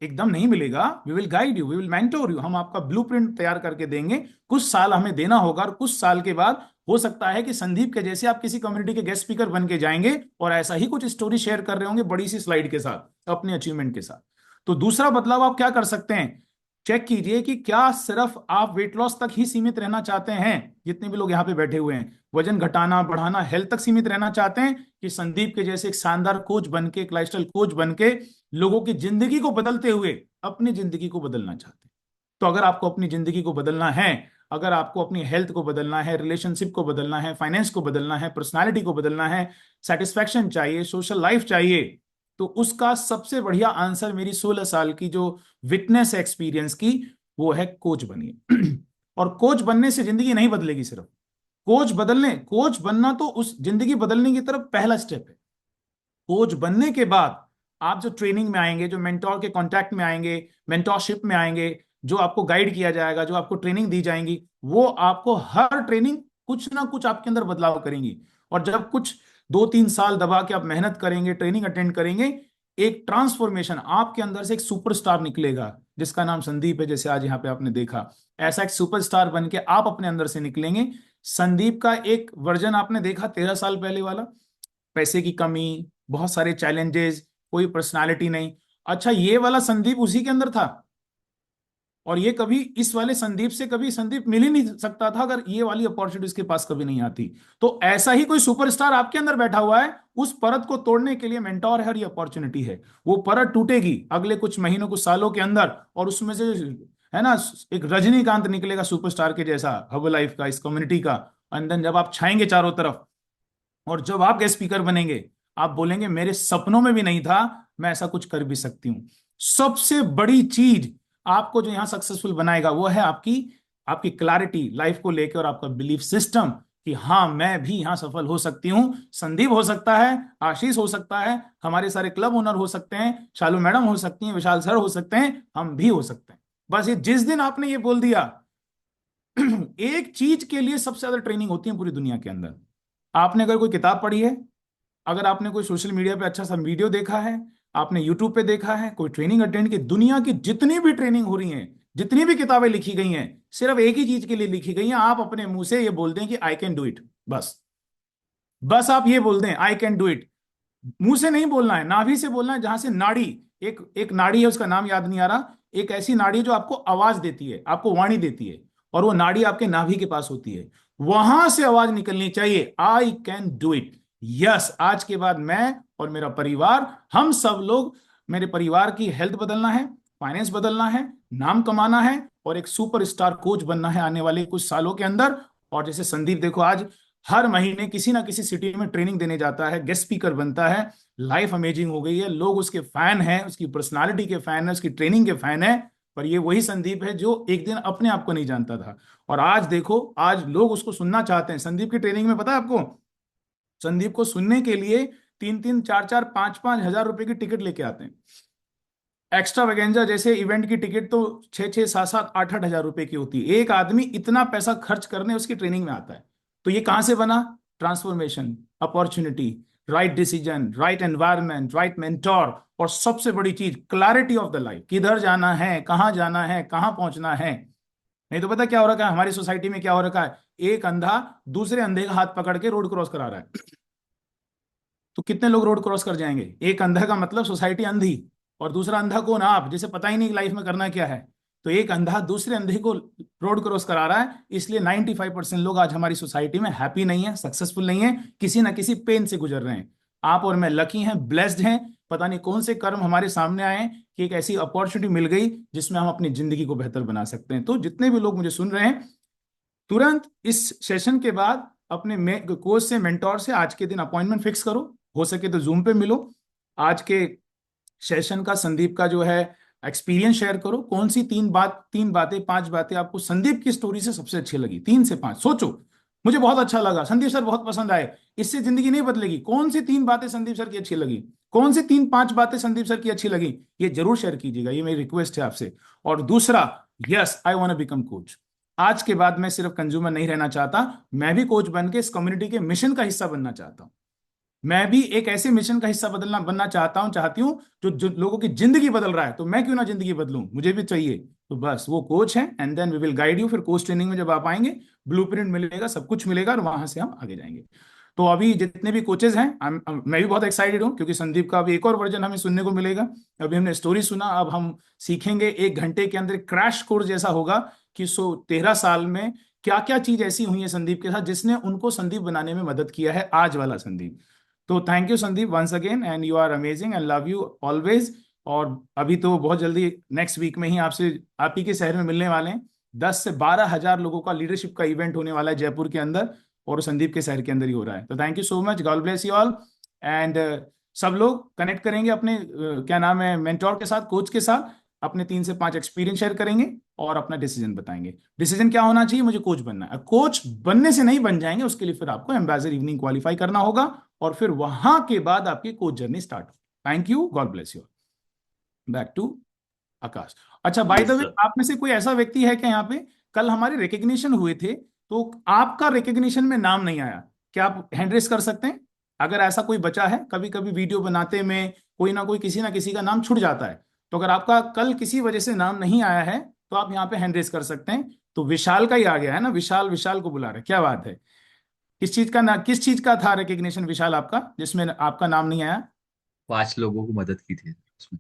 Speaker 9: एकदम नहीं मिलेगा। We will guide you, we will mentor you, हम आपका ब्लूप्रिंट तैयार करके देंगे। कुछ साल हमें देना होगा, और कुछ साल के बाद हो सकता है कि संदीप के जैसे आप किसी कम्युनिटी के गेस्ट स्पीकर बन के जाएंगे और ऐसा ही कुछ स्टोरी शेयर कर रहे होंगे बड़ी सी स्लाइड के साथ, अपने अचीवमेंट के साथ। तो दूसरा बदलाव आप क्या कर सकते हैं? चेक कीजिए कि क्या सिर्फ आप वेट लॉस तक ही सीमित रहना चाहते हैं? जितने भी लोग यहाँ पे बैठे हुए हैं, वजन घटाना, बढ़ाना, हेल्थ तक सीमित रहना चाहते हैं, कि संदीप के जैसे एक शानदार कोच बन के, एक लाइफस्टाइल कोच बन के लोगों की जिंदगी को बदलते हुए अपनी जिंदगी को बदलना चाहते हैं? तो अगर आपको अपनी जिंदगी को बदलना है, अगर आपको अपनी हेल्थ को बदलना है, रिलेशनशिप को बदलना है, फाइनेंस को बदलना है, पर्सनालिटी को बदलना है, सेटिस्फैक्शन चाहिए, सोशल लाइफ चाहिए, तो उसका सबसे बढ़िया आंसर मेरी 16 साल की जो विटनेस एक्सपीरियंस की, वो है कोच बनिए। और कोच बनने से जिंदगी नहीं बदलेगी, सिर्फ कोच बनना तो उस जिंदगी बदलने की तरफ पहला स्टेप है। कोच बनने के बाद आप जो ट्रेनिंग में आएंगे, जो मेंटोर के कांटेक्ट में आएंगे, मेंटोरशिप में आएंगे, जो आपको गाइड किया जाएगा, जो आपको ट्रेनिंग दी जाएंगी, वो आपको हर ट्रेनिंग कुछ ना कुछ आपके अंदर बदलाव करेंगी। और जब कुछ 2-3 साल दबा के आप मेहनत करेंगे, ट्रेनिंग अटेंड करेंगे, एक ट्रांसफॉर्मेशन आपके अंदर से, एक सुपरस्टार निकलेगा जिसका नाम संदीप है। जैसे आज यहाँ पे आपने देखा, ऐसा एक सुपरस्टार बन के आप अपने अंदर से निकलेंगे। संदीप का एक वर्जन आपने देखा 13 साल पहले वाला, पैसे की कमी, बहुत सारे चैलेंजेस, कोई पर्सनालिटी नहीं। अच्छा, ये वाला संदीप उसी के अंदर था। और ये कभी इस वाले संदीप से कभी संदीप मिल ही नहीं सकता था अगर ये वाली अपॉर्चुनिटी इसके पास कभी नहीं आती। तो ऐसा ही कोई सुपरस्टार आपके अंदर बैठा हुआ है, उस परत को तोड़ने के लिए मेंटोर है और ये अपॉर्चुनिटी है। वो परत टूटेगी अगले कुछ महीनों कुछ सालों के अंदर, और उसमें से है ना एक रजनीकांत निकलेगा सुपरस्टार के जैसा हब लाइफ का, इस कम्युनिटी का। एंड देन जब आप छाएंगे चारों तरफ, और जब आप गेस्ट स्पीकर बनेंगे, आप बोलेंगे मेरे सपनों में भी नहीं था मैं ऐसा कुछ कर भी सकती हूँ। सबसे बड़ी चीज आपको जो यहां सक्सेसफुल बनाएगा वो है आपकी आपकी क्लैरिटी लाइफ को लेकर, और आपका बिलीफ सिस्टम कि हाँ मैं भी यहां सफल हो सकती हूँ। संदीप हो सकता है, आशीष हो सकता है, हमारे सारे क्लब ओनर हो सकते हैं, शालू मैडम हो सकती हैं, विशाल सर हो सकते हैं, हम भी हो सकते हैं। बस ये जिस दिन आपने ये बोल दिया एक चीज के लिए सबसे ज्यादा ट्रेनिंग होती है पूरी दुनिया के अंदर। आपने अगर कोई किताब पढ़ी है, अगर आपने कोई सोशल मीडिया पे अच्छा सा वीडियो देखा है, आपने यूट्यूब पे देखा है, कोई ट्रेनिंग अटेंड की, दुनिया की जितनी भी ट्रेनिंग हो रही हैं, जितनी भी किताबें लिखी गई हैं, सिर्फ एक ही चीज के लिए लिखी गई हैं। आप अपने मुंह से ये बोल दें कि आई कैन डू इट, बस बस आप ये बोल दें आई कैन डू इट। मुंह से नहीं बोलना है, नाभि से बोलना है, जहां से नाड़ी एक एक नाड़ी है, उसका नाम याद नहीं आ रहा, एक ऐसी नाड़ी जो आपको आवाज देती है, आपको वाणी देती है, और वो नाड़ी आपके नाभि के पास होती है। वहां से आवाज निकलनी चाहिए, आई कैन डू इट। यस, आज के बाद मैं और मेरा परिवार, हम सब लोग, मेरे परिवार की हेल्थ बदलना है, फाइनेंस बदलना है, नाम कमाना है, और एक सुपरस्टार कोच बनना है आने वाले कुछ सालों के अंदर। और जैसे संदीप देखो आज हर महीने किसी ना किसी सिटी में ट्रेनिंग देने जाता है, गेस्ट स्पीकर बनता है, लाइफ अमेजिंग हो गई है, लोग उसके फैन हैं, उसकी पर्सनालिटी के फैन है, उसकी ट्रेनिंग के फैन है। पर ये वही संदीप है जो एक दिन अपने आप को नहीं जानता था, और आज देखो आज लोग उसको सुनना चाहते हैं। संदीप की ट्रेनिंग में पता है आपको, संदीप को सुनने के लिए 3-3, 4-4, 5-5 हजार रुपए की टिकट लेके आते हैं। एक्स्ट्रा वेगेंजा जैसे इवेंट की टिकट तो 6-6, 7-7, 8-8 हजार रुपए की होती है। एक आदमी इतना पैसा खर्च करने उसकी ट्रेनिंग में आता है। तो ये कहां से बना? Transformation, opportunity, right decision, right environment, right mentor, और सबसे बड़ी चीज क्लैरिटी ऑफ द लाइफ, किधर जाना है, कहां जाना है, कहां पहुंचना है। नहीं तो पता क्या हो रखा है हमारी सोसाइटी में, क्या हो रखा है, एक अंधा दूसरे अंधे का हाथ पकड़ के रोड क्रॉस करा रहा है। तो कितने लोग रोड क्रॉस कर जाएंगे? एक अंधा का मतलब सोसाइटी अंधी, और दूसरा अंधा कौन? आप, जिसे पता ही नहीं लाइफ में करना क्या है। तो एक अंधा दूसरे अंधे को रोड क्रॉस करा रहा है। इसलिए 95% लोग आज हमारी सोसाइटी में हैप्पी नहीं है, सक्सेसफुल नहीं है, किसी ना किसी पेन से गुजर रहे हैं। आप और मैं लकी हैं, ब्लेस्ड हैं, पता नहीं कौन से कर्म हमारे सामने आए हैं कि एक ऐसी अपॉर्चुनिटी मिल गई जिसमें हम अपनी जिंदगी को बेहतर बना सकते हैं। तो जितने भी लोग मुझे सुन रहे हैं, तुरंत इस सेशन के बाद अपने कोच से, मेंटोर से आज के दिन अपॉइंटमेंट फिक्स करो, हो सके तो जूम पे मिलो। आज के सेशन का संदीप का जो है एक्सपीरियंस शेयर करो, कौन सी 5 बातें आपको संदीप की स्टोरी से सबसे अच्छी लगी। 3 से 5 सोचो, मुझे बहुत अच्छा लगा, संदीप सर बहुत पसंद आए, इससे जिंदगी नहीं बदलेगी। कौन सी 3 बातें संदीप सर की अच्छी लगी, कौन सी 3-5 बातें संदीप सर की अच्छी लगी, ये जरूर शेयर कीजिएगा, ये मेरी रिक्वेस्ट है आपसे। और दूसरा, yes I want to become coach. आज के बाद मैं सिर्फ कंज्यूमर नहीं रहना चाहता, मैं भी कोच बन के इस कम्युनिटी के मिशन का हिस्सा बनना चाहता हूं। मैं भी एक ऐसे मिशन का हिस्सा बनना चाहती हूँ जो लोगों की जिंदगी बदल रहा है। तो मैं क्यों ना जिंदगी बदलूं, मुझे भी चाहिए। तो बस वो कोच है, and then we will guide you. फिर कोच ट्रेनिंग में जब आप आएंगे, ब्लूप्रिंट मिलेगा, सब कुछ मिलेगा, और वहां से हम आगे जाएंगे। तो अभी जितने भी कोचेज हैं, मैं भी बहुत एक्साइटेड हूँ, क्योंकि संदीप का अभी एक और वर्जन हमें सुनने को मिलेगा। अभी हमने स्टोरी सुना, अब हम सीखेंगे 1 घंटे के अंदर क्रैश कोर्स जैसा होगा कि 13 साल में क्या क्या चीज ऐसी हुई है संदीप के साथ जिसने उनको संदीप बनाने में मदद किया है, आज वाला संदीप। तो thank you Sandeep once again, and you are amazing and love you always. और अभी तो बहुत जल्दी नेक्स्ट वीक में ही आपसे, आप ही के शहर में मिलने वाले हैं। 10 से 12 हजार लोगों का लीडरशिप का इवेंट होने वाला है जयपुर के अंदर, और संदीप के शहर के अंदर ही हो रहा है। तो thank you so much, God bless you all. And सब लोग कनेक्ट करेंगे अपने क्या नाम है, मेंटोर के साथ, कोच के साथ, अपने 3 से 5 एक्सपीरियंस शेयर करेंगे और अपना डिसीजन बताएंगे। डिसीजन क्या होना चाहिए? मुझे कोच बनना है। कोच बनने से नहीं बन जाएंगे, उसके लिए फिर आपको एम्बेसडर इवनिंग क्वालिफाई करना होगा, और फिर वहां के बाद आपकी कोच जर्नी स्टार्ट हो। Thank you, god bless you. Back to Akash. अच्छा, बाय द वे, आप में से कोई ऐसा व्यक्ति है क्या यहाँ पे, कल हमारे रिकग्निशन हुए थे तो आपका रिकग्निशन में नाम नहीं आया, क्या आप हैंड रेस कर सकते हैं? अगर ऐसा कोई बचा है, कभी कभी वीडियो बनाते में कोई ना कोई, किसी ना किसी का नाम छूट जाता है, तो अगर आपका कल किसी वजह से नाम नहीं आया है तो आप यहाँ पे हैंड रेस कर सकते हैं। तो विशाल का ही आ गया है ना, विशाल को बुला रहे, क्या बात है। किस चीज का था रिकग्निशन विशाल आपका, जिसमें आपका नाम नहीं आया?
Speaker 10: 5 लोगों को मदद की थी उसमें।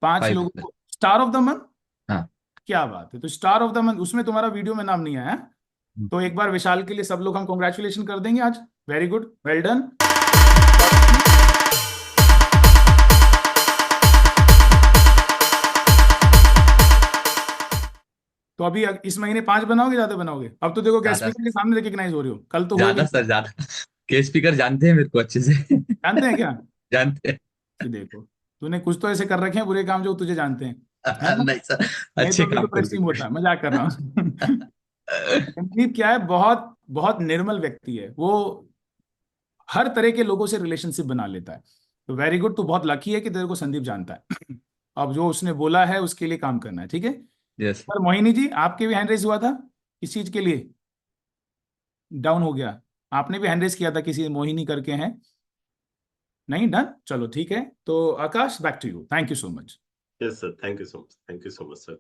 Speaker 9: 5
Speaker 10: 5
Speaker 9: लोगों को स्टार ऑफ द मंथ।
Speaker 10: हाँ,
Speaker 9: क्या बात है। तो स्टार ऑफ द मंथ उसमें तुम्हारा वीडियो में नाम नहीं आया है? तो एक बार विशाल के लिए सब लोग हम कॉन्ग्रेचुलेशन कर देंगे आज। Very good, well done. तो अभी इस महीने 5 बनाओगे, ज्यादा बनाओगे? अब तो देखो गेस्ट
Speaker 10: ज्यादा
Speaker 9: स्पीकर के सामने रिकग्नाइज हो रहे हो, कल तो हो
Speaker 10: ज्यादा
Speaker 9: गए।
Speaker 10: सर, ज्यादा। के स्पीकर जानते हैं मेरे को अच्छे से।
Speaker 9: जानते हैं क्या?
Speaker 10: जानते
Speaker 9: कि देखो तूने कुछ तो ऐसे कर रखे हैं बुरे काम जो तुझे जानते हैं, है
Speaker 10: हैं।
Speaker 9: ना?
Speaker 10: नहीं सर,
Speaker 9: नहीं तो
Speaker 10: अच्छे
Speaker 9: अभी तो
Speaker 10: काम
Speaker 9: प्रेस टीम
Speaker 10: करोगे।
Speaker 9: होता है, मजाक कर रहा हूँ। संदीप क्या है, बहुत बहुत निर्मल व्यक्ति है वो, हर तरह के लोगों से रिलेशनशिप बना लेता है। तो वेरी गुड, तू बहुत लकी है कि तेरे को संदीप जानता है। अब जो उसने बोला है उसके लिए काम करना है, ठीक है?
Speaker 10: यस।
Speaker 9: पर मोहिनी जी, आपके भी हैंड रेज हुआ था किस चीज के लिए? डाउन हो गया? आपने भी हैंड रेज किया था, किसी मोहिनी करके हैं? नहीं डन, चलो ठीक है। तो Akash, back to you, thank you so much.
Speaker 3: Yes sir, thank you so much, thank you so much sir.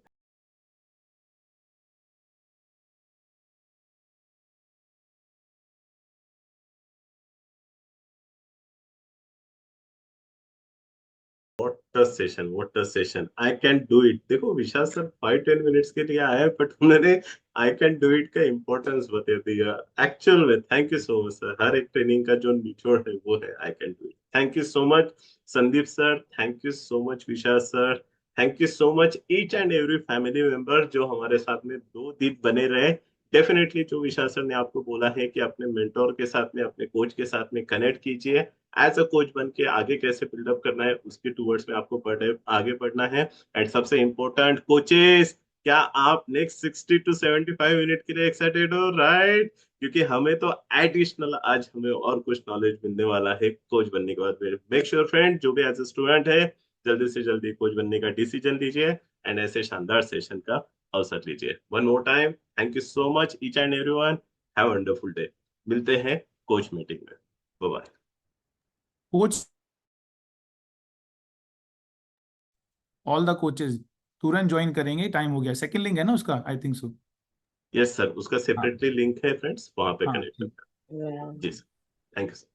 Speaker 3: What a session, I can do it. देखो विशाल सर 5-10 मिनट्स के लिए आए, बट उन्होंने आई कैन डू इट का importance बता दिया actual में। Thank you so much sir. हर एक ट्रेनिंग का जो निचोड़ है वो है I can do it. Thank you so much Sandeep sir, thank you so much Vishal sir, thank you so much each and every family member जो हमारे साथ में 2 दिन बने रहे। डेफिनेटली जो विशाल सर ने आपको बोला है कि अपने मेंटोर के साथ में, अपने कोच के साथ में कनेक्ट कीजिए, एज अ कोच बन के आगे कैसे बिल्डअप करना है उसके टूवर्ड्स में आपको आगे बढ़ना है। एंड सबसे इम्पोर्टेंट कोचेस, क्या आप नेक्स्ट 60 to 75 मिनट के लिए एक्साइटेड हो? राइट, क्योंकि हमें तो एडिशनल आज हमें और कुछ नॉलेज मिलने वाला है कोच बनने के बाद। मेक श्योर फ्रेंड जो भी एज ए स्टूडेंट है जल्दी से जल्दी कोच बनने का डिसीजन लीजिए एंड ऐसे शानदार सेशन का अवसर लीजिए। One more time thank you so much each and everyone, have a wonderful day. मिलते हैं कोच मीटिंग में, bye bye.
Speaker 9: Coach, all the coaches तुरंत ज्वाइन करेंगे, टाइम हो गया। सेकंड लिंक है ना उसका, I think so.
Speaker 3: Yes sir, उसका
Speaker 9: हाँ
Speaker 3: सेपरेटली लिंक है फ्रेंड्स, वहां पे
Speaker 9: हाँ
Speaker 3: कनेक्ट
Speaker 9: ठीक।
Speaker 3: करना है। जी सर, थैंक यू सर।